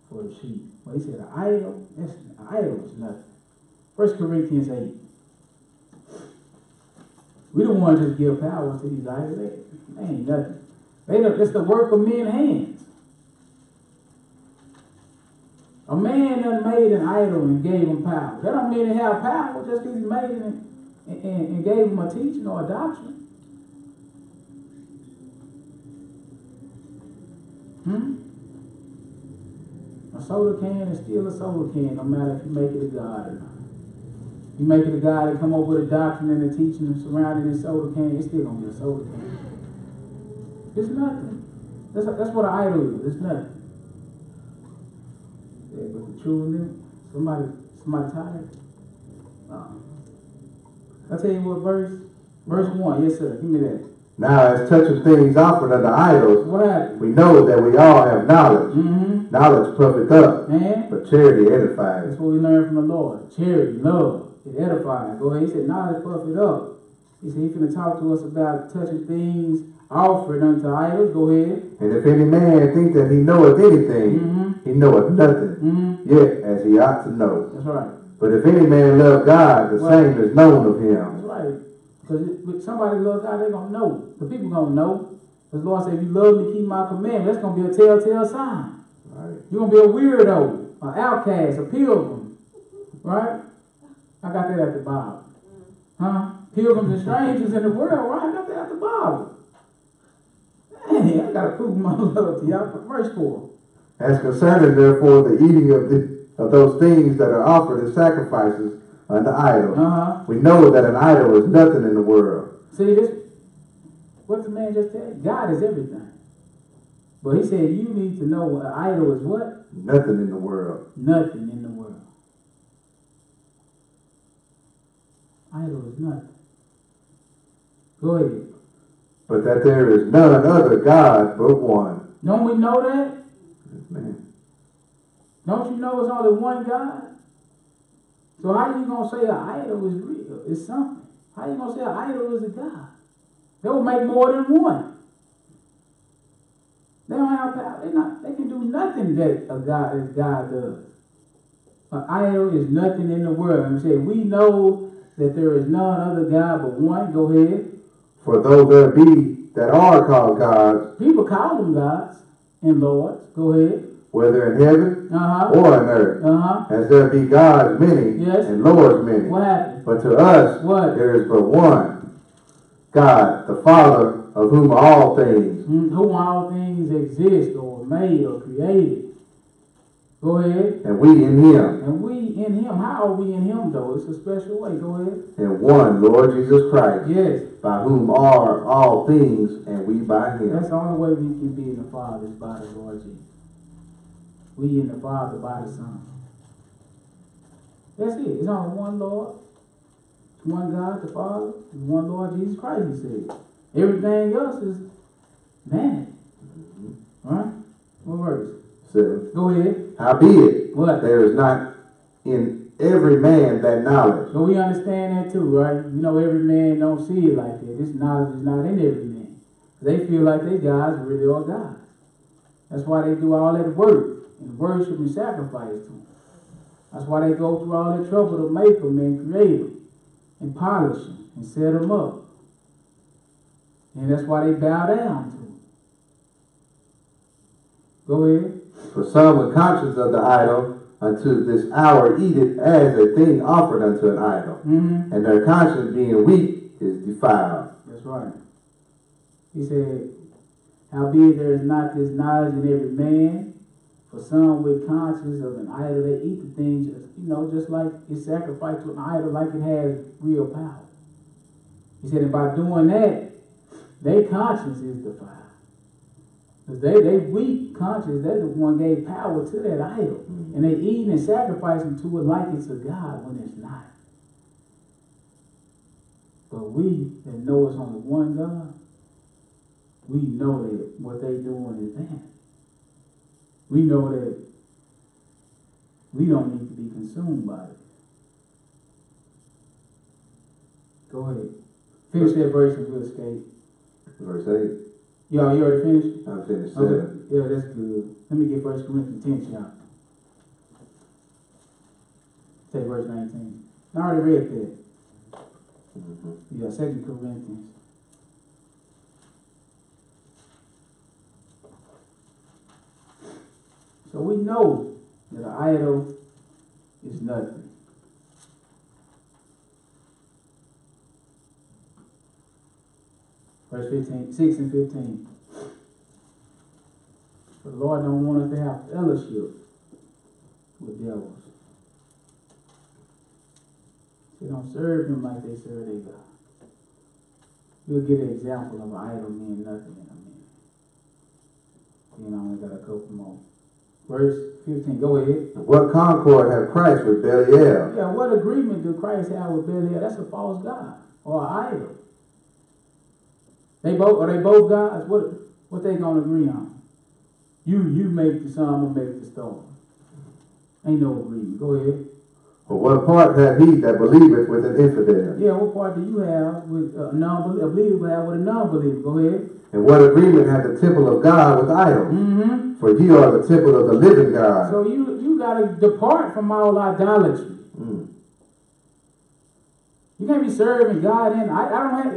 Speaker 1: for the sheep. But he said an idol is nothing. 1 Corinthians 8. We don't want to just give power to these idols. They ain't nothing. It's the work of men's hands. A man done made an idol and gave him power. That don't mean they have power just because he made it and gave him a teaching or a doctrine. A soda can is still a soda can, no matter if you make it a god or not. You make it a god and come up with a doctrine and a teaching surrounding this soda can, it's still gonna be a soda can. It's nothing. That's what an idol is. It's nothing. Yeah, but the true one, somebody tired. I tell you what, verse 1. Yes, sir. Give me that.
Speaker 2: Now, as touching things offered unto idols,
Speaker 1: What happened?
Speaker 2: we know that we all have knowledge.
Speaker 1: Mm-hmm.
Speaker 2: Knowledge puffeth up,
Speaker 1: And
Speaker 2: but charity edifies.
Speaker 1: that's what we learn from the Lord. Charity, love, it edifies. Go ahead. He said, knowledge puffeth up. He said he's going to talk to us about touching things offered unto idols. Go ahead.
Speaker 2: And if any man think that he knoweth anything, he knoweth nothing, yet as he ought to know.
Speaker 1: That's right.
Speaker 2: But if any man love God, the same is known of him.
Speaker 1: That's right. Because if somebody love God, they're going to know. The people going to know. Because the Lord said, if you love me, keep my commandments. That's going to be a telltale sign. Right. You're going to be a weirdo, an outcast, a pilgrim. Right? I got that at the Bible. Huh? Pilgrims and strangers in the world, right? I got that at the Bible. Dang, I got to prove my love to y'all. Verse 4.
Speaker 2: As concerning, therefore, the eating of those things that are offered as sacrifices unto idols, we know that an idol is nothing in the world.
Speaker 1: See this? What the man just said? God is everything. But he said you need to know what an idol is what?
Speaker 2: Nothing in the world.
Speaker 1: Nothing in the world. Idol is nothing. Go ahead.
Speaker 2: But that there is none other God but one.
Speaker 1: Don't we know that?
Speaker 2: Man.
Speaker 1: Don't you know it's only one God? So how you going to say an idol is real? It's something. How you going to say an idol is a God? They will make more than one. They don't have power. They can do nothing that God does. An idol is nothing in the world. And say we know that there is none other God but one. Go ahead.
Speaker 2: For though there be that are called gods,
Speaker 1: people call them gods and lords. Go ahead.
Speaker 2: Whether in heaven or on earth, as there be gods many and lords many.
Speaker 1: What happened?
Speaker 2: But to us there is but one God, the Father, of whom all things,
Speaker 1: whom all things exist or made or created. Go ahead.
Speaker 2: And we in him.
Speaker 1: And we in him. How are we in him though? It's a special way. Go ahead.
Speaker 2: And one Lord Jesus Christ.
Speaker 1: Yes.
Speaker 2: By whom are all things, and we by him.
Speaker 1: That's the only way we can be in the Father is by the Lord Jesus. We in the Father by the Son. That's it. It's only one Lord. One God, the Father. One Lord Jesus Christ, he said. Everything else is vanity. Right? What verse?
Speaker 2: 7.
Speaker 1: Go ahead.
Speaker 2: Howbeit,
Speaker 1: what?
Speaker 2: There is not in every man that knowledge.
Speaker 1: So we understand that too, right? You know, every man don't see it like that. This knowledge is not in every man. They feel like they gods really are gods. That's why they do all that work and worship and sacrifice to them. That's why they go through all that trouble to make them and create them and polish them and set them up. And that's why they bow down to them. Go ahead.
Speaker 2: For some with conscience of the idol unto this hour eat it as a thing offered unto an idol. And their conscience being weak is defiled.
Speaker 1: That's right. He said, howbeit there is not this knowledge in every man. For some with conscience of an idol, they eat the things, just like it's sacrificed to an idol, like it has real power. He said, and by doing that, their conscience is defiled. Because they weak conscience, they're the one gave power to that idol. And they eating and sacrificing to it like it's a God when it's not. But we that know it's only one God, we know that what they doing is bad. We know that we don't need to be consumed by it. Go ahead. Finish that verse and we'll escape.
Speaker 2: Verse 8.
Speaker 1: You already finished?
Speaker 2: I finished 7.
Speaker 1: Okay. Yeah, that's good. Let me get 1 Corinthians 10 shot. Take verse 19. I already read that. Yeah, 2 Corinthians. So we know that an idol is nothing. Verse 15, 6 and 15. The Lord don't want us to have fellowship with devils. They don't serve him like they serve their God. We'll get an example of an idol meaning nothing in a minute. You know, I only got a couple more. Verse 15, go ahead.
Speaker 2: What concord have Christ with Belial?
Speaker 1: Yeah, what agreement do Christ have with Belial? That's a false god or an idol. Are they both gods? What they gonna agree on? You make the sun, I'm gonna make the stars. Ain't no agreement. Go ahead.
Speaker 2: But what part have he that believeth with an infidel?
Speaker 1: Yeah, what part do you have with a non-believer? A believer have with a non-believer. Go ahead.
Speaker 2: And what agreement hath the temple of God with idols?
Speaker 1: Mm-hmm.
Speaker 2: For ye are the temple of the living God.
Speaker 1: So you got to depart from all idolatry. You can't be serving God and I don't have.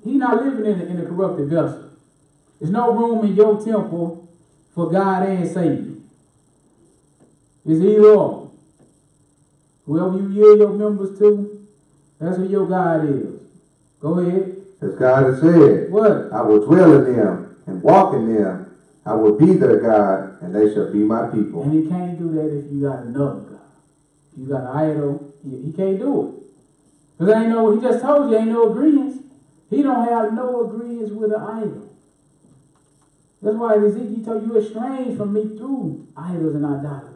Speaker 1: He's not living in a corrupted vessel. There's no room in your temple for God and Satan. It's either or. Whoever you yield your members to, that's who your God is. Go ahead.
Speaker 2: As God has said,
Speaker 1: what?
Speaker 2: I will dwell in them and walk in them. I will be their God, and they shall be my people.
Speaker 1: And he can't do that if you got another God. If you got an idol, he can't do it. Because he just told you ain't no agreements. He don't have no agreements with an idol. That's why Ezekiel told you estranged from me through idols and idolatry.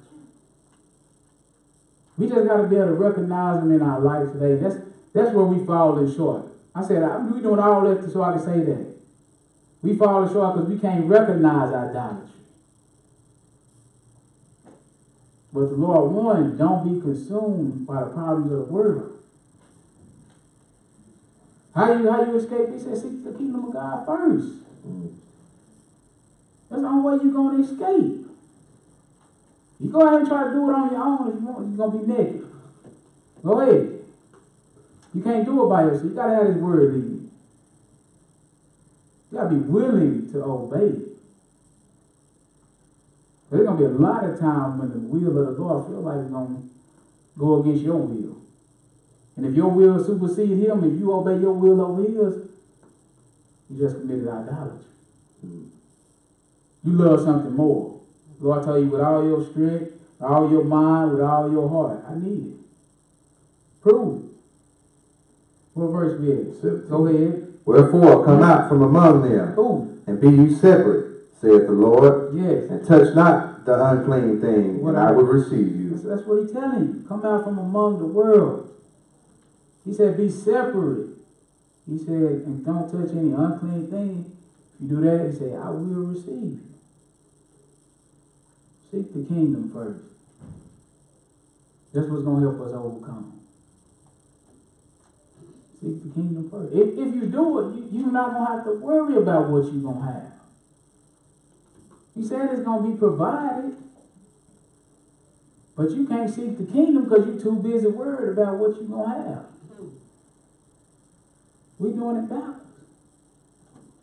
Speaker 1: We just got to be able to recognize them in our life today. That's where we fall in short. I said, we doing all that so I can say that. We fall short because we can't recognize idolatry. But the Lord warned, don't be consumed by the problems of the world. How you escape? He said, seek the kingdom of God first. That's the only way you're going to escape. You go ahead and try to do it on your own if you want, you're going to be naked. Go ahead. You can't do it by yourself. You got to have his word in you. You got to be willing to obey. There's going to be a lot of times when the will of the Lord feels like it's going to go against your will. And if your will supersedes him, if you obey your will over his, you just committed idolatry. You love something more. The Lord tell you with all your strength, with all your mind, with all your heart. I need it. Prove it. What verse we at? Go ahead.
Speaker 2: Wherefore come out from among them, and be ye separate, saith the Lord.
Speaker 1: Yes.
Speaker 2: And touch not the unclean thing, and I will receive you.
Speaker 1: That's what he's telling you. Come out from among the world. He said, be separate. He said, and don't touch any unclean thing. If you do that, he said, I will receive you. Seek the kingdom first. That's what's going to help us overcome. Seek the kingdom first. If you do it, you're not going to have to worry about what you're going to have. He said it's going to be provided. But you can't seek the kingdom because you're too busy worried about what you're going to have. We're doing it backwards.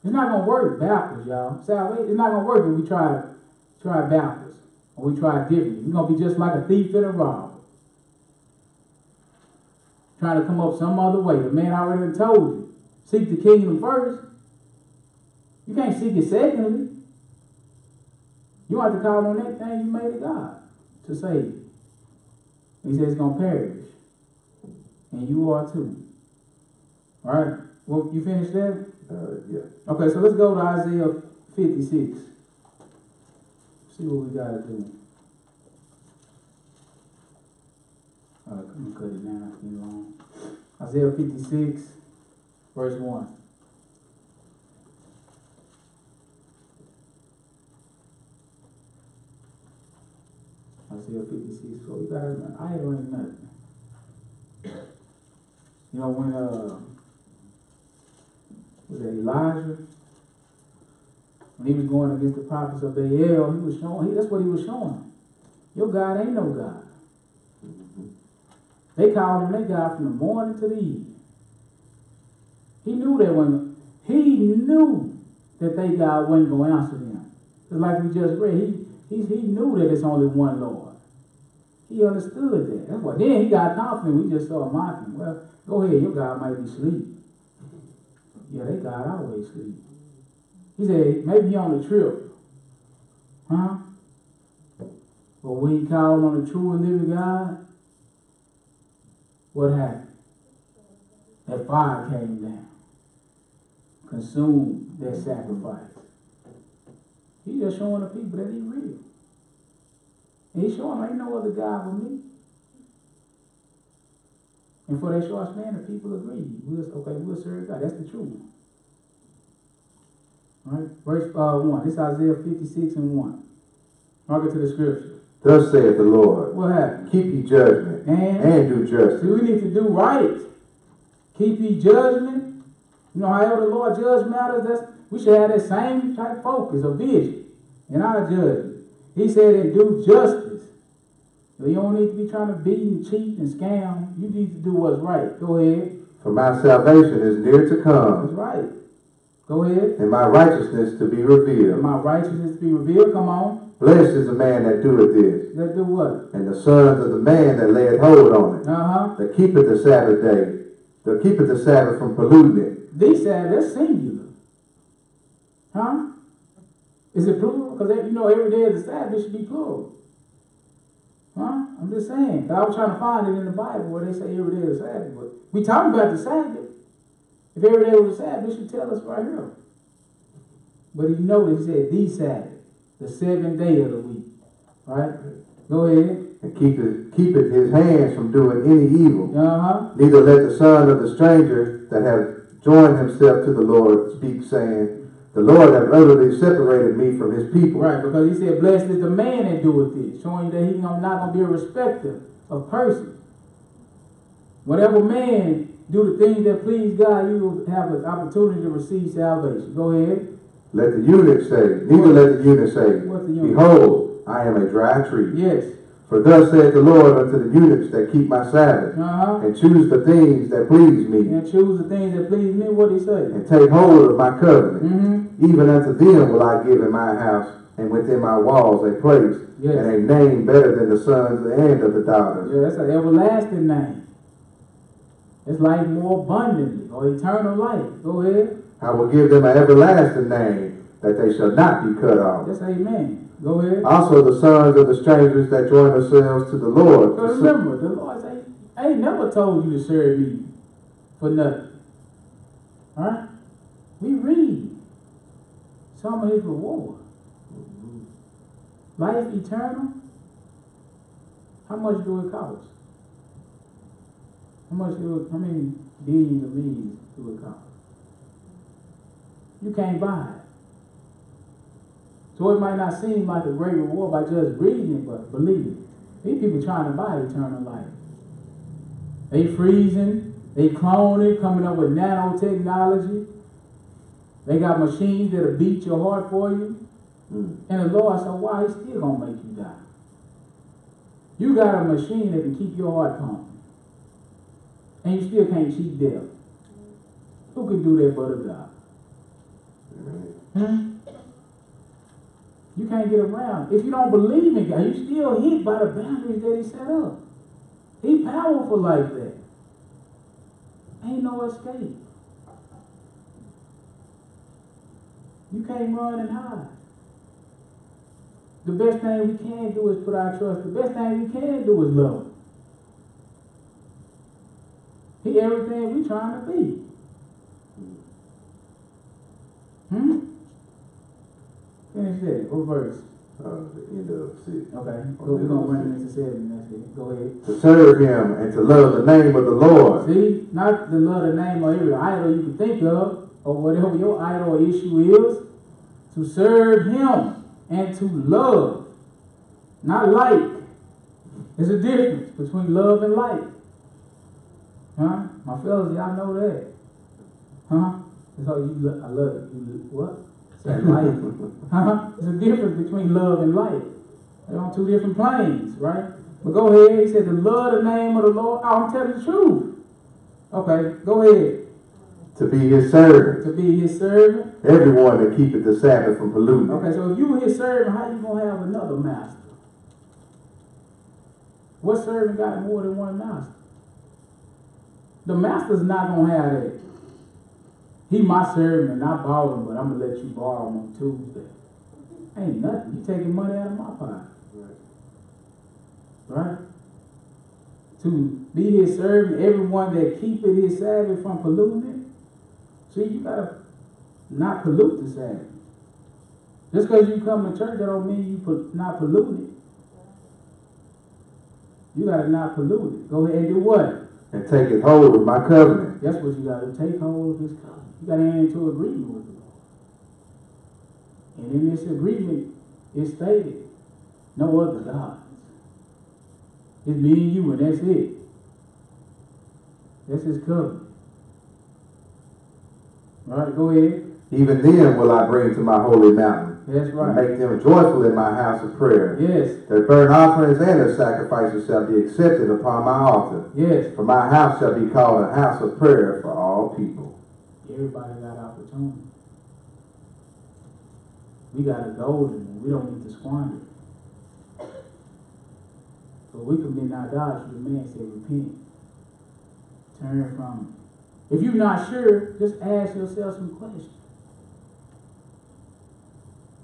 Speaker 1: It's not going to work backwards, y'all. Salvation, it's not going to work if we try backwards. Or we try differently. We're going to be just like a thief and a robber. Trying to come up some other way. The man already told you. Seek the kingdom first. You can't seek it secondly. You have to call on that thing you made a God to save you. He says it's going to perish. And you are too. All right. Well, you finished that?
Speaker 2: Yeah.
Speaker 1: Okay, so let's go to Isaiah 56. See what we got to do. All right, come on, cut it down. It's getting long. Isaiah 56, verse 1. Isaiah 56. So we got an idol ain't nothing. You know, when was that Elijah? When he was going against the prophets of Baal, he was showing, that's what he was showing. Your God ain't no God. They called him their God from the morning to the evening. He knew that they God wasn't going to answer them. Just like we just read, he knew that it's only one Lord. He understood that. That's why. Then he got confident. We just started mocking. Well, go ahead. Your God might be asleep. Yeah, they God always sleep. He said, maybe he on a trip. Huh? But when he called on the true and living God, what happened? That fire came down. Consumed that sacrifice. He's just showing the people that he's real. And he's showing ain't no other God but me. And for that short span, the people agree. We'll serve God. That's the truth. All right, verse 1. This is Isaiah 56 and 1. Mark it to the scripture.
Speaker 2: Thus saith the Lord.
Speaker 1: What happened?
Speaker 2: Keep ye judgment and do justice.
Speaker 1: See, we need to do right. Keep ye judgment. You know, however the Lord judge matters, we should have that same type focus or vision in our judgment. He said, and do justice. So you don't need to be trying to beat and cheat and scam. You need to do what's right. Go ahead.
Speaker 2: For my salvation is near to come.
Speaker 1: That's right. Go ahead.
Speaker 2: And my righteousness to be revealed.
Speaker 1: And my righteousness to be revealed. Come on.
Speaker 2: Blessed is the man that doeth this.
Speaker 1: That do what?
Speaker 2: And the sons of the man that layeth hold on it.
Speaker 1: That
Speaker 2: keepeth the Sabbath day. That keepeth the Sabbath from polluting it.
Speaker 1: These Sabbath, that's singular. Huh? Is it plural? Because every day is a Sabbath, it should be plural. Huh? I'm just saying. I was trying to find it in the Bible where they say every day is a Sabbath. But we talking about the Sabbath. If every day was a Sabbath, it should tell us right here. But you notice he said the Sabbath, the 7th day of the week. All right? Go ahead.
Speaker 2: And keepeth his hands from doing any evil.
Speaker 1: Neither
Speaker 2: let the son of the stranger that have joined himself to the Lord speak, saying, the Lord hath utterly separated me from his people.
Speaker 1: Right, because he said, blessed is the man that doeth this, showing you that he's not going to be a respecter of persons. Whatever man do the things that please God, you will have an opportunity to receive salvation. Go ahead.
Speaker 2: Let the eunuch say, neither let the eunuch say, behold, I am a dry tree.
Speaker 1: Yes.
Speaker 2: For thus saith the Lord unto the eunuchs that keep my Sabbath, and choose the things that please me.
Speaker 1: And choose the things that please me, what did he say?
Speaker 2: And take hold of my covenant. Even unto them will I give in my house, and within my walls a place, and a name better than the sons and of the daughters.
Speaker 1: Yeah, that's an everlasting name. It's life more abundantly, or eternal life. Go ahead.
Speaker 2: I will give them an everlasting name, that they shall not be cut off.
Speaker 1: Yes, amen. Go ahead.
Speaker 2: Also the sons of the strangers that join themselves to the Lord.
Speaker 1: So remember, the Lord say, I ain't never told you to serve me for nothing. Alright? We read some of his reward. Life eternal. How much do it cost? How many billions of millions do it cost? You can't buy it. So it might not seem like a great reward by just reading it, but believe it. These people trying to buy eternal life. They freezing, they cloning, coming up with nanotechnology. They got machines that'll beat your heart for you. And the Lord said, why He's still gonna make you die? You got a machine that can keep your heart pumping. And you still can't cheat death. Who can do that but a God? You can't get around. If you don't believe in God, you still hit by the boundaries that He set up. He's powerful like that. Ain't no escape. You can't run and hide. The best thing we can do is put our trust. The best thing we can do is love Him. He everything we trying to be. Finish that. What verse?
Speaker 2: The end of 6.
Speaker 1: Okay. We're going to run into 7. That's it. Go ahead.
Speaker 2: To serve Him and to love the name of the Lord.
Speaker 1: See? Not to love the name of every idol you can think of, or whatever your idol or issue is. To serve Him and to love. Not like. There's a difference between love and like. Huh? My fellas, y'all know that. Huh? So I love it. What? It's life. There's a difference between love and life. They're on two different planes, right? But go ahead. He said to love the name of the Lord. Oh, I'm telling the truth. Okay, go ahead.
Speaker 2: To be His servant.
Speaker 1: To be His servant.
Speaker 2: Everyone that keepeth the Sabbath from polluting.
Speaker 1: Okay, so if you His servant, how you going to have another master? What servant got more than one master? The master's not going to have that. He my servant and I borrow him, but I'm going to let you borrow him on Tuesday. Ain't nothing. You taking money out of my pocket. Right? To be his servant, everyone that keepeth his Sabbath from polluting it. See, you got to not pollute the Sabbath. Just because you come to church, that don't mean you not pollute it. You got to not pollute it. Go ahead and do what?
Speaker 2: And take it hold of my covenant.
Speaker 1: That's what you got to take hold of his covenant. You got to enter into agreement with the Lord. And in this agreement, it's stated, no other gods. It's me and you, and that's it. That's his covenant. All right, go ahead.
Speaker 2: Even then will I bring to my holy mountain.
Speaker 1: That's right.
Speaker 2: And make them joyful in my house of prayer.
Speaker 1: Yes.
Speaker 2: Their burnt offerings and their sacrifices shall be accepted upon my altar.
Speaker 1: Yes.
Speaker 2: For my house shall be called a house of prayer for all people.
Speaker 1: Everybody got opportunity. We got a golden one. We don't need to squander it. But we commit idolatry. The man said, repent. Turn from it. If you're not sure, just ask yourself some questions.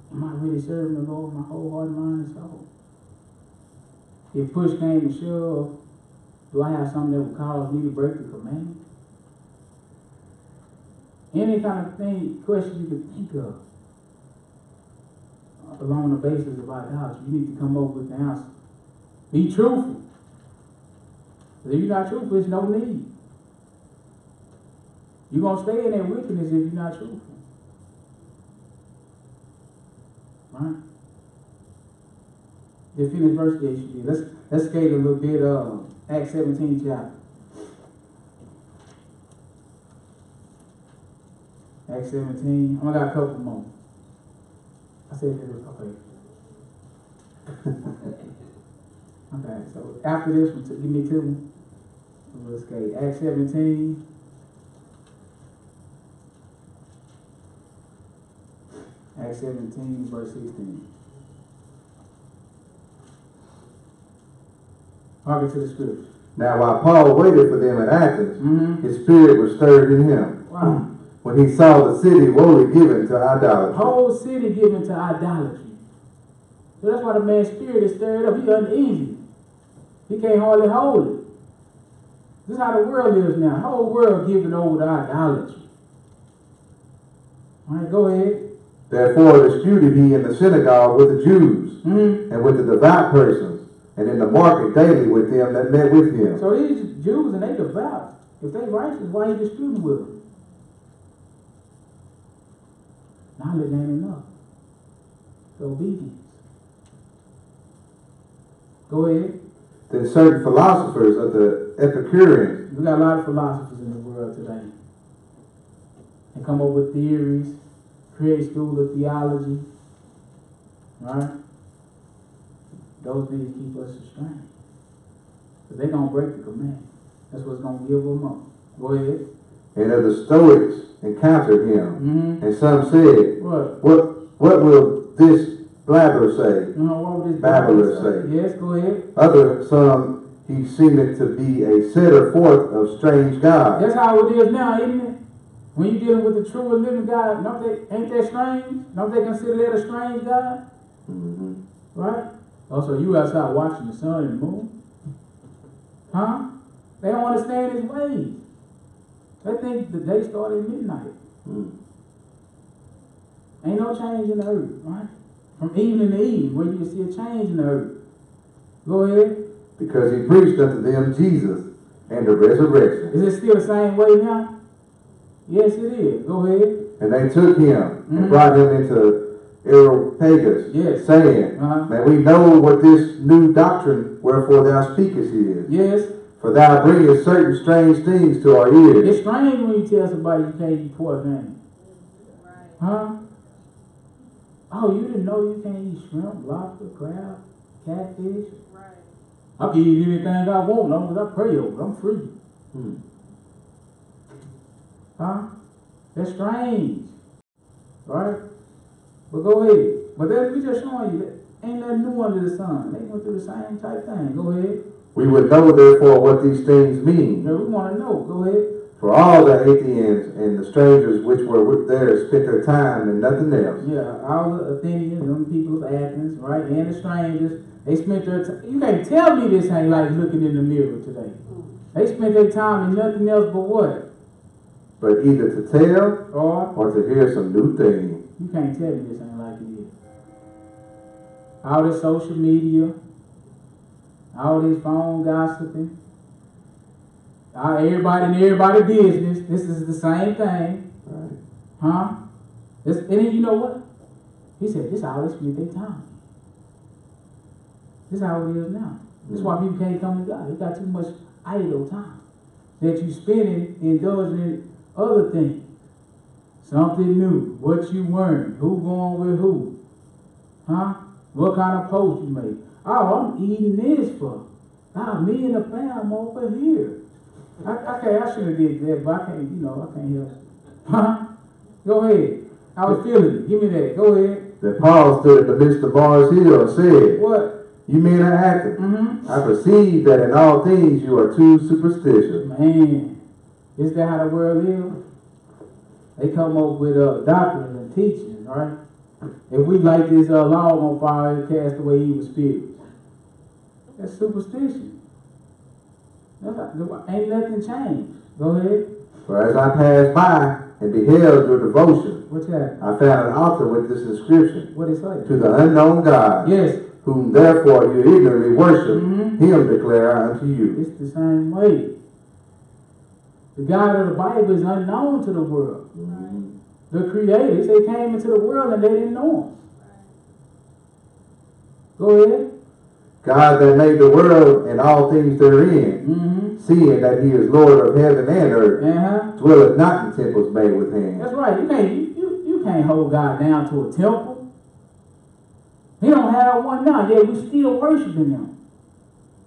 Speaker 1: Am I really serving the Lord with my whole heart, mind, and soul? If push came to shove, do I have something that would cause me to break the commandment? Any kind of question you can think of along the basis of idolatry, you need to come up with the answer. Be truthful. If you're not truthful, there's no need. You're going to stay in that wickedness if you're not truthful. Right? Just finish verse 8. Let's skate a little bit of Acts 17 chapter. Acts 17. I got a couple more. I said this was okay. Okay, so after this one, give me two. We'll skate. Acts 17. Acts 17, verse 16. Harken to the scripture.
Speaker 2: Now while Paul waited for them at Athens, his spirit was stirred in him.
Speaker 1: Wow.
Speaker 2: When he saw the city wholly given to idolatry.
Speaker 1: Whole city given to idolatry. So that's why the man's spirit is stirred up. He's uneasy. He can't hardly hold it. This is how the world lives now. The whole world given over to idolatry. All right, go ahead.
Speaker 2: Therefore disputed he in the synagogue with the Jews and with the devout persons, and in the market daily with them that met with him.
Speaker 1: So these Jews and they devout. If they righteous, why are you disputing with them? Knowledge ain't enough. It's obedience. Go ahead.
Speaker 2: Then certain philosophers of the Epicureans.
Speaker 1: We got a lot of philosophers in the world today. They come up with theories, create school of theology. Right? Those things keep us estranged. But they're going to break the command. That's what's going to give them up. Go ahead.
Speaker 2: And of the Stoics encountered him. And some said, What will this blabbler say?
Speaker 1: What will this
Speaker 2: babbler say?
Speaker 1: Yes, go ahead.
Speaker 2: Some he seemed to be a setter forth of strange gods.
Speaker 1: That's how it is now, isn't it? When you're dealing with the true and living God, ain't that strange? Don't they consider that a strange God? Right? Also, you outside watching the sun and the moon? Huh? They don't understand his ways. They think the day started at midnight. Ain't no change in the earth, right? From evening to evening, where you can see a change in the earth. Go ahead.
Speaker 2: Because he preached unto them Jesus and the resurrection.
Speaker 1: Is it still the same way now? Yes, it is. Go ahead.
Speaker 2: And they took him and brought him into Areopagus, saying, May we know what this new doctrine wherefore thou speakest is.
Speaker 1: Yes.
Speaker 2: For thou bringest certain strange things to our ears.
Speaker 1: It's strange when you tell somebody you can't eat pork, man. Huh? Oh, you didn't know you can't eat shrimp, lobster, crab, catfish? Right. I can eat anything I want, long as I pray over it. I'm free. Huh? That's strange. Right? But go ahead. But we just showing you that ain't nothing new under the sun. They went through the same type thing. Go ahead.
Speaker 2: We would know, therefore, what these things mean.
Speaker 1: Yeah, we want to know. Go ahead.
Speaker 2: For all the Athenians and the strangers which were there spent their time in nothing else.
Speaker 1: Yeah, all the Athenians, them people of Athens, right, and the strangers, they spent their time. You can't tell me this ain't like looking in the mirror today. They spent their time in nothing else but what?
Speaker 2: But either to tell or to hear some new thing.
Speaker 1: You can't tell me this ain't like it is. All this social media, all this phone gossiping, everybody in everybody's business. This is the same thing.
Speaker 2: Right.
Speaker 1: Huh? And then you know what? He said, this is how they spend their time. This is how it is now. That's why people can't come to God. You got too much idle time that you spending indulging in other things. Something new. What you learn. Who going with who. Huh? What kind of post you make. Oh, I'm eating this for. Me and the fam over here. I should have did that, but I can't, I can't help it. Huh? Go ahead. I was feeling it. Give me that. Go ahead.
Speaker 2: That Paul stood in the midst of Mars Hill and said,
Speaker 1: what?
Speaker 2: You men are acting. I perceive that in all things you are too superstitious.
Speaker 1: Man, is that how the world is? They come up with doctrines and teachings, right? If we light this log on fire, it cast away evil spirits. That's superstition. Ain't nothing changed. Go ahead.
Speaker 2: For as I passed by and beheld your devotion,
Speaker 1: what's that?
Speaker 2: I found an altar with this inscription.
Speaker 1: What it say?
Speaker 2: To the unknown God.
Speaker 1: Yes.
Speaker 2: Whom therefore you ignorantly worship, him declare unto you.
Speaker 1: It's the same way. The God of the Bible is unknown to the world. The creators, they came into the world and they didn't know him. Go ahead.
Speaker 2: God that made the world and all things therein, seeing that he is Lord of heaven and earth, dwelleth not in temples made with hands.
Speaker 1: That's right. You can't hold God down to a temple. He don't have one now, yet we still worshiping him.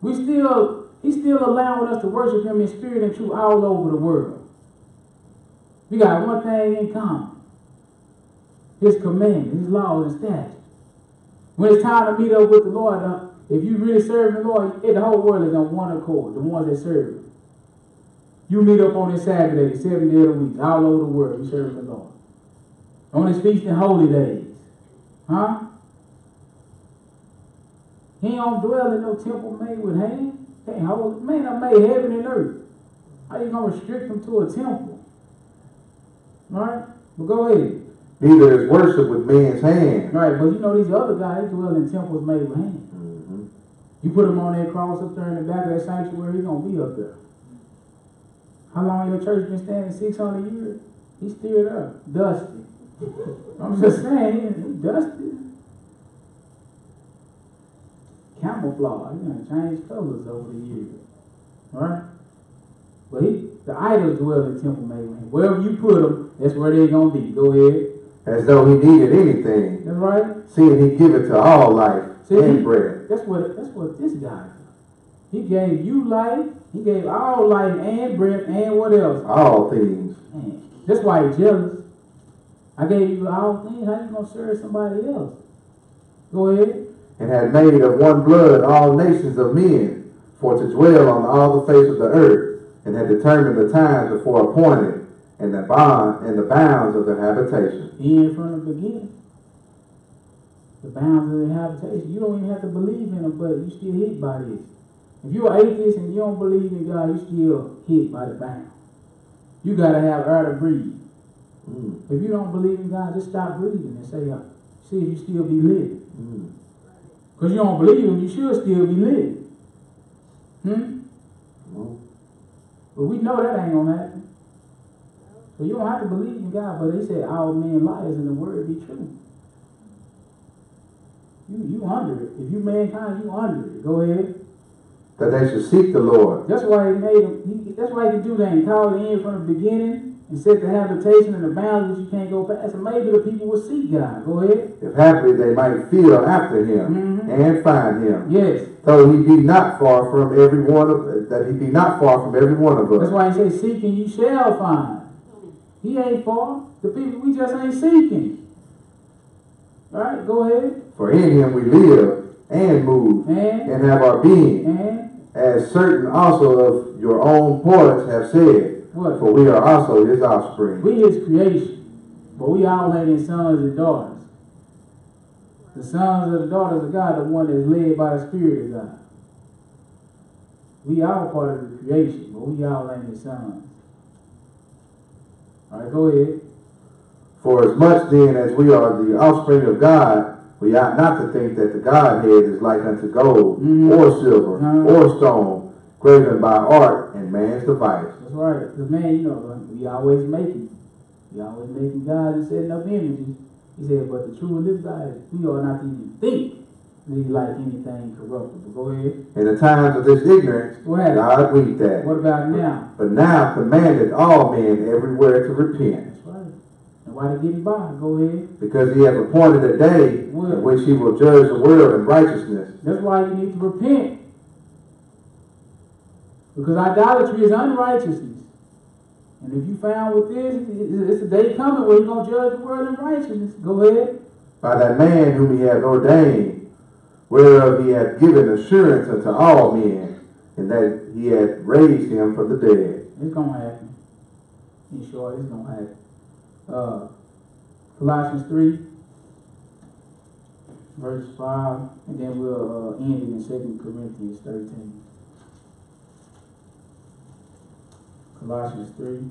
Speaker 1: He's still allowing us to worship him in spirit and truth all over the world. We got one thing in common. His commandments, his laws and statutes. When it's time to meet up with the Lord, if you really serve the Lord, the whole world is on one accord, the ones that serve him. You meet up on this Saturday, 7 days a week, all over the world, you serve the Lord. On his feast and holy days. Huh? He don't dwell in no temple made with hands. Can't hold. Man, I made heaven and earth. How you gonna restrict him to a temple? Right? But go ahead.
Speaker 2: Neither is worship with man's hands.
Speaker 1: Right, but these other guys, they dwell in temples made with hands. You put him on that cross up there in the back of that sanctuary, he's gonna be up there. How long your church been standing? 600 years? He's still there. Dusty. I'm just saying, he's dusty. Camouflage. Changed colors over the years. Right? But the idols dwell in temple made with hands. Wherever you put them, that's where they're gonna be. Go ahead.
Speaker 2: As though he needed anything.
Speaker 1: That's right.
Speaker 2: Seeing he giveth to all life and breath.
Speaker 1: That's what this guy did. He gave you life. He gave all life and breath and what else?
Speaker 2: All things.
Speaker 1: Man, that's why he's jealous. I gave you all things. How you gonna serve somebody else? Go ahead.
Speaker 2: And had made of one blood all nations of men, for to dwell on all the face of the earth, and had determined the times before appointed, and the bounds of their habitation.
Speaker 1: In from the beginning. The bounds of their habitation. You don't even have to believe in them, but you still hit by this. If you're an atheist and you don't believe in God, you still hit by the bounds. You gotta have air to breathe. If you don't believe in God, just stop breathing and say, see if you still be living. Because you don't believe him, you should still be living. But we know that ain't gonna happen. So you don't have to believe in God, but they said all men liars and the word be true. You under it. If you mankind, you under it. Go ahead.
Speaker 2: That they should seek the Lord.
Speaker 1: That's why he made him. That's why he can do that. He called the end from the beginning and set the habitation and the bounds which you can't go past. And maybe the people will seek God. Go ahead.
Speaker 2: If happily they might feel after him and find him.
Speaker 1: Yes.
Speaker 2: Though he be not far from every one of us.
Speaker 1: That's why he says, seek and you shall find. He ain't far. The people, we just ain't seeking. All right, go ahead.
Speaker 2: For in him we live and move and have our being. as certain also of your own poets have said,
Speaker 1: What?
Speaker 2: for we are also his offspring.
Speaker 1: We his creation, but we all ain't his sons and daughters. The sons and the daughters of God, the one that's led by the Spirit of God. We all part of the creation, but we all ain't his sons. All right, go ahead.
Speaker 2: For as much then as we are the offspring of God, we ought not to think that the Godhead is like unto gold, or silver, or stone, graven by art and man's device.
Speaker 1: That's right. Because man, you know, we always making gods and setting up images. He said, but the true and living God, we ought not to even think we like anything corruptible. Go ahead.
Speaker 2: In the times of this ignorance, God weak that.
Speaker 1: What about now?
Speaker 2: But now commanded all men everywhere to repent.
Speaker 1: That's right. And why they getting by? Go ahead.
Speaker 2: Because he has appointed a day in which he will judge the world in righteousness.
Speaker 1: That's why you need to repent. Because idolatry is unrighteousness. And if you found with this, it's a day coming where he's going to judge the world in righteousness. Go ahead. By
Speaker 2: that man whom he hath ordained, whereof he hath given assurance unto all men, and that he hath raised him from the dead.
Speaker 1: It's going to happen. In short, it's going to happen. Colossians 3, verse 5, and then we'll end it in 2 Corinthians 13. Colossians 3.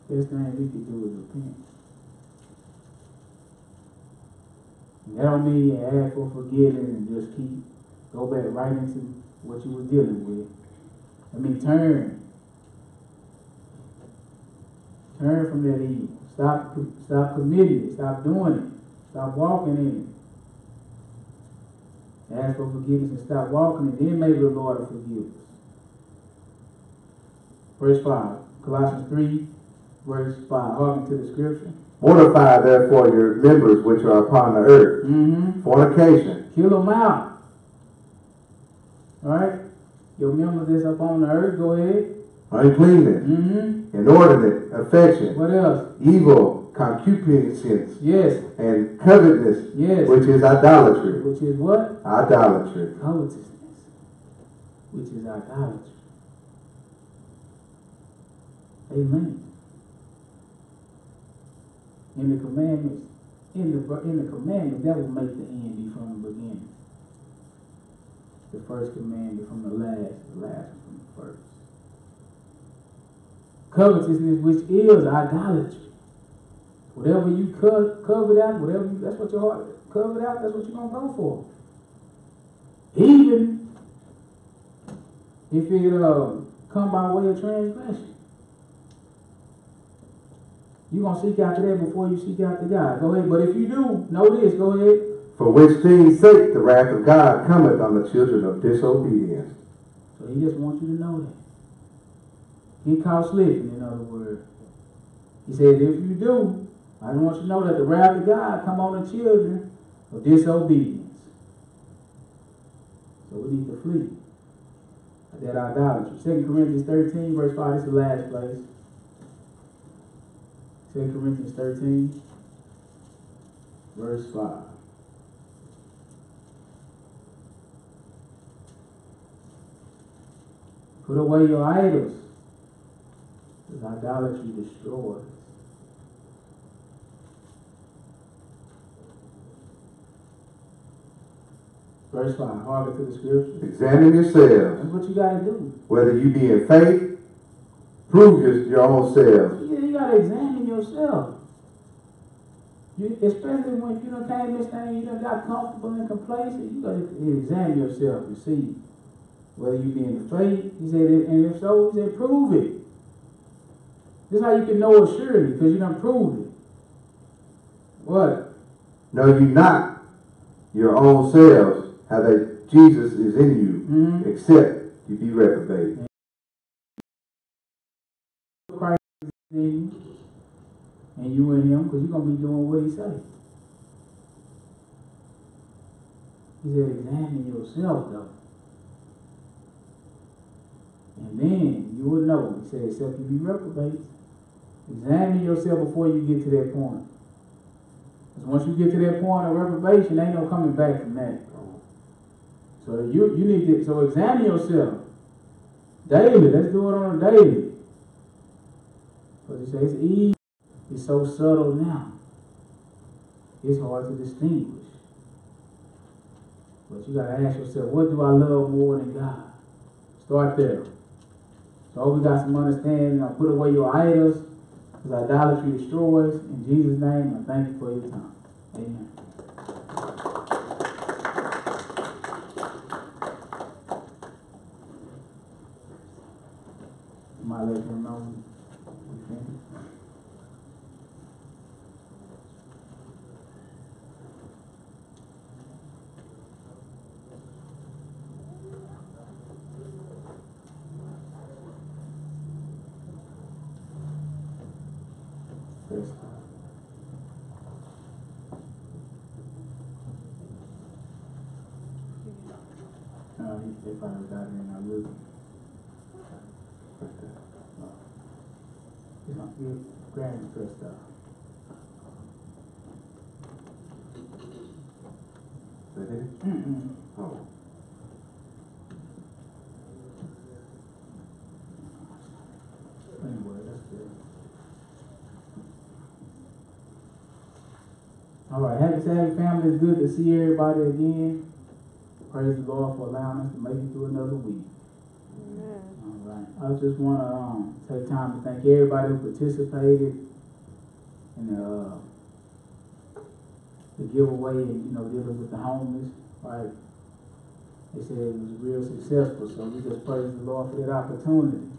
Speaker 1: Best thing we can do is repent. And that don't mean you ask for forgiveness and just go back right into what you were dealing with. I mean, turn from that evil. Stop committing it. Stop doing it. Stop walking in it. Ask for forgiveness and stop walking it. Then maybe the Lord will forgive us. Verse 5. Colossians 3, verse 5. Harken to the scripture.
Speaker 2: Mortify therefore your members which are upon the earth. Fornication.
Speaker 1: Kill them out. Alright? Your members that's up on the earth, go ahead.
Speaker 2: Uncleanness. Inordinate affection.
Speaker 1: What else?
Speaker 2: Evil concupiscence.
Speaker 1: Yes.
Speaker 2: And covetousness.
Speaker 1: Yes.
Speaker 2: Which is idolatry.
Speaker 1: Which is what?
Speaker 2: Idolatry.
Speaker 1: Covetousness. Which is idolatry. Amen. In the commandments, that will make the end be from the beginning. The first commandment from the last from the first. Covetousness, which is idolatry. Whatever you covered out, that's what your heart covered out, that's what you're going to go for. Even if it come by way of transgression. You're going to seek after that before you seek after God. Go ahead. But if you do, know this. Go ahead.
Speaker 2: For which things sake the wrath of God cometh on the children of disobedience.
Speaker 1: So he just wants you to know that. He caught slipping, in other words. He said, if you do, I want you to know that the wrath of God come on the children of disobedience. So we need to flee that idolatry. 2 Corinthians 13, verse 5. This is the last place. 2 Corinthians 13, verse 5. Put away your idols, because idolatry destroys. Verse 5, harken to the scripture.
Speaker 2: Examine yourselves.
Speaker 1: That's what you got to do.
Speaker 2: Whether you be in faith, prove your own selves.
Speaker 1: Yeah, you got to examine yourself. Especially when you done came this thing, you done got comfortable and complacent, you got to examine yourself to see whether you be in the faith. He said, and if so, he said, prove it. This is how you can know it surely, because you done proved it. What?
Speaker 2: Know you not your own selves, how that Jesus is in you, except you be reprobate.
Speaker 1: Christ is in you, and you in him, because you're going to be doing what he says. He said, examine yourself, though. And then you will know. He said, except you be reprobate. Examine yourself before you get to that point. Because once you get to that point of reprobation, ain't no coming back from that. So you need to examine yourself daily. Let's do it on a daily. But he says it's easy. It's so subtle now. It's hard to distinguish. But you gotta ask yourself, what do I love more than God? Start there. So I hope we got some understanding. Now put away your idols, because idolatry destroys. In Jesus' name, I thank you for your time. Amen. You might let them know. Praise God. They probably got it in our loop. He's gonna give Granny press stuff.
Speaker 2: Is that it? Oh.
Speaker 1: Anyway, that's good. All right, happy Sabbath, family. It's good to see everybody again. Praise the Lord for allowing us to make it through another week.
Speaker 3: Amen.
Speaker 1: All right. I just want to take time to thank everybody who participated in the giveaway and, dealing with the homeless. Right. They said it was real successful, so we just praise the Lord for that opportunity.